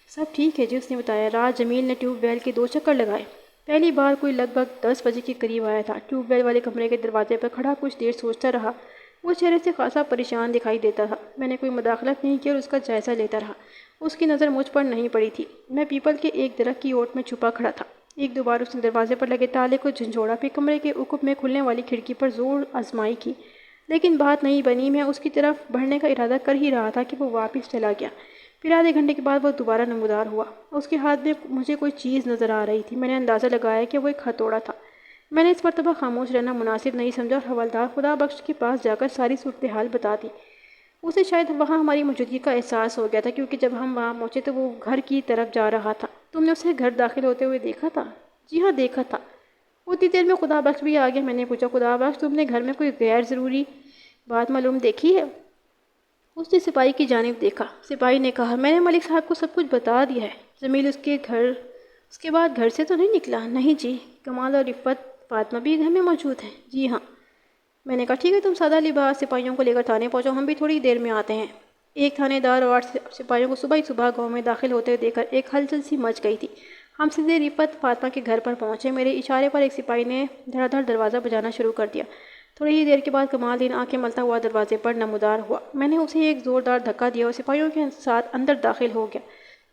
سب ٹھیک ہے جی، اس نے بتایا۔ رات جمیل نے ٹیوب ویل کے 2 چکر لگائے۔ پہلی بار کوئی لگ بھگ 10 بجے کے قریب آیا تھا۔ ٹیوب ویل والے کمرے کے دروازے پر کھڑا کچھ دیر سوچتا رہا، وہ چہرے سے خاصا پریشان دکھائی دیتا تھا۔ میں نے کوئی مداخلت نہیں کی اور اس کا جائزہ لیتا رہا۔ اس کی نظر مجھ پر نہیں پڑی تھی۔ میں پیپل کے ایک درخت کی اوٹ میں چھپا کھڑا تھا۔ ایک دو بار اس نے دروازے پر لگے تالے کو جھنجھوڑا، پھر کمرے کے عقب میں کھلنے والی کھڑکی پر زور آزمائی کی، لیکن بات نہیں بنی۔ میں اس کی طرف بڑھنے کا ارادہ کر ہی رہا تھا کہ وہ واپس چلا گیا۔ پھر آدھے گھنٹے کے بعد وہ دوبارہ نمودار ہوا۔ اس کے ہاتھ میں مجھے کوئی چیز نظر آ رہی تھی۔ میں نے اندازہ لگایا کہ وہ ایک ہتھوڑا تھا۔ میں نے اس مرتبہ خاموش رہنا مناسب نہیں سمجھا اور حوالدار خدا بخش کے پاس جا کر ساری صورتحال بتا دی۔ اسے شاید وہاں ہماری موجودگی کا احساس ہو گیا تھا، کیونکہ جب ہم وہاں پہنچے تو وہ گھر کی طرف جا رہا تھا۔ تم نے اسے گھر داخل ہوتے ہوئے دیکھا تھا؟ جی ہاں، دیکھا تھا۔ اتنی دیر میں خدا بخش بھی آ گیا۔ میں نے پوچھا، خدا بخش، تم نے گھر میں کوئی غیر ضروری بات معلوم دیکھی ہے؟ اس نے سپاہی کی جانب دیکھا۔ سپاہی نے کہا، میں نے ملک صاحب کو سب کچھ بتا دیا ہے۔ جمیل اس کے بعد گھر سے تو نہیں نکلا؟ نہیں جی۔ کمال اور رفت فاطمہ بھی گھر میں موجود ہیں؟ جی ہاں۔ میں نے کہا، ٹھیک ہے، تم سادہ لباس سپاہیوں کو لے کر تھانے پہنچو، ہم بھی تھوڑی دیر میں آتے ہیں۔ ایک تھانے دار اور 8 سپاہیوں کو صبح ہی صبح گاؤں میں داخل ہوتے ہوئے دیکھ کر ایک ہلچل سی مچ گئی تھی۔ ہم سیدھے رفت فاطمہ کے گھر پر پہنچے۔ میرے اشارے پر ایک سپاہی نے دھڑا دھڑ دروازہ بجانا شروع کر دیا۔ تھوڑی ہی دیر کے بعد کمال دین آنکھیں ملتا ہوا دروازے پر نمودار ہوا۔ میں نے اسے ایک زوردار دھکا دیا اور سپاہیوں کے ساتھ اندر داخل ہو گیا۔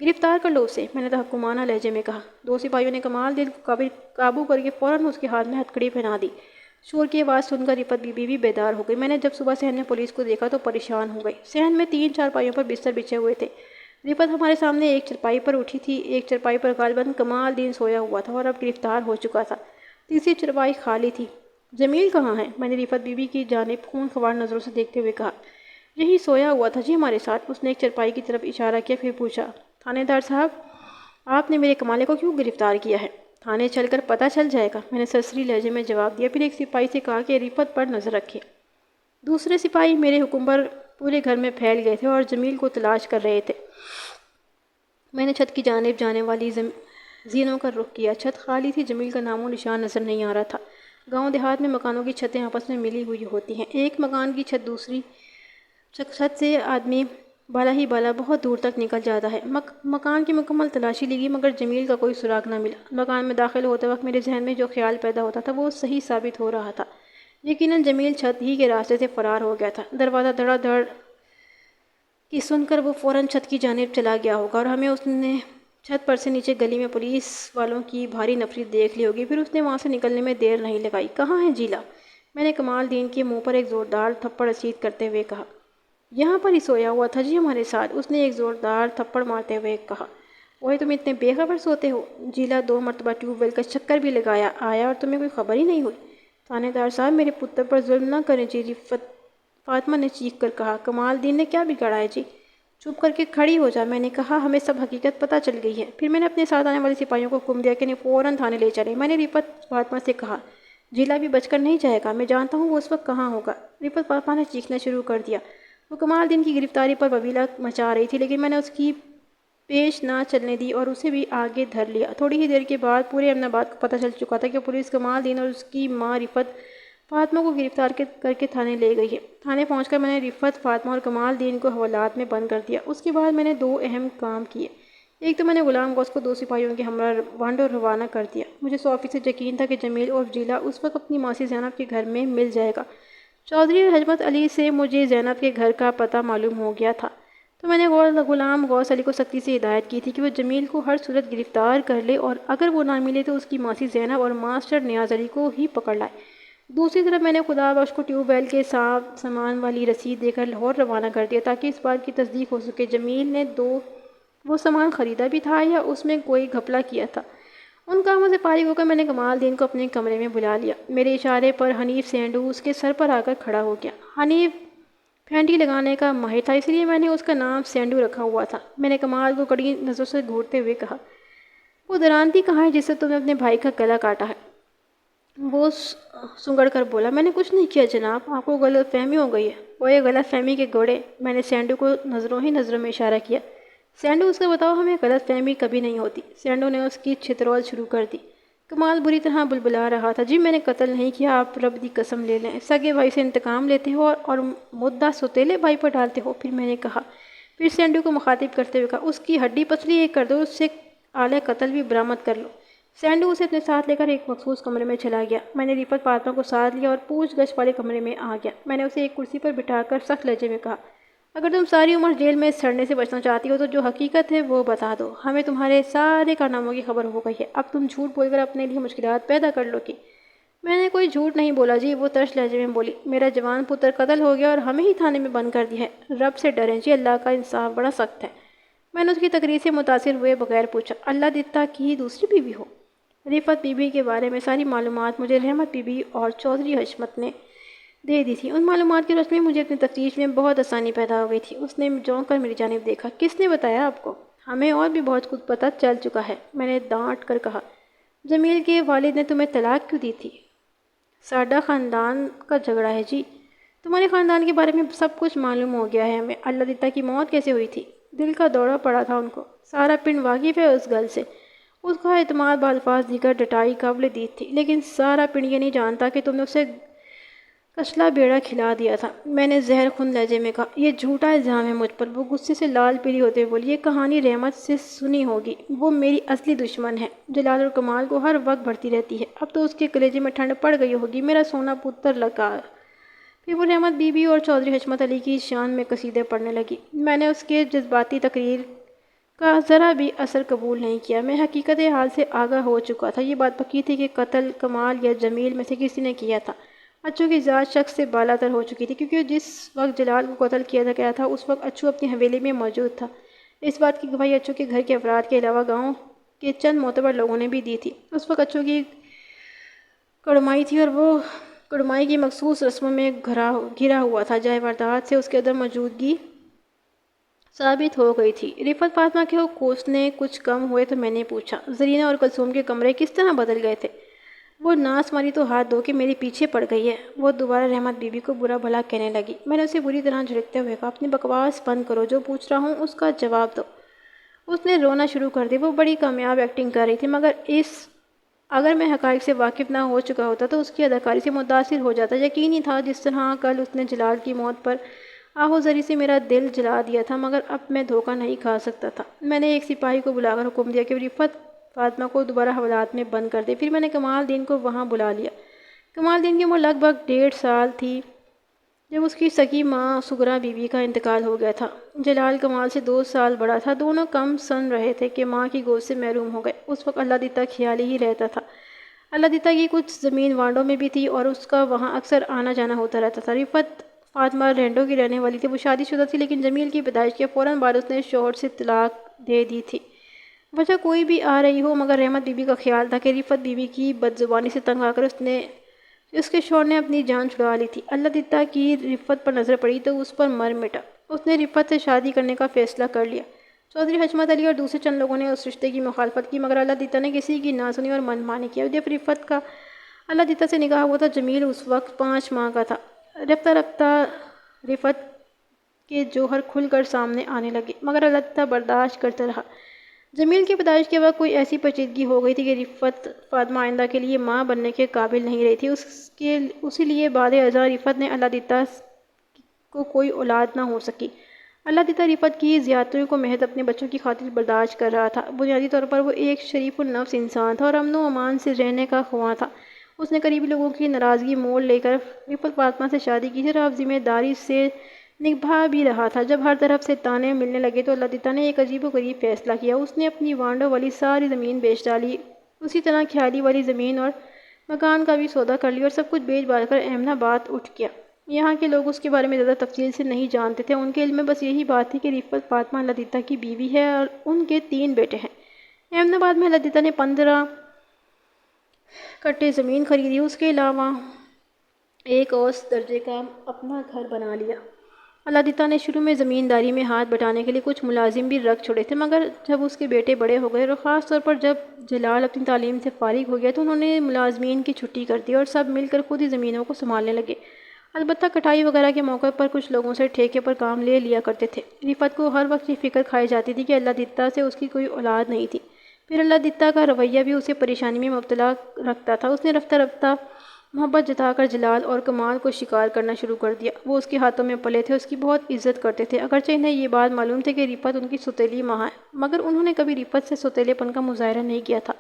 گرفتار کر لو اسے، میں نے تحکمانہ لہجے میں کہا۔ 2 سپاہیوں نے کمال دین کو قابو کر کے فوراً اس کے ہاتھ میں ہتھکڑی پہنا دی۔ شور کی آواز سن کر رفت بی بی بھی بیدار ہو گئی۔ میں نے جب صبح صحن میں پولیس کو دیکھا تو پریشان ہو گئی۔ صحن میں 3 چارپائیوں پر بستر بچھے ہوئے تھے۔ رفت ہمارے سامنے ایک چرپائی پر اٹھی تھی۔ ایک چرپائی پر غالباً کمال دین سویا ہوا تھا اور اب گرفتار ہو چکا تھا۔ تیسری چرپائی خالی تھی۔ جمیل کہاں ہے؟ میں نے رفت بی بی کی جانب خون خوار نظروں سے دیکھتے ہوئے کہا۔ یہی سویا ہوا تھا جی ہمارے ساتھ۔ اس نے ایک چرپائی کی طرف اشارہ کیا، پھر پوچھا، تھانے دار صاحب، آپ نے میرے کمالے کو کیوں گرفتار کیا ہے؟ تھانے چل کر پتہ چل جائے گا، میں نے سرسری لہجے میں جواب دیا۔ پھر ایک سپاہی سے کہا کہ رفت پر نظر رکھے۔ دوسرے سپاہی میرے حکم پر پورے گھر میں پھیل گئے تھے اور جمیل کو تلاش کر رہے تھے۔ میں نے چھت کی جانب جانے والی زینوں کا رخ کیا۔ چھت خالی تھی، جمیل کا نام و نشان نظر نہیں آ رہا تھا۔ گاؤں دیہات میں مکانوں کی چھتیں آپس میں ملی ہوئی ہوتی ہیں۔ ایک مکان کی چھت دوسری چھت سے آدمی بالا ہی بالا بہت دور تک نکل جاتا ہے۔ مکان کی مکمل تلاشی لی گئی مگر جمیل کا کوئی سراغ نہ ملا۔ مکان میں داخل ہوتے وقت میرے ذہن میں جو خیال پیدا ہوتا تھا وہ صحیح ثابت ہو رہا تھا۔ یقیناً جمیل چھت ہی کے راستے سے فرار ہو گیا تھا۔ دروازہ دھڑا دھڑ کی سن کر وہ فوراً چھت کی جانب چلا گیا ہوگا اور ہمیں اس نے چھت پر سے نیچے گلی میں پولیس والوں کی بھاری نفری دیکھ لی ہوگی۔ پھر اس نے وہاں سے نکلنے میں دیر نہیں لگائی۔ کہاں ہے جیلا؟ میں نے کمال دین کے منہ پر ایک زوردار تھپڑ رسید کرتے ہوئے کہا۔ یہاں پر ہی سویا ہوا تھا جی ہمارے ساتھ، اس نے ایک زوردار تھپڑ مارتے ہوئے کہا۔ وہی تم اتنے بے خبر سوتے ہو؟ جیلا 2 مرتبہ ٹیوب ویل کا چکر بھی لگایا آیا اور تمہیں کوئی خبر ہی نہیں ہوئی؟ تھانے دار صاحب، میرے پتر پر ظلم نہ کریں جی، فاطمہ نے چیخ کر کہا۔ کمال دین نے کیا بگاڑا ہے جی؟ چپ کر کے کھڑی ہو جا، میں نے کہا، ہمیں سب حقیقت پتہ چل گئی ہے۔ پھر میں نے اپنے ساتھ آنے والے سپاہیوں کو حکم دیا کہ انہیں فوراً تھانے لے چلیں۔ میں نے رفت فاطمہ سے کہا، جیلا بھی بچ کر نہیں جائے گا، میں جانتا ہوں وہ اس وقت کہاں ہوگا۔ رفت فاطمہ نے چیخنا شروع کر دیا۔ وہ کمال دین کی گرفتاری پر وبیلہ مچا رہی تھی، لیکن میں نے اس کی پیش نہ چلنے دی اور اسے بھی آگے دھر لیا۔ تھوڑی ہی دیر کے بعد پورے امن آباد کو پتہ چل چکا تھا کہ پولیس کمال دین اور اس کی ماں رفت فاطمہ کو گرفتار کر کے تھانے لے گئی ہے۔ تھانے پہنچ کر میں نے رفت فاطمہ اور کمال دین کو حوالات میں بند کر دیا۔ اس کے بعد میں نے 2 اہم کام کیے۔ ایک تو میں نے غلام غوث کو 2 سپاہیوں کے ہمراہ وانڈو روانہ کر دیا۔ مجھے 100% یقین تھا کہ جمیل اور جیلا اس وقت اپنی ماسی زینب کے گھر میں مل جائے گا۔ چودھری حجمت علی سے مجھے زینب کے گھر کا پتہ معلوم ہو گیا تھا، تو میں نے غلام غوث علی کو سختی سے ہدایت کی تھی کہ وہ جمیل کو ہر صورت گرفتار کر لے اور اگر وہ نہ ملے تو اس کی ماسی زینب اور ماسٹر نیاز علی کو ہی پکڑ لائے۔ دوسری طرف میں نے خدا بخش کو ٹیوب ویل کے سامان والی رسید دے کر لاہور روانہ کر دیا تاکہ اس بات کی تصدیق ہو سکے جمیل نے وہ سامان خریدا بھی تھا یا اس میں کوئی گھپلہ کیا تھا۔ ان کاموں سے فارغ ہو کر میں نے کمال دین کو اپنے کمرے میں بلا لیا۔ میرے اشارے پر حنیف سینڈو اس کے سر پر آ کر کھڑا ہو گیا۔ حنیف پھینٹی لگانے کا ماہر تھا، اس لیے میں نے اس کا نام سینڈو رکھا ہوا تھا۔ میں نے کمال کو کڑی نظروں سے گھورتے ہوئے کہا، وہ درانتی کہاں ہے جس سے تم نے اپنے بھائی کا گلا کاٹا ہے؟ وہ سنگڑ کر بولا، میں نے کچھ نہیں کیا جناب، آپ کو غلط فہمی ہو گئی ہے۔ وہ یہ غلط فہمی کے گھوڑے، میں نے سینڈو کو نظروں میں اشارہ کیا۔ سینڈو، اس کا بتاؤ، ہمیں غلط فہمی کبھی نہیں ہوتی۔ سینڈو نے اس کی چھترول شروع کر دی۔ کمال بری طرح بلبلا رہا تھا، جی میں نے قتل نہیں کیا، آپ رب دی قسم لے لیں، سگے بھائی سے انتقام لیتے ہو اور مدعا سوتیلے بھائی پر ڈالتے ہو۔ پھر میں نے کہا، پھر سینڈو کو مخاطب کرتے ہوئے کہا، اس کی ہڈی پسلی ایک کر دو، اس سے آلہ قتل بھی برآمد کر لو۔ سینڈو اسے اپنے ساتھ لے کر ایک مخصوص کمرے میں چلا گیا۔ میں نے رفت فاطمہ کو ساتھ لیا اور پوچھ گچھ والے کمرے میں آ گیا۔ میں نے اسے ایک کرسی پر بٹھا کر سخت لہجے میں کہا، اگر تم ساری عمر جیل میں سڑنے سے بچنا چاہتی ہو تو جو حقیقت ہے وہ بتا دو۔ ہمیں تمہارے سارے کارناموں کی خبر ہو گئی ہے، اب تم جھوٹ بول کر اپنے لیے مشکلات پیدا کر لو گی۔ میں نے کوئی جھوٹ نہیں بولا جی، وہ ترش لہجے میں بولی۔ میرا جوان پتر قتل ہو گیا اور ہمیں ہی تھانے میں بند کر دیا ہے۔ رب سے ڈریں جی، اللہ کا انصاف بڑا سخت ہے۔ میں نے اس کی تقریر سے متاثر ہوئے بغیر پوچھا، اللہ دیتا کی دوسری بیوی ہو؟ رفت بی بی کے بارے میں ساری معلومات مجھے رحمت بی بی اور چودھری حشمت نے دے دی تھی۔ ان معلومات کی روشنی میں مجھے اپنی تفتیش میں بہت آسانی پیدا ہو گئی تھی۔ اس نے جھونک کر میری جانب دیکھا، کس نے بتایا آپ کو؟ ہمیں اور بھی بہت کچھ پتہ چل چکا ہے، میں نے ڈانٹ کر کہا۔ جمیل کے والد نے تمہیں طلاق کیوں دی تھی؟ ساڈا خاندان کا جھگڑا ہے جی۔ تمہارے خاندان کے بارے میں سب کچھ معلوم ہو گیا ہے ہمیں۔ اللہ دیتا کی موت کیسے ہوئی تھی؟ دل کا دورہ پڑا تھا ان کو۔ سارا پنڈ واقف ہے اس گل سے۔ اس کا اعتماد بالفاظ دیگر ڈٹائی قابل دید تھی، لیکن سارا پنڈ یہ نہیں جانتا کہ تم نے اسے کچلا بیڑا کھلا دیا تھا۔ میں نے زہر خون لہجے میں کہا، یہ جھوٹا الزام ہے مجھ پر۔ وہ غصے سے لال پیلی ہوتے ہوئے بولی، یہ کہانی رحمت سے سنی ہوگی، وہ میری اصلی دشمن ہے، جلال اور کمال کو ہر وقت بھرتی رہتی ہے۔ اب تو اس کے کلیجے میں ٹھنڈ پڑ گئی ہوگی، میرا سونا پتر لگا۔ پھر وہ رحمت بی بی اور چودھری حشمت علی کی شان میں قصیدے پڑھنے لگی۔ میں نے اس کے جذباتی تقریر کا ذرا بھی اثر قبول نہیں کیا۔ میں حقیقت حال سے آگاہ ہو چکا تھا۔ یہ بات پکی تھی کہ قتل کمال یا جمیل میں سے کسی نے کیا تھا۔ اچو کی ذات شخص سے بالاتر ہو چکی تھی، کیونکہ جس وقت جلال کو قتل کیا گیا تھا اس وقت اچو اپنی حویلی میں موجود تھا۔ اس بات کی گواہی اچو کے گھر کے افراد کے علاوہ گاؤں کے چند معتبر لوگوں نے بھی دی تھی۔ اس وقت اچو کی کڑمائی تھی اور وہ کڑمائی کی مخصوص رسموں میں گھرا ہوا تھا، جائے واردات سے اس کے عدم موجودگی ثابت ہو گئی تھی۔ رفت فاطمہ کے کوسنے کچھ کم ہوئے تو میں نے پوچھا، زرینہ اور کلثوم کے کمرے کس طرح بدل گئے تھے؟ وہ ناس ماری تو ہاتھ دھو کے میرے پیچھے پڑ گئی ہے۔ وہ دوبارہ رحمت بی بی کو برا بھلا کہنے لگی۔ میں نے اسے بری طرح جھڑکتے ہوئے کہا، اپنی بکواس بند کرو، جو پوچھ رہا ہوں اس کا جواب دو۔ اس نے رونا شروع کر دی۔ وہ بڑی کامیاب ایکٹنگ کر رہی تھی، مگر اگر میں حقائق سے واقف نہ ہو چکا ہوتا تو اس کی اداکاری سے متاثر ہو جاتا۔ یقینی تھا جس طرح کل اس نے جلال کی موت پر آہو زری سے میرا دل جلا دیا تھا، مگر اب میں دھوکہ نہیں کھا سکتا تھا۔ میں نے ایک سپاہی کو بلا کر حکم دیا کہ رفت فاطمہ کو دوبارہ حوالات میں بند کر دے۔ پھر میں نے کمال دین کو وہاں بلا لیا۔ کمال دین کی عمر لگ بھگ 1.5 سال تھی جب اس کی سگی ماں سغرا بی بی کا انتقال ہو گیا تھا۔ جلال کمال سے 2 سال بڑا تھا۔ دونوں کم سن رہے تھے کہ ماں کی گود سے محروم ہو گئے۔ اس وقت اللہ دیتا خیال ہی رہتا تھا۔ اللہ دیتا کی کچھ زمین وانڈوں میں بھی تھی اور اس کا وہاں اکثر آنا جانا ہوتا رہتا تھا۔ رفت فاطمہ رینڈو کی رہنے والی تھی۔ وہ شادی شدہ تھی، لیکن جمیل کی پیدائش کے فوراً بعد اس نے شوہر سے طلاق دے دی تھی۔ وجہ کوئی بھی آ رہی ہو، مگر رحمت بی بی کا خیال تھا کہ رفت بی بی کی بدزبانی سے تنگ آ کر اس کے شوہر نے اپنی جان چھڑا لی تھی۔ اللہ دیتا کی رفت پر نظر پڑی تو اس پر مر مٹا۔ اس نے رفت سے شادی کرنے کا فیصلہ کر لیا۔ چودھری حشمت علی اور دوسرے چند لوگوں نے اس رشتے کی مخالفت کی، مگر اللہ دیتا نے کسی کی نہ سنی اور من مانی کیا۔ جب رفت کا اللہ دیتا سے نکاح ہوا تھا، جمیل اس وقت 5 ماہ کا تھا۔ رفتہ رفتہ رفت کے جوہر کھل کر سامنے آنے لگے، مگر اللہ دیتا برداشت کرتا رہا۔ جمیل کی پیدائش کے وقت کوئی ایسی پیچیدگی ہو گئی تھی کہ رفت فاطمہ آئندہ کے لیے ماں بننے کے قابل نہیں رہی تھی۔ اسی لیے بعد ازاں رفت نے اللہ دیتا کو کوئی اولاد نہ ہو سکی۔ اللہ دیتا رفت کی زیادتیوں کو محض اپنے بچوں کی خاطر برداشت کر رہا تھا۔ بنیادی طور پر وہ ایک شریف النفس انسان تھا اور امن و امان سے رہنے کا خواہاں تھا۔ اس نے قریبی لوگوں کی ناراضگی مول لے کر رفت فاطمہ سے شادی کی تھی اور اب ذمہ داری سے نبھا بھی رہا تھا۔ جب ہر طرف سے تانے ملنے لگے تو اللہ دیتا نے ایک عجیب و غریب فیصلہ کیا۔ اس نے اپنی وانڈوں والی ساری زمین بیچ ڈالی، اسی طرح کھیالی والی زمین اور مکان کا بھی سودا کر لیا اور سب کچھ بیچ باچ کر احمد آباد اٹھ گیا۔ یہاں کے لوگ اس کے بارے میں زیادہ تفصیل سے نہیں جانتے تھے۔ ان کے علم میں بس یہی بات تھی کہ رفت فاطمہ اللہ دیتا کی بیوی ہے اور ان کے 3 بیٹے ہیں۔ احمد آباد میں اللہ دیتا نے 15 کٹھے زمین خریدی، اس کے علاوہ ایک اوسط درجے کا اپنا گھر بنا لیا۔ اللہ دیتا نے شروع میں زمینداری میں ہاتھ بٹانے کے لیے کچھ ملازم بھی رکھ چھوڑے تھے، مگر جب اس کے بیٹے بڑے ہو گئے اور خاص طور پر جب جلال اپنی تعلیم سے فارغ ہو گیا تو انہوں نے ملازمین کی چھٹی کر دی اور سب مل کر خود ہی زمینوں کو سنبھالنے لگے۔ البتہ کٹائی وغیرہ کے موقع پر کچھ لوگوں سے ٹھیکے پر کام لے لیا کرتے تھے۔ رفت کو ہر وقت یہ فکر کھائی جاتی تھی کہ اللہ دیتا سے اس کی کوئی اولاد نہیں تھی۔ پھر اللہ دیتا کا رویہ بھی اسے پریشانی میں مبتلا رکھتا تھا۔ اس نے رفتہ رفتہ محبت جتا کر جلال اور کمال کو شکار کرنا شروع کر دیا۔ وہ اس کے ہاتھوں میں پلے تھے، اس کی بہت عزت کرتے تھے، اگرچہ انہیں یہ بات معلوم تھی کہ رفت ان کی سوتیلی ماں ہے، مگر انہوں نے کبھی رفت سے سوتیلے پن کا مظاہرہ نہیں کیا تھا۔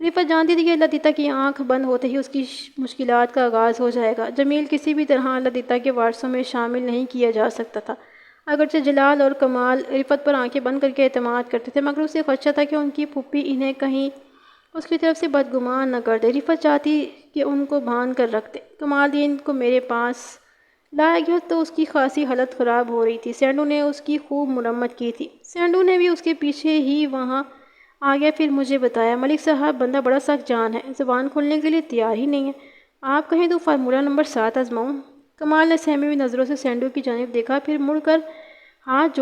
رفت جانتی تھی کہ لتیتا کی آنکھ بند ہوتے ہی اس کی مشکلات کا آغاز ہو جائے گا۔ جمیل کسی بھی طرح لتیتا کے وارثوں میں شامل نہیں کیا جا سکتا تھا۔ اگرچہ جلال اور کمال رفت پر آنکھیں بند کر کے اعتماد کرتے تھے، مگر اسے خدشہ تھا کہ ان کی پھوپھی انہیں کہیں اس کی طرف سے بدگمان نہ کر دے۔ رفت چاہتی کہ ان کو باندھ کر رکھ دے۔ کمال دین کو میرے پاس لایا گیا تو اس کی خاصی حالت خراب ہو رہی تھی۔ سینڈو نے اس کی خوب مرمت کی تھی۔ سینڈو نے بھی اس کے پیچھے ہی وہاں آ گیا، پھر مجھے بتایا، ملک صاحب بندہ بڑا سخت جان ہے، زبان کھولنے کے لیے تیار ہی نہیں ہے۔ آپ کہیں تو فارمولہ نمبر 7 آزماؤں؟ کمال نے سہمی ہوئی نظروں سے سینڈو کی جانب دیکھا، پھر مڑ کر ہاتھ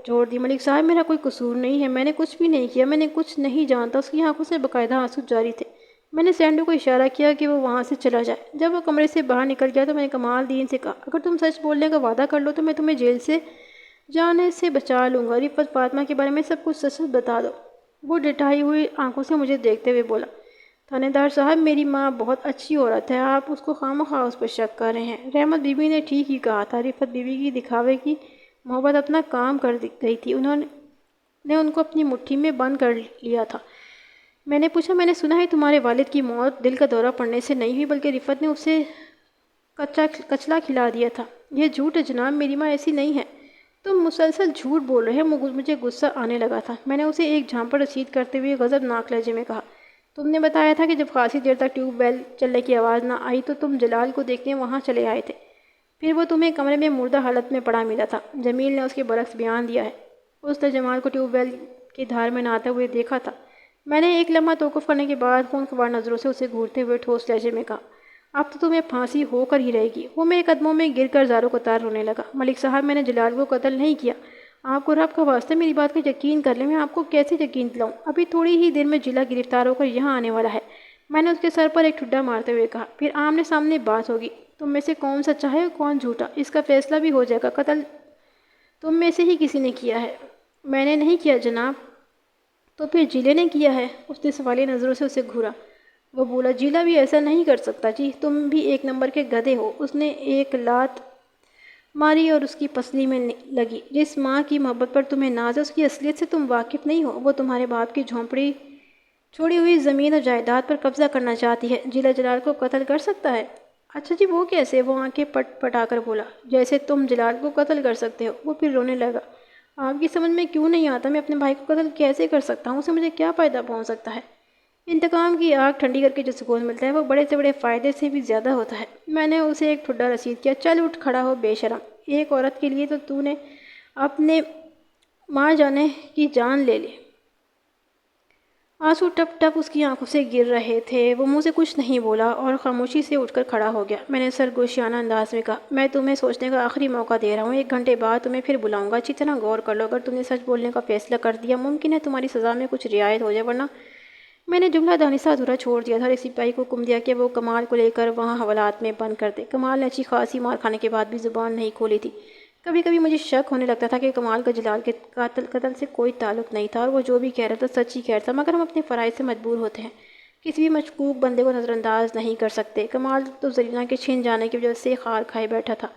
جوڑ دی۔ ملک صاحب میرا کوئی قصور نہیں ہے، میں نے کچھ بھی نہیں کیا، میں نے کچھ نہیں جانتا۔ اس کی آنکھوں سے باقاعدہ آنسو جاری تھے۔ میں نے سینڈو کو اشارہ کیا کہ وہ وہاں سے چلا جائے۔ جب وہ کمرے سے باہر نکل گیا تو میں نے کمال دین سے کہا، اگر تم سچ بولنے کا وعدہ کر لو تو میں تمہیں جیل سے جانے سے بچا لوں گا۔ رفت فاطمہ کے بارے میں سب کچھ سچ بتا دو۔ وہ ڈٹھائی ہوئی آنکھوں سے مجھے دیکھتے ہوئے بولا، تھانے دار صاحب میری ماں بہت اچھی عورت ہے، آپ اس کو خواہ اس پر شک کر رہے ہیں۔ رحمت بی بی نے ٹھیک ہی کہا تھا، رفت بی بی کی دکھاوے کی محبت اپنا کام کر گئی تھی، انہوں نے ان کو اپنی مٹھی میں بند کر لیا تھا۔ میں نے پوچھا، میں نے سنا ہے تمہارے والد کی موت دل کا دورہ پڑنے سے نہیں ہوئی بلکہ رفت نے اسے کچلا کھلا دیا تھا۔ یہ جھوٹ ہے جناب، میری ماں ایسی نہیں ہے۔ تم مسلسل جھوٹ بول رہے ہو۔ مجھے غصہ آنے لگا تھا۔ میں نے اسے ایک جھانپڑ رسید کرتے ہوئے غضبناک لہجے میں کہا، تم نے بتایا تھا کہ جب خاصی دیر تک ٹیوب ویل چلنے کی آواز نہ آئی تو تم جلال کو دیکھنے وہاں چلے آئے تھے، پھر وہ تمہیں کمرے میں مردہ حالت میں پڑا ملا تھا۔ جمیل نے اس کے برعکس بیان دیا ہے، اس نے جمال کو ٹیوب ویل کی دھار میں نہاتے ہوئے دیکھا تھا۔ میں نے ایک لمحہ توقف کرنے کے بعد خونخوار نظروں سے اسے گھورتے ہوئے ٹھوس لہجے میں کہا، اب تو تمہیں پھانسی ہو کر ہی رہے گی۔ وہ میرے قدموں میں گر کر زاروں قطار رونے لگا۔ ملک صاحب میں نے جلال کو قتل نہیں کیا، آپ کو رب کا واسطہ میری بات کا یقین کر لیں۔ میں آپ کو کیسے یقین دلاؤں؟ ابھی تھوڑی ہی دیر میں جلا گرفتار ہو کر یہاں آنے والا ہے۔ میں نے اس کے سر پر ایک ٹھڈا مارتے ہوئے کہا، پھر آمنے سامنے بات ہوگی، تم میں سے کون سچا ہے کون جھوٹا، اس کا فیصلہ بھی ہو جائے گا۔ قتل تم میں سے ہی کسی نے کیا ہے۔ میں نے نہیں کیا جناب۔ تو پھر جیلے نے کیا ہے؟ اس نے سوالیہ نظروں سے اسے گھورا۔ وہ بولا، جیلا بھی ایسا نہیں کر سکتا جی، تم بھی ایک نمبر کے گدھے ہو۔ اس نے ایک لات ماری اور اس کی پسلی میں لگی۔ جس ماں کی محبت پر تمہیں ناز ہے اس کی اصلیت سے تم واقف نہیں ہو۔ وہ تمہارے باپ کی جھونپڑی چھوڑی ہوئی زمین اور جائیداد پر قبضہ کرنا چاہتی ہے۔ جیلا جلال کو قتل کر سکتا ہے؟ اچھا جی، وہ کیسے؟ وہ آنکھیں پٹ پٹا کر بولا، جیسے تم جلال کو قتل کر سکتے ہو۔ وہ پھر رونے لگا۔ آپ کی سمجھ میں کیوں نہیں آتا؟ میں اپنے بھائی کو قتل کیسے کر سکتا ہوں؟ اسے مجھے کیا فائدہ پہنچ سکتا ہے؟ انتقام کی آگ ٹھنڈی کر کے جو سکون ملتا ہے وہ بڑے سے بڑے فائدے سے بھی زیادہ ہوتا ہے۔ میں نے اسے ایک ٹھڈا رسید کیا۔ چل اٹھ کھڑا ہو بے شرم، ایک عورت کے لیے تو نے اپنے ماں جانے کی جان لے لی۔ آنسو ٹپ ٹپ اس کی آنکھوں سے گر رہے تھے۔ وہ منہ سے کچھ نہیں بولا اور خاموشی سے اٹھ کر کھڑا ہو گیا۔ میں نے سرگوشیانہ انداز میں کہا، میں تمہیں سوچنے کا آخری موقع دے رہا ہوں، 1 گھنٹے بعد تمہیں پھر بلاؤں گا، اچھی طرح غور کر لو۔ اگر تم نے سچ بولنے کا فیصلہ کر دیا ممکن ہے تمہاری سزا میں کچھ رعایت ہو جائے، ورنہ… میں نے جملہ دانستہ ادھورا چھوڑ دیا تھا اور ایک سپاہی کو حکم دیا کہ وہ کمال کو لے کر وہاں حوالات میں بند کر دے۔ کمال نے اچھی خاصی مار کھانے کے بعد بھی زبان نہیں کھولی تھی۔ کبھی کبھی مجھے شک ہونے لگتا تھا کہ کمال کا جلال کے قتل سے کوئی تعلق نہیں تھا اور وہ جو بھی کہہ رہا تھا سچ ہی کہہ رہا تھا، مگر ہم اپنے فرائض سے مجبور ہوتے ہیں، کسی بھی مشکوک بندے کو نظر انداز نہیں کر سکتے۔ کمال تو زرینہ کے چھن جانے کی وجہ سے خار کھائے بیٹھا تھا۔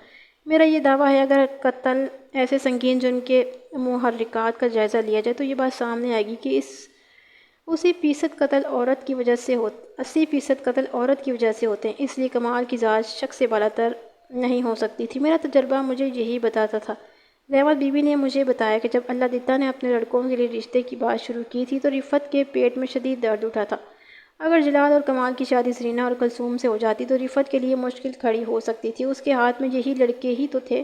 میرا یہ دعویٰ ہے اگر قتل ایسے سنگین جرم کے محرکات کا جائزہ لیا جائے تو یہ بات سامنے آئے گی کہ 80% قتل عورت کی وجہ سے ہوتے ہیں، اس لیے کمال کی ذات شک سے بالاتر نہیں ہو سکتی تھی۔ میرا تجربہ مجھے یہی بتاتا تھا۔ رحمت بی بی نے مجھے بتایا کہ جب اللہ دیتا نے اپنے لڑکوں کے لیے رشتے کی بات شروع کی تھی تو رفت کے پیٹ میں شدید درد اٹھا تھا۔ اگر جلال اور کمال کی شادی زرینہ اور کلثوم سے ہو جاتی تو رفت کے لیے مشکل کھڑی ہو سکتی تھی۔ اس کے ہاتھ میں یہی لڑکے ہی تو تھے۔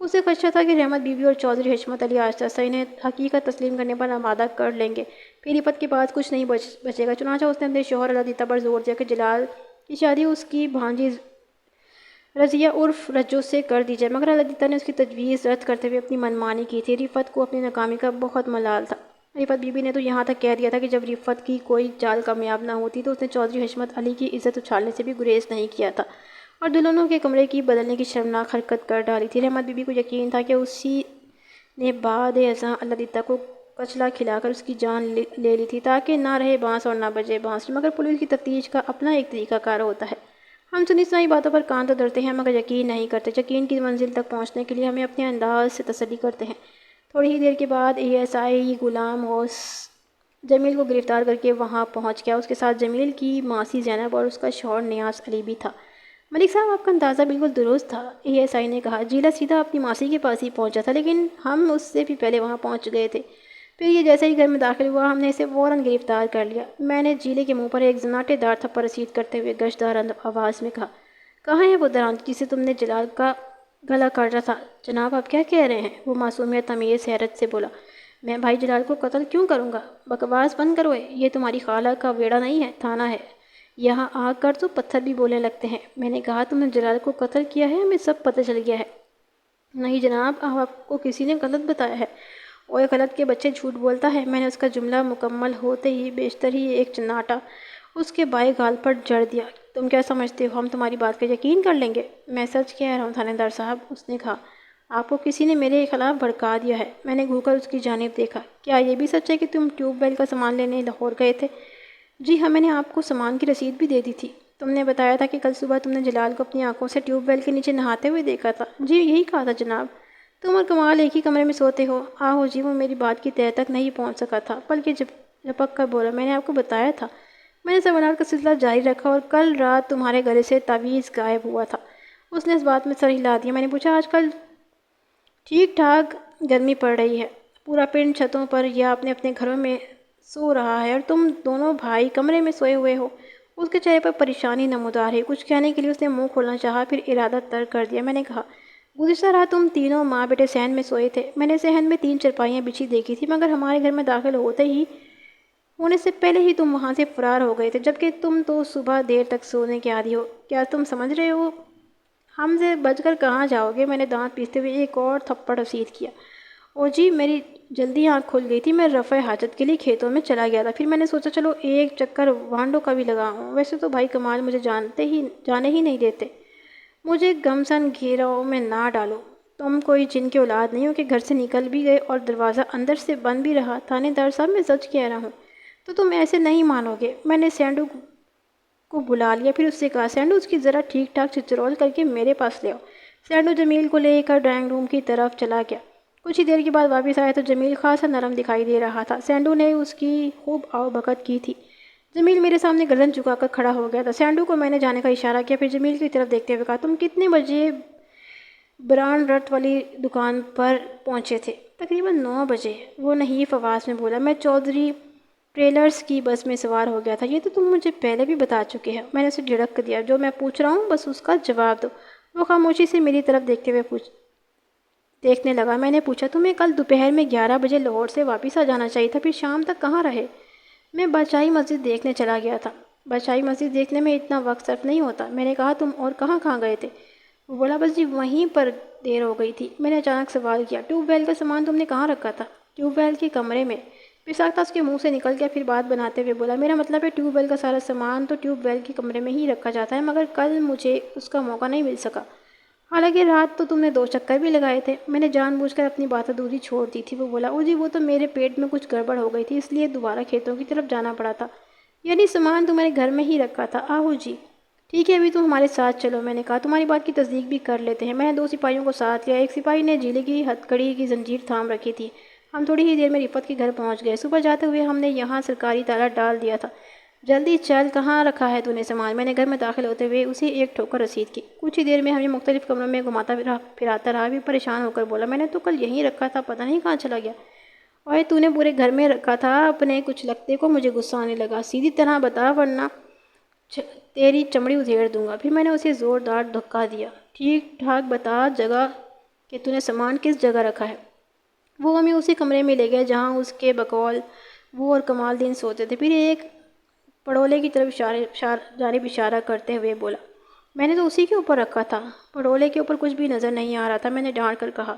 اسے خدشہ تھا کہ رحمت بی بی اور چودھری حشمت علی آہستہ آہستہ انہیں حقیقت تسلیم کرنے پر آمادہ کر لیں گے، پھر رفت کے پاس کچھ نہیں بچے گا۔ چنانچہ اس نے اپنے شوہر اللہ دیتا پر زور دیا کہ جلال کی شادی اس کی بھانجی رضیہ عرف رجو سے کر دی جائے، مگر اللہ دیتا نے اس کی تجویز رد کرتے ہوئے اپنی منمانی کی تھی۔ رفت کو اپنی ناکامی کا بہت ملال تھا۔ رفت بی بی نے تو یہاں تک کہہ دیا تھا کہ جب رفت کی کوئی چال کامیاب نہ ہوتی تو اس نے چودھری حشمت علی کی عزت اچھالنے سے بھی گریز نہیں کیا تھا اور دلہنوں کے کمرے کی بدلنے کی شرمناک حرکت کر ڈالی تھی۔ رحمت بی بی کو یقین تھا کہ اسی نے بعد ازاں اللہ دیتا کو کچلا کھلا کر اس کی جان لے لی تھی تاکہ نہ رہے بانس اور نہ بجے بانسری، مگر پولیس کی تفتیش کا اپنا ایک طریقہ کار ہوتا ہے۔ ہم سنی سنائی باتوں پر کان تو دھرتے ہیں مگر یقین نہیں کرتے۔ یقین کی منزل تک پہنچنے کے لیے ہمیں اپنے انداز سے تسلی کرتے ہیں۔ تھوڑی ہی دیر کے بعد ASI غلام غوث جمیل کو گرفتار کر کے وہاں پہنچ گیا۔ اس کے ساتھ جمیل کی ماسی زینب اور اس کا شوہر نیاز علی بھی تھا۔ ملک صاحب آپ کا اندازہ بالکل درست تھا، اے ایس آئی نے کہا۔ جیلا سیدھا اپنی ماسی کے پاس ہی پہنچا تھا، لیکن ہم اس سے بھی پہلے وہاں پہنچ گئے تھے۔ پھر یہ جیسے ہی گھر میں داخل ہوا ہم نے اسے فوراً گرفتار کر لیا۔ میں نے جیلے کے منہ پر ایک زناٹے دار تھپڑ رسید کرتے ہوئے گشدار آواز میں کہا، کہاں ہے وہ درانتی جسے تم نے جلال کا گلا کاٹا تھا؟ جناب آپ کیا کہہ رہے ہیں؟ وہ معصومیت تمیز حیرت سے بولا۔ میں بھائی جلال کو قتل کیوں کروں گا؟ بکواس بند کرو، یہ تمہاری خالہ کا بیڑا نہیں ہے، تھانہ ہے۔ یہاں آ کر تو پتھر بھی بولنے لگتے ہیں۔ میں نے کہا تم نے جلال کو قتل کیا ہے، ہمیں سب پتہ چل گیا ہے۔ نہیں جناب، آپ کو کسی نے غلط بتایا ہے۔ اوے غلط کے بچے جھوٹ بولتا ہے۔ میں نے اس کا جملہ مکمل ہوتے ہی بیشتر ہی ایک چناٹا اس کے بائیں گال پر جڑ دیا۔ تم کیا سمجھتے ہو ہم تمہاری بات کا یقین کر لیں گے؟ میں سچ کہہ رہا ہوں تھانے دار صاحب، اس نے کہا۔ آپ کو کسی نے میرے خلاف بھڑکا دیا ہے۔ میں نے گھو کر اس کی جانب دیکھا۔ کیا یہ بھی سچ ہے کہ تم ٹیوب ویل کا سامان لینے لاہور گئے تھے؟ جی ہاں، میں نے آپ کو سامان کی رسید بھی دے دی تھی۔ تم نے بتایا تھا کہ کل صبح تم نے جلال کو اپنی آنکھوں سے ٹیوب ویل کے نیچے نہاتے ہوئے دیکھا تھا۔ جی یہی کہا تھا جناب۔ تم اور کمال ایک ہی کمرے میں سوتے ہو؟ آہو جی، وہ میری بات کی تہہ تک نہیں پہنچ سکا تھا، بلکہ جھپک کر بولا، میں نے آپ کو بتایا تھا۔ میں نے سوالات کا سلسلہ جاری رکھا، اور کل رات تمہارے گلے سے تعویذ غائب ہوا تھا۔ اس نے اس بات میں سر ہلا دیا۔ میں نے پوچھا، آج کل ٹھیک ٹھاک گرمی پڑ رہی ہے، پورا پنڈ چھتوں پر یا اپنے اپنے گھروں میں سو رہا ہے، اور تم دونوں بھائی کمرے میں سوئے ہوئے ہو۔ اس کے چہرے پر پریشانی نمودار ہے۔ کچھ کہنے کے لیے اس نے منہ کھولنا چاہا، پھر ارادہ ترک کر دیا۔ میں نے کہا، گزشتہ رات تم تینوں ماں بیٹے صحن میں سوئے تھے۔ میں نے صحن میں 3 چرپائیاں بچھی دیکھی تھی، مگر ہمارے گھر میں داخل ہونے سے پہلے ہی تم وہاں سے فرار ہو گئے تھے، جبکہ تم تو صبح دیر تک سونے کے عادی ہو۔ کیا تم سمجھ رہے ہو ہم سے بچ کر کہاں جاؤ گے؟ میں نے دانت پیستے ہوئے ایک اور تھپڑ رسید کیا۔ او جی، میری جلدی آنکھ کھل گئی تھی۔ میں رفع حاجت کے لیے کھیتوں میں چلا گیا تھا، پھر میں نے سوچا چلو ایک چکر وانڈوں کا بھی لگاؤں۔ ویسے تو بھائی کمال مجھے جانے ہی نہیں دیتے۔ مجھے گمسن گھیراؤ میں نہ ڈالو۔ تم کوئی جن کی اولاد نہیں ہو کہ گھر سے نکل بھی گئے اور دروازہ اندر سے بند بھی رہا۔ تھانے دار صاحب میں سچ کہہ رہا ہوں۔ تو تم ایسے نہیں مانو گے۔ میں نے سینڈو کو بلا لیا، پھر اس سے کہا، سینڈو اس کی ذرا ٹھیک ٹھاک چچرول کر کے میرے پاس لے آؤ۔ سینڈو جمیل کو لے کر ڈرائنگ روم کی طرف چلا گیا۔ کچھ ہی دیر کے بعد واپس آیا تو جمیل خاصا نرم دکھائی دے رہا تھا۔ سینڈو نے اس کی خوب آؤ بھگت کی تھی۔ جمیل میرے سامنے گردن جھکا کر کھڑا ہو گیا تھا۔ سینڈو کو میں نے جانے کا اشارہ کیا، پھر جمیل کی طرف دیکھتے ہوئے کہا، تم کتنے بجے بران رٹ والی دکان پر پہنچے تھے؟ تقریباً 9 بجے، وہ نحیف آواز میں بولا۔ میں چودھری ٹریلرز کی بس میں سوار ہو گیا تھا۔ یہ تو تم مجھے پہلے بھی بتا چکے ہیں۔ میں نے اسے جھڑک دیا، جو میں پوچھ رہا ہوں بس اس کا جواب دو۔ وہ خاموشی سے میری طرف دیکھنے لگا۔ میں نے پوچھا، تمہیں کل دوپہر میں 11 بجے لاہور سے واپس آ جانا چاہیے تھا، پھر شام تک کہاں رہے؟ میں بادشاہی مسجد دیکھنے چلا گیا تھا۔ بادشاہی مسجد دیکھنے میں اتنا وقت صرف نہیں ہوتا۔ میں نے کہا، تم اور کہاں گئے تھے؟ وہ بولا، بس جی وہیں پر دیر ہو گئی تھی۔ میں نے اچانک سوال کیا، ٹیوب ویل کا سامان تم نے کہاں رکھا تھا؟ ٹیوب ویل کے کمرے میں۔ پھر ساختہ اس کے منہ سے نکل گیا، پھر بات بناتے ہوئے بولا، میرا مطلب ہے ٹیوب ویل کا سارا سامان تو ٹیوب ویل کے کمرے میں ہی رکھا جاتا ہے، مگر کل مجھے اس کا موقع نہیں مل سکا۔ حالانکہ رات تو تم نے 2 چکر بھی لگائے تھے۔ میں نے جان بوجھ کر اپنی بات ادھوری چھوڑ دی تھی۔ وہ بولا، او جی وہ تو میرے پیٹ میں کچھ گڑبڑ ہو گئی تھی، اس لیے دوبارہ کھیتوں کی طرف جانا پڑا تھا۔ یعنی سامان تمہارے گھر میں ہی رکھا تھا؟ آہو جی۔ ٹھیک ہے، ابھی تم ہمارے ساتھ چلو۔ میں نے کہا، تمہاری بات کی تصدیق بھی کر لیتے ہیں۔ میں نے 2 سپاہیوں کو ساتھ لیا۔ ایک سپاہی نے جیلے کی ہتھکڑی کی زنجیر تھام رکھی تھی۔ ہم تھوڑی ہی دیر میں رفعت کے گھر پہنچ گئے۔ صبح جاتے ہوئے ہم نے یہاں سرکاری تالا ڈال دیا تھا۔ جلدی چل، کہاں رکھا ہے تو نے سامان؟ میں نے گھر میں داخل ہوتے ہوئے اسے ایک ٹھوکر رسید کی۔ کچھ ہی دیر میں ہمیں مختلف کمروں میں گھماتا پھراتا رہا، بھی پریشان ہو کر بولا، میں نے تو کل یہیں رکھا تھا، پتہ نہیں کہاں چلا گیا۔ اوے تو نے پورے گھر میں رکھا تھا اپنے کچھ لگتے کو؟ مجھے غصہ آنے لگا۔ سیدھی طرح بتا ورنہ تیری چمڑی ادھیڑ دوں گا۔ پھر میں نے اسے زوردار دھکا دیا۔ ٹھیک ٹھاک بتا جگہ کہ تو نے سامان کس جگہ رکھا ہے۔ وہ ہمیں اسی کمرے میں لے گیا جہاں اس کے بقول وہ اور کمال دین سوتے تھے۔ پھر ایک پڑولے کی طرف جانب اشارہ کرتے ہوئے بولا، میں نے تو اسی کے اوپر رکھا تھا۔ پڑولے کے اوپر کچھ بھی نظر نہیں آ رہا تھا۔ میں نے ڈانٹ کر کہا،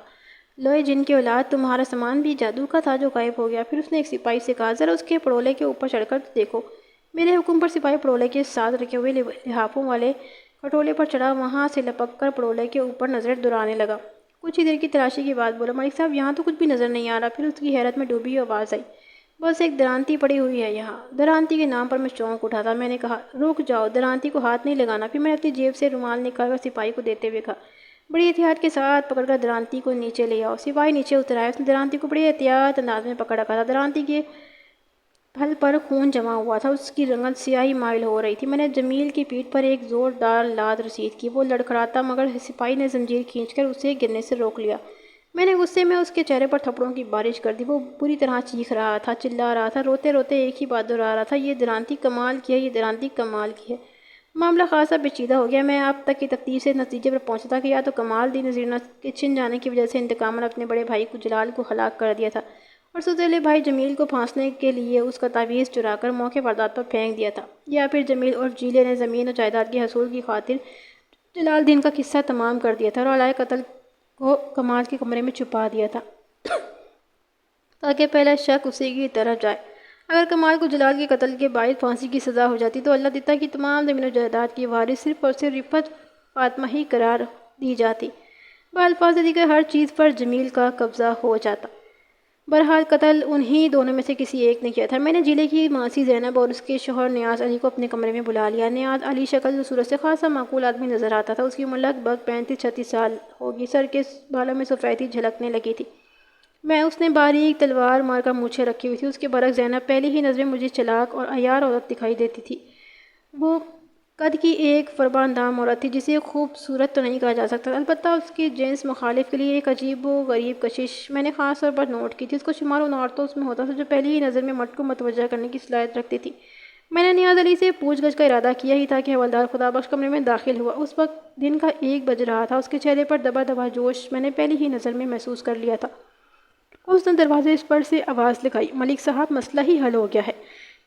لوئے جن کی اولاد، تمہارا سامان بھی جادو کا تھا جو غائب ہو گیا۔ پھر اس نے ایک سپاہی سے کہا، ذرا اس کے پڑولے کے اوپر چڑھ کر دیکھو۔ میرے حکم پر سپاہی پڑولے کے ساتھ رکھے ہوئے لحافوں والے کھٹولے پر چڑھا، وہاں سے لپک کر پڑولے کے اوپر نظر دوڑانے لگا۔ کچھ ہی دیر کی تلاشی کے بعد بولا، ملک صاحب یہاں تو کچھ بھی نظر نہیں آ رہا۔ پھر اس کی حیرت میں ڈوبی آواز آئی، بس ایک درانتی پڑی ہوئی ہے یہاں۔ درانتی کے نام پر میں چونک اٹھا تھا۔ میں نے کہا، رک جاؤ، درانتی کو ہاتھ نہیں لگانا۔ پھر میں نے اپنی جیب سے رومال نکال کر سپاہی کو دیتے ہوئے کہا، بڑی احتیاط کے ساتھ پکڑ کر درانتی کو نیچے لے آؤ۔ سپاہی نیچے اتر آیا۔ اس نے درانتی کو بڑی احتیاط انداز میں پکڑ رکھا تھا۔ درانتی کے پھل پر خون جمع ہوا تھا، اس کی رنگت سیاہی مائل ہو رہی تھی۔ میں نے جمیل کی پیٹھ پر ایک زوردار لات رسید کی۔ وہ لڑکھڑاتا مگر سپاہی نے زنجیر کھینچ کر اسے گرنے سے روک لیا۔ میں نے غصے میں اس کے چہرے پر تھپڑوں کی بارش کر دی۔ وہ بری طرح چیخ رہا تھا، چلا رہا تھا، روتے روتے ایک ہی بات دہرا رہا تھا، یہ درانتی کمال کی ہے، یہ درانتی کمال کی ہے۔ معاملہ خاصا پیچیدہ ہو گیا۔ میں اب تک کی تفتیش سے نتیجے پر پہنچا تھا کہ یا تو کمال الدین نذیر کے چھن جانے کی وجہ سے انتقام نے اپنے بڑے بھائی جلال کو ہلاک کر دیا تھا اور سوتیلے بھائی جمیل کو پھانسنے کے لیے اس کا تعویذ چرا کر موقع واردات پر پھینک دیا تھا، یا پھر جمیل اور جیلے نے زمین اور جائیداد کے حصول کی خاطر جلال الدین کا قصہ تمام کر دیا تھا اور آلائے قتل کو کمال کے کمرے میں چھپا دیا تھا تاکہ پہلا شک اسی کی طرف جائے۔ اگر کمال کو جلال کے قتل کے باعث پھانسی کی سزا ہو جاتی تو اللہ دیتا کہ تمام زمین و جائیداد کی وارث صرف اور صرف رفعت فاطمہ ہی قرار دی جاتی، بالفاظ دیگر ہر چیز پر جمیل کا قبضہ ہو جاتا۔ بہرحال قتل انہی دونوں میں سے کسی ایک نے کیا تھا۔ میں نے جیلے کی ماسی زینب اور اس کے شوہر نیاز علی کو اپنے کمرے میں بلا لیا۔ نیاز علی شکل و صورت سے خاصا معقول آدمی نظر آتا تھا۔ اس کی عمر لگ بھگ 35-36 سال ہوگی۔ سر کے بالوں میں سفیدی جھلکنے لگی تھی۔ اس نے باریک تلوار مار کا مونچھیں رکھی ہوئی تھی۔ اس کے برعکس زینب پہلی ہی نظر میں مجھے چلاک اور عیار عورت دکھائی دیتی تھی۔ وہ قد کی ایک فرماندام عورت تھی جسے خوبصورت تو نہیں کہا جا سکتا، البتہ اس کے جنس مخالف کے لیے ایک عجیب و غریب کشش میں نے خاص طور پر نوٹ کی تھی۔ اس کو شمار ان عورتوں میں ہوتا تھا جو پہلی ہی نظر میں مرد کو متوجہ کرنے کی صلاحیت رکھتی تھی۔ میں نے نیاز علی سے پوچھ گچھ کا ارادہ کیا ہی تھا کہ حوالدار خدا بخش کمرے میں داخل ہوا۔ اس وقت دن کا 1 بج رہا تھا۔ اس کے چہرے پر دبا دبا جوش میں نے پہلی ہی نظر میں محسوس کر لیا تھا۔ اس نے دروازے پر سے آواز لگائی، ملک صاحب مسئلہ ہی حل ہو گیا ہے۔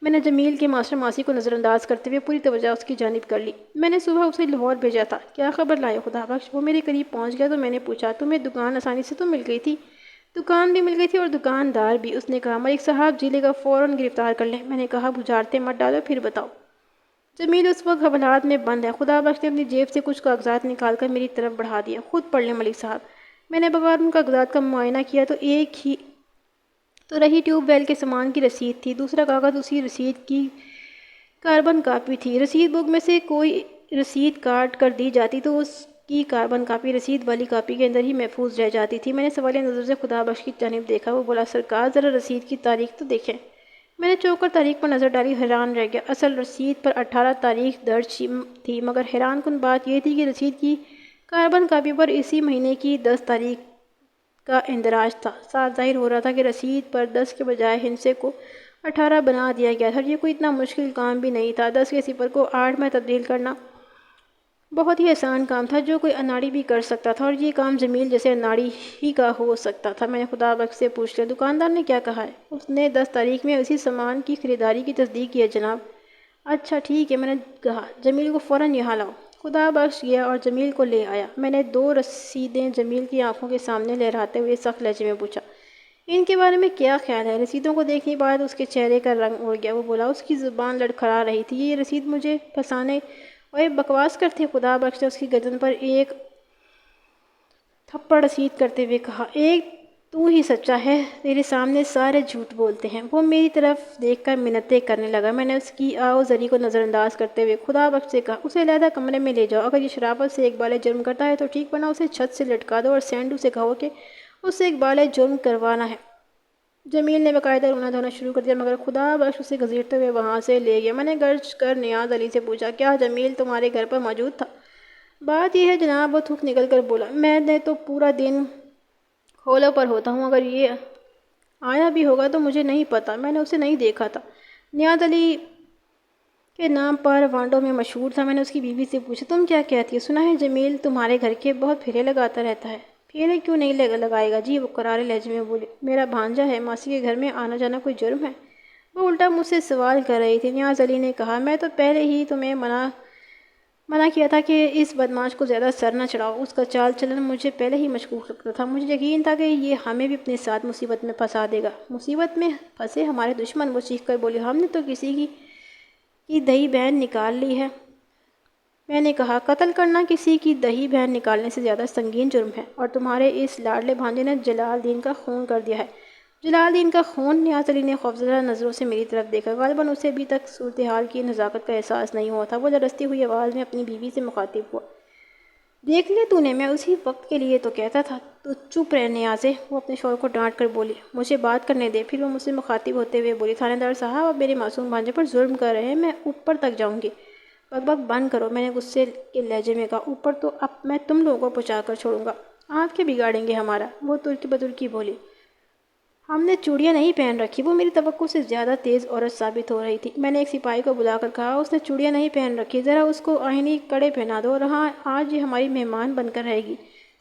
میں نے جمیل کے ماسٹر ماسی کو نظر انداز کرتے ہوئے پوری توجہ اس کی جانب کر لی۔ میں نے صبح اسے لاہور بھیجا تھا، کیا خبر لائے خدا بخش؟ وہ میرے قریب پہنچ گیا تو میں نے پوچھا، تمہیں دکان آسانی سے تو مل گئی تھی؟ دکان بھی مل گئی تھی اور دکاندار بھی۔ اس نے کہا، ملک صاحب جیلے کا فوراً گرفتار کر لیں۔ میں نے کہا، بجھارتے مت ڈالو، پھر بتاؤ۔ جمیل اس وقت حوالات میں بند ہے۔ خدا بخش نے اپنی جیب سے کچھ کاغذات نکال کر میری طرف بڑھا دیا، خود پڑھ لیں ملک صاحب۔ میں نے بغور ان کاغذات کا معائنہ کیا تو ایک ہی تو رہی ٹیوب ویل کے سامان کی رسید تھی، دوسرا کاغذ اسی رسید کی کاربن کاپی تھی۔ رسید بک میں سے کوئی رسید کاٹ کر دی جاتی تو اس کی کاربن کاپی رسید والی کاپی کے اندر ہی محفوظ رہ جاتی تھی۔ میں نے سوالیہ نظر سے خدا بخش کی جانب دیکھا۔ وہ بولا، سرکار ذرا رسید کی تاریخ تو دیکھیں۔ میں نے چونک کر تاریخ پر نظر ڈالی، حیران رہ گیا۔ اصل رسید پر 18 تاریخ درج تھی، مگر حیران کن بات یہ تھی کہ رسید کی کاربن کاپی پر اسی مہینے کی 10 تاریخ کا اندراج تھا۔ صاف ظاہر ہو رہا تھا کہ رسید پر 10 کے بجائے ہندسے کو 18 بنا دیا گیا تھا اور یہ کوئی اتنا مشکل کام بھی نہیں تھا۔ 10 کے صفر کو 8 میں تبدیل کرنا بہت ہی آسان کام تھا جو کوئی اناڑی بھی کر سکتا تھا، اور یہ کام جمیل جیسے اناڑی ہی کا ہو سکتا تھا۔ میں نے خدا بخش سے پوچھ لیا، دکاندار نے کیا کہا ہے؟ اس نے 10 تاریخ میں اسی سامان کی خریداری کی تصدیق کی ہے جناب۔ اچھا ٹھیک ہے، میں نے کہا، جمیل کو فوراً یہاں لاؤ۔ خدا بخش گیا اور جمیل کو لے آیا۔ میں نے 2 رسیدیں جمیل کی آنکھوں کے سامنے لہراتے ہوئے سخت لہجے میں پوچھا، ان کے بارے میں کیا خیال ہے؟ رسیدوں کو دیکھنے کے بعد اس کے چہرے کا رنگ اڑ گیا۔ وہ بولا، اس کی زبان لڑکھڑا رہی تھی، یہ رسید مجھے پھنسانے اور بکواس کرتے؟ خدا بخش نے اس کی گردن پر ایک تھپڑ رسید کرتے ہوئے کہا، ایک تو ہی سچا ہے، تیرے سامنے سارے جھوٹ بولتے ہیں۔ وہ میری طرف دیکھ کر منتیں کرنے لگا۔ میں نے اس کی آؤزری کو نظر انداز کرتے ہوئے خدا بخش سے کہا، اسے علیحدہ کمرے میں لے جاؤ، اگر یہ شرافت سے اقبال جرم کرتا ہے تو ٹھیک، ورنہ اسے چھت سے لٹکا دو اور سینڈو سے کہو کہ اس سے اقبال جرم کروانا ہے۔ جمیل نے باقاعدہ رونا دھونا شروع کر دیا، مگر خدا بخش اسے گھسیٹتے ہوئے وہاں سے لے گیا۔ میں نے گرج کر نیاز علی سے پوچھا، کیا جمیل تمہارے گھر پر موجود تھا؟ بات یہ ہے جناب، وہ تھوک نکل کر بولا، میں نے تو پورا دن کھولوں پر ہوتا ہوں، اگر یہ آیا بھی ہوگا تو مجھے نہیں پتا، میں نے اسے نہیں دیکھا تھا۔ نیاز علی کے نام پر وانڈوں میں مشہور تھا۔ میں نے اس کی بیوی سے پوچھا، تم کیا کہتی ہو؟ سنا ہے جمیل تمہارے گھر کے بہت پھیرے لگاتا رہتا ہے۔ پھیرے کیوں نہیں لگائے گا جی؟ وہ کرارے لہجے میں بولی، میرا بھانجا ہے، ماسی کے گھر میں آنا جانا کوئی جرم ہے؟ وہ الٹا مجھ سے سوال کر رہی تھی۔ نیاز علی نے کہا، میں تو پہلے ہی تمہیں منع کیا تھا کہ اس بدمعاش کو زیادہ سر نہ چڑھاؤ، اس کا چال چلن مجھے پہلے ہی مشکوک لگتا تھا، مجھے یقین تھا کہ یہ ہمیں بھی اپنے ساتھ مصیبت میں پھنسا دے گا۔ مصیبت میں پھنسے ہمارے دشمن؟ وہ چیخ کر بولی، ہم نے تو کسی کی دہی بہن نکال لی ہے۔ میں نے کہا، قتل کرنا کسی کی دہی بہن نکالنے سے زیادہ سنگین جرم ہے، اور تمہارے اس لاڈلے بھانجے نے جلال الدین کا خون کر دیا ہے۔ جلال الدین کا خون؟ نیاز علی نے خوفزدہ نظروں سے میری طرف دیکھا۔ غالباً اسے ابھی تک صورتحال کی نزاکت کا احساس نہیں ہوا تھا۔ وہ لرزتی ہوئی آواز میں اپنی بیوی سے مخاطب ہوا، دیکھ لے تو نے، میں اسی وقت کے لیے تو کہتا تھا۔ تو چپ رہ نیازے، وہ اپنے شوہر کو ڈانٹ کر بولی۔ مجھے بات کرنے دے۔ پھر وہ مجھ سے مخاطب ہوتے ہوئے بولی، تھانے دار صاحب آپ میرے معصوم بھانجے پر ظلم کر رہے ہیں، میں اوپر تک جاؤں گی۔ بک بک بند کرو، میں نے غصے کے لہجے میں کہا۔ اوپر تو اب میں تم لوگوں کو پہنچا کر چھوڑوں گا، آپ کے بگاڑیں گے ہمارا، وہ ترکی بترکی بولی۔ ہم نے چوڑیاں نہیں پہن رکھی۔ وہ میری توقع سے زیادہ تیز عورت ثابت ہو رہی تھی۔ میں نے ایک سپاہی کو بلا کر کہا، اس نے چوڑیاں نہیں پہن رکھی، ذرا اس کو آئینی کڑے پہنا دو، اور ہاں آج یہ ہماری مہمان بن کر رہے گی۔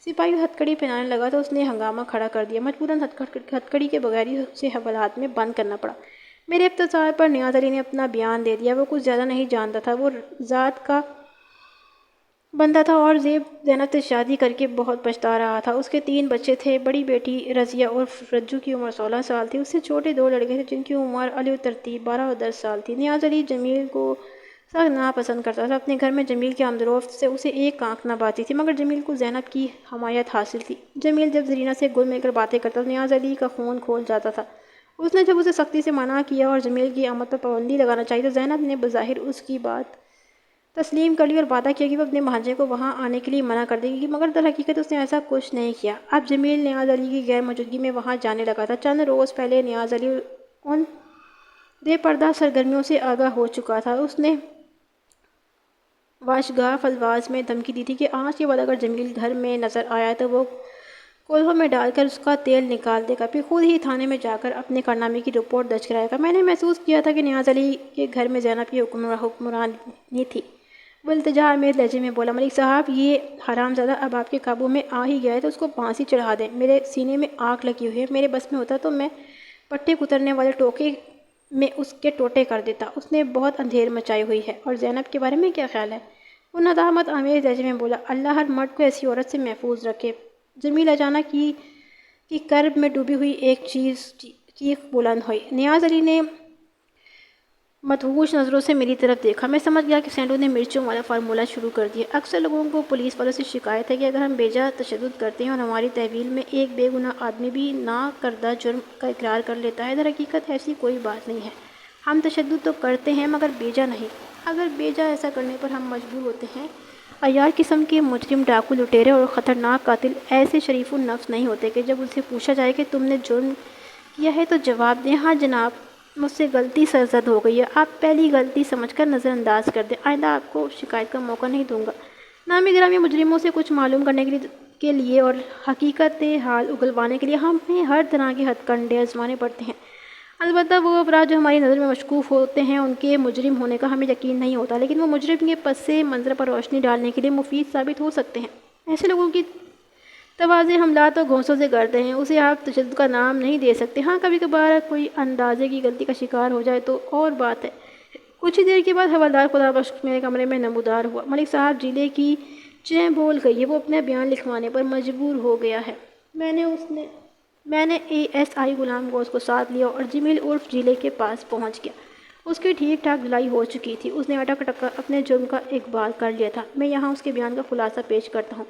سپاہی ہتھ کڑی پہنانے لگا تو اس نے ہنگامہ کھڑا کر دیا۔ مجبوراً ہتھ کڑی کے بغیر ہی اسے حوالات میں بند کرنا پڑا۔ میرے افتضاح پر نیاز علی نے اپنا بیان دے دیا۔ وہ کچھ زیادہ نہیں جانتا تھا، وہ ذات کا بندہ تھا اور زینب سے شادی کر کے بہت پچھتا رہا تھا۔ اس کے 3 بچے تھے، بڑی بیٹی رضیہ اور رجو کی عمر 16 سال تھی، اس سے چھوٹے 2 لڑکے تھے جن کی عمر علی و ترتیب 12 اور 10 سال تھی۔ نیاز علی جمیل کو سخت ناپسند کرتا تھا۔ اپنے گھر میں جمیل کے آمد و رفت سے اسے ایک آنکھ نہ باتی تھی، مگر جمیل کو زینب کی حمایت حاصل تھی۔ جمیل جب زرینہ سے گل مل کر باتیں کرتا تو نیاز علی کا خون کھول جاتا تھا۔ اس نے جب اسے سختی سے منع کیا اور جمیل کی آمد پر پابندی لگانا چاہی تو زینب نے بظاہر اس کی بات تسلیم کر لی اور وعدہ کیا کہ وہ اپنے بھانجے کو وہاں آنے کے لیے منع کر دے گی، مگر در حقیقت اس نے ایسا کچھ نہیں کیا۔ اب جمیل نیاز علی کی غیر موجودگی میں وہاں جانے لگا تھا۔ چند روز پہلے نیاز علی ان بے پردہ سرگرمیوں سے آگاہ ہو چکا تھا۔ اس نے واشگاف الفاظ میں دھمکی دی تھی کہ آج کے بعد اگر جمیل گھر میں نظر آیا تو وہ کولہوں میں ڈال کر اس کا تیل نکال دے گا، پھر خود ہی تھانے میں جا کر اپنے کارنامے کی رپورٹ درج کرائے گا۔ میں نے محسوس کیا تھا کہ نیاز علی کے گھر میں زینب کی حکمرانی تھی۔ وہ التجا آمیز لہجے میں بولا، ملک صاحب یہ حرام زادہ اب آپ کے قابو میں آ ہی گیا ہے تو اس کو پھانسی چڑھا دیں۔ میرے سینے میں آگ لگی ہوئی ہے، میرے بس میں ہوتا تو میں پٹے کترنے والے ٹوکے میں اس کے ٹوٹے کر دیتا۔ اس نے بہت اندھیر مچائی ہوئی ہے۔ اور زینب کے بارے میں کیا خیال ہے؟ وہ ندامت آمیز لہجے میں بولا، اللہ ہر مرد کو ایسی عورت سے محفوظ رکھے۔ جمیل اچانک کی کرب میں ڈوبی ہوئی ایک چیخ بلند ہوئی۔ نیاز علی نے مدہوش نظروں سے میری طرف دیکھا۔ میں سمجھ گیا کہ سینڈو نے مرچوں والا فارمولہ شروع کر دیا۔ اکثر لوگوں کو پولیس والوں سے شکایت ہے کہ اگر ہم بیجا تشدد کرتے ہیں اور ہماری تحویل میں ایک بے گناہ آدمی بھی نا کردہ جرم کا اقرار کر لیتا ہے، در حقیقت ایسی کوئی بات نہیں ہے۔ ہم تشدد تو کرتے ہیں مگر بیجا نہیں۔ اگر بیجا ایسا کرنے پر ہم مجبور ہوتے ہیں، عیار قسم کے مجرم، ڈاکو، لٹیرے اور خطرناک قاتل ایسے شریف النفس نہیں ہوتے کہ جب ان سے پوچھا جائے کہ تم نے جرم کیا ہے تو جواب دیں، ہاں جناب مجھ سے غلطی سرزد ہو گئی ہے، آپ پہلی غلطی سمجھ کر نظر انداز کر دیں، آئندہ آپ کو شکایت کا موقع نہیں دوں گا۔ نامی گرامی مجرموں سے کچھ معلوم کرنے کے لیے اور حقیقت حال اگلوانے کے لیے ہمیں ہر طرح کے ہتھ کنڈے آزمانے پڑتے ہیں۔ البتہ وہ افراد جو ہماری نظر میں مشکوک ہوتے ہیں ان کے مجرم ہونے کا ہمیں یقین نہیں ہوتا، لیکن وہ مجرم کے پس منظر پر روشنی ڈالنے کے لیے مفید ثابت ہو سکتے ہیں۔ ایسے لوگوں کی تواضع حملات اور گھونسوں سے کرتے ہیں، اسے آپ تشدد کا نام نہیں دے سکتے۔ ہاں کبھی کبھار کوئی اندازے کی غلطی کا شکار ہو جائے تو اور بات ہے۔ کچھ ہی دیر کے بعد حوالدار خدا بخش میرے کمرے میں نمودار ہوا۔ ملک صاحب جیلے کی چیں بول گئی ہے، وہ اپنا بیان لکھوانے پر مجبور ہو گیا ہے۔ میں نے A S I Ghulam goes کو ساتھ لیا اور جمیل عرف جیلے کے پاس پہنچ گیا۔ اس کی ٹھیک ٹھاک دھلائی ہو چکی تھی، اس نے اٹک اٹک کر اپنے جرم کا اقبال کر لیا تھا۔ میں یہاں اس کے بیان کا خلاصہ پیش کرتا ہوں۔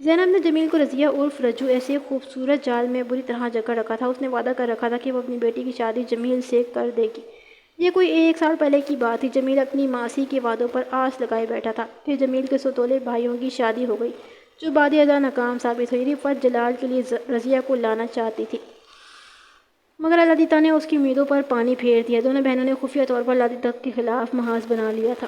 زینب نے جمیل کو رضیہ عرف رجو ایسے خوبصورت جال میں بری طرح جکڑ رکھا تھا۔ اس نے وعدہ کر رکھا تھا کہ وہ اپنی بیٹی کی شادی جمیل سے کر دے گی۔ یہ کوئی 1 سال پہلے کی بات تھی۔ جمیل اپنی ماسی کے وعدوں پر آس لگائے بیٹھا تھا۔ پھر جمیل کے سوتولے بھائیوں کی شادی ہو گئی جو بعد ازاں ناکام ثابت ہوئی۔ رفعت جلال کے لیے رضیہ کو لانا چاہتی تھی، مگر لادیتا نے اس کی امیدوں پر پانی پھیر دیا۔ دونوں بہنوں نے خفیہ طور پر لادیتا کے خلاف محاذ بنا لیا تھا۔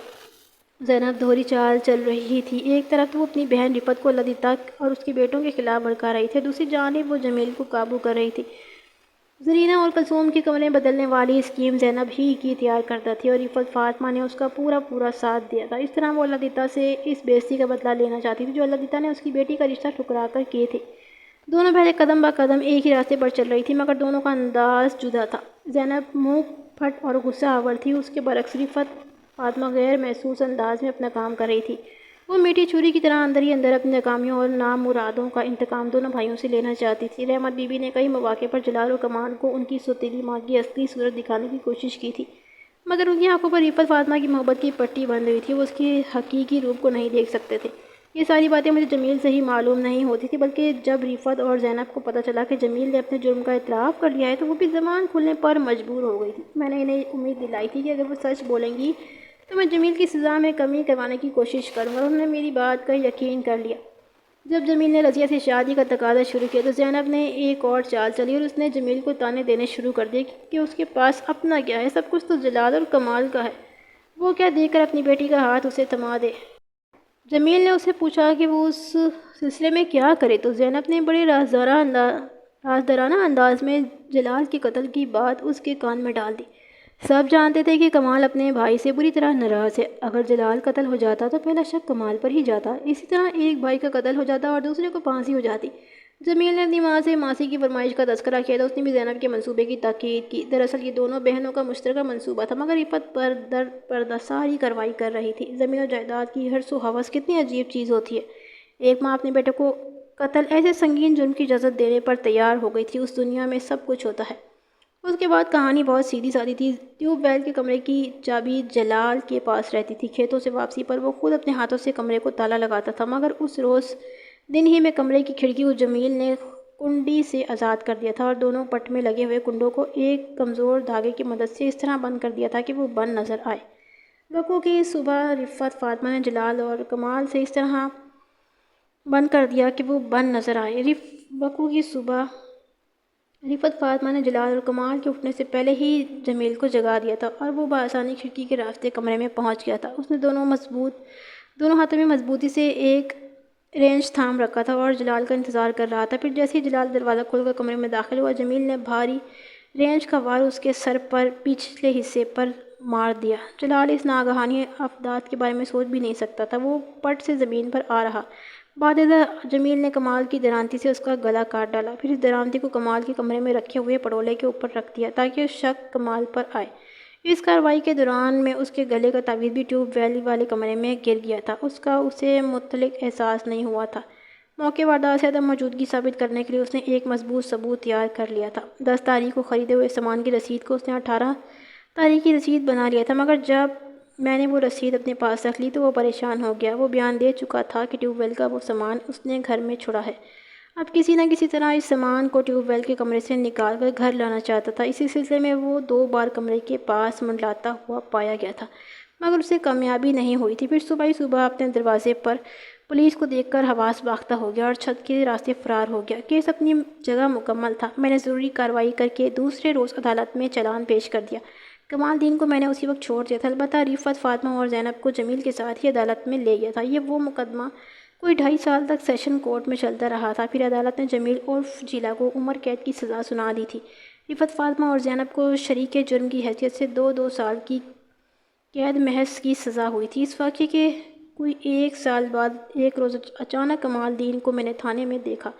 زینب دوہری چال چل رہی تھی۔ ایک طرف تو وہ اپنی بہن رفعت کو لادیتا اور اس کے بیٹوں کے خلاف بھڑکا رہی تھی، دوسری جانب وہ جمیل کو قابو کر رہی تھی۔ زرینہ اور کلثوم کے کمرے بدلنے والی اسکیم زینب ہی کی تیار کردہ تھی اور رفعت فاطمہ نے اس کا پورا ساتھ دیا تھا۔ اس طرح وہ لادیتا سے اس بے عزتی کا بدلہ لینا چاہتی تھی جو لادیتا نے اس کی بیٹی کا رشتہ ٹھکرا کر کیے تھے۔ دونوں بہنیں قدم با قدم ایک ہی راستے پر چل رہی تھیں، مگر دونوں کا انداز جدا تھا۔ زینب منہ پھٹ اور غصہ آور تھی، اس کے برعکس رفعت فاطمہ غیر محسوس انداز میں اپنا کام کر رہی تھی۔ وہ میٹھی چھری کی طرح اندر ہی اندر اپنی ناکامیوں اور نامرادوں کا انتقام دونوں بھائیوں سے لینا چاہتی تھی۔ رحمت بی بی نے کئی مواقع پر جلال و کمال کو ان کی سوتیلی ماں کی اصلی صورت دکھانے کی کوشش کی تھی، مگر ان کی آنکھوں پر رفعت فاطمہ کی محبت کی پٹی بندھ ہوئی تھی، وہ اس کی حقیقی روپ کو نہیں دیکھ سکتے تھے۔ یہ ساری باتیں مجھے جمیل سے ہی معلوم نہیں ہوتی تھی، بلکہ جب رفعت اور زینب کو پتہ چلا کہ جمیل نے اپنے جرم کا اعتراف کر لیا ہے تو وہ بھی زبان کھولنے پر مجبور ہو گئی تھی۔ میں نے انہیں امید دلائی تھی کہ اگر وہ سچ بولیں گی تو میں جمیل کی سزا میں کمی کروانے کی کوشش کروں گا، اور انہوں نے میری بات کا یقین کر لیا۔ جب جمیل نے رضیہ سے شادی کا تقاضا شروع کیا تو زینب نے ایک اور چال چلی اور اس نے جمیل کو تانے دینے شروع کر دیے کہ اس کے پاس اپنا کیا ہے، سب کچھ تو جلال اور کمال کا ہے، وہ کیا دے کر اپنی بیٹی کا ہاتھ اسے تھما دے۔ جمیل نے اسے پوچھا کہ وہ اس سلسلے میں کیا کرے تو زینب نے بڑے رازدارانہ انداز میں جلال کے قتل کی بات اس کے کان میں ڈال دی۔ سب جانتے تھے کہ کمال اپنے بھائی سے بری طرح ناراض ہے، اگر جلال قتل ہو جاتا تو پہلا شک کمال پر ہی جاتا، اسی طرح ایک بھائی کا قتل ہو جاتا اور دوسرے کو پھانسی ہو جاتی۔ جمیل نے اپنی ماں سے ماسی کی فرمائش کا تذکرہ کیا تو اس نے بھی زینب کے منصوبے کی تاکید کی۔ دراصل یہ دونوں بہنوں کا مشترکہ منصوبہ تھا، مگر رفعت پر در پردہ ساری کارروائی کر رہی تھی۔ زمین اور جائیداد کی حرص و ہوس کتنی عجیب چیز ہوتی ہے، ایک ماں اپنے بیٹے کو قتل ایسے سنگین جرم کی اجازت دینے پر تیار ہو گئی تھی۔ اس دنیا میں سب کچھ ہوتا ہے۔ اس کے بعد کہانی بہت سیدھی سادی تھی۔ ٹیوب ویل کے کمرے کی چابی جلال کے پاس رہتی تھی۔ کھیتوں سے واپسی پر وہ خود اپنے ہاتھوں سے کمرے کو تالا لگاتا تھا، مگر اس روز دن ہی میں کمرے کی کھڑکی کو جمیل نے کنڈی سے آزاد کر دیا تھا اور دونوں پٹ میں لگے ہوئے کنڈوں کو ایک کمزور دھاگے کی مدد سے اس طرح بند کر دیا تھا کہ وہ بند نظر آئے۔ وقوع کی صبح رفعت فاطمہ نے جلال اور کمال سے اس طرح بند کر دیا کہ وہ بند نظر آئے۔ وقوع کی صبح رفعت فاطمہ نے جلال اور کمال کے اٹھنے سے پہلے ہی جمیل کو جگا دیا تھا اور وہ بآسانی کھڑکی کے راستے کمرے میں پہنچ گیا تھا۔ اس نے دونوں ہاتھوں میں مضبوطی سے ایک رینچ تھام رکھا تھا اور جلال کا انتظار کر رہا تھا۔ پھر جیسے ہی جلال دروازہ کھول کر کمرے میں داخل ہوا، جمیل نے بھاری رینچ کا وار اس کے سر پر پچھلے حصے پر مار دیا۔ جلال اس ناگہانی افدات کے بارے میں سوچ بھی نہیں سکتا تھا، وہ پٹ سے زمین پر آ رہا۔ بعد ازاں جمیل نے کمال کی درانتی سے اس کا گلا کاٹ ڈالا، پھر اس درانتی کو کمال کے کمرے میں رکھے ہوئے پڑولے کے اوپر رکھ دیا تاکہ شک کمال پر آئے۔ اس کارروائی کے دوران میں اس کے گلے کا تعویذ بھی ٹیوب ویل والے کمرے میں گر گیا تھا، اس کا اسے متعلق احساس نہیں ہوا تھا۔ موقع واردات سے عدم موجودگی ثابت کرنے کے لیے اس نے ایک مضبوط ثبوت تیار کر لیا تھا۔ 10 تاریخ کو خریدے ہوئے سامان کی رسید کو اس نے 18 تاریخ کی رسید بنا لیا تھا، مگر جب میں نے وہ رسید اپنے پاس رکھ لی تو وہ پریشان ہو گیا۔ وہ بیان دے چکا تھا کہ ٹیوب ویل کا وہ سامان اس نے گھر میں چھوڑا ہے، اب کسی نہ کسی طرح اس سامان کو ٹیوب ویل کے کمرے سے نکال کر گھر لانا چاہتا تھا۔ اسی سلسلے میں وہ 2 بار کمرے کے پاس منڈلاتا ہوا پایا گیا تھا، مگر اسے کامیابی نہیں ہوئی تھی۔ پھر صبح ہی صبح اپنے دروازے پر پولیس کو دیکھ کر حواس باختہ ہو گیا اور چھت کے راستے فرار ہو گیا۔ کیس اپنی جگہ مکمل تھا۔ میں نے ضروری کارروائی کر کے دوسرے روز عدالت میں چالان پیش کر دیا۔ کمال دین کو میں نے اسی وقت چھوڑ دیا تھا، البتہ رفعت فاطمہ اور زینب کو جمیل کے ساتھ ہی عدالت میں لے گیا تھا۔ یہ وہ مقدمہ کوئی 2.5 سال تک سیشن کورٹ میں چلتا رہا تھا۔ پھر عدالت نے جمیل عرف جیلا کو عمر قید کی سزا سنا دی تھی۔ رفعت فاطمہ اور زینب کو شریک جرم کی حیثیت سے 2 سال کی قید محض کی سزا ہوئی تھی۔ اس واقعے کے کوئی 1 سال بعد ایک روز اچانک کمال دین کو میں نے تھانے میں دیکھا۔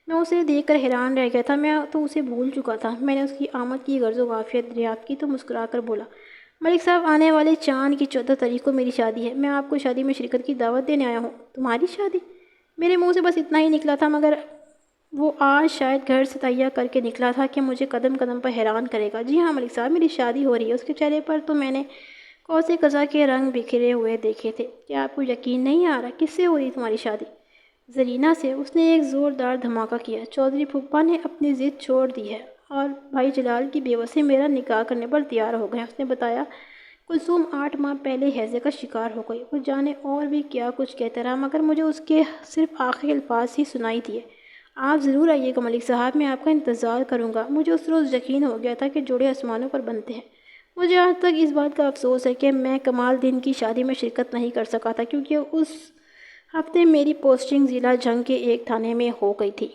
میں اسے دیکھ کر حیران رہ گیا تھا، میں تو اسے بھول چکا تھا۔ میں نے اس کی آمد کی غرض و وافیت دریافت کی تو مسکرا کر بولا، ملک صاحب آنے والے چاند کی 14 تاریخ کو میری شادی ہے، میں آپ کو شادی میں شرکت کی دعوت دینے آیا ہوں۔ تمہاری شادی؟ میرے منہ سے بس اتنا ہی نکلا تھا، مگر وہ آج شاید گھر سے تہیہ کر کے نکلا تھا کہ مجھے قدم قدم پر حیران کرے گا۔ جی ہاں ملک صاحب، میری شادی ہو رہی ہے۔ اس کے چہرے پر تو میں نے کوسے قضا کے رنگ بکھرے ہوئے دیکھے تھے۔ کیا آپ کو یقین نہیں آ رہا؟ کس سے ہو رہی تمہاری شادی؟ زرینہ سے۔ اس نے ایک زوردار دھماکہ کیا۔ چودھری پھوپھا نے اپنی ضد چھوڑ دی ہے اور بھائی جلال کی بیوہ سے میرا نکاح کرنے پر تیار ہو گئے ہیں۔ اس نے بتایا کلثوم 8 ماہ پہلے ہیضے کا شکار ہو گئی۔ وہ جانے اور بھی کیا کچھ کہتا رہا، مگر مجھے اس کے صرف آخری الفاظ ہی سنائی دیے، آپ ضرور آئیے گا ملک صاحب، میں آپ کا انتظار کروں گا۔ مجھے اس روز یقین ہو گیا تھا کہ جوڑے آسمانوں پر بنتے ہیں۔ مجھے آج تک اس بات کا افسوس ہے کہ میں کمال دین کی شادی میں شرکت نہیں کر سکا تھا، کیونکہ اس ہفتے میری پوسٹنگ ضلع جنگ کے ایک تھانے میں ہو گئی تھی۔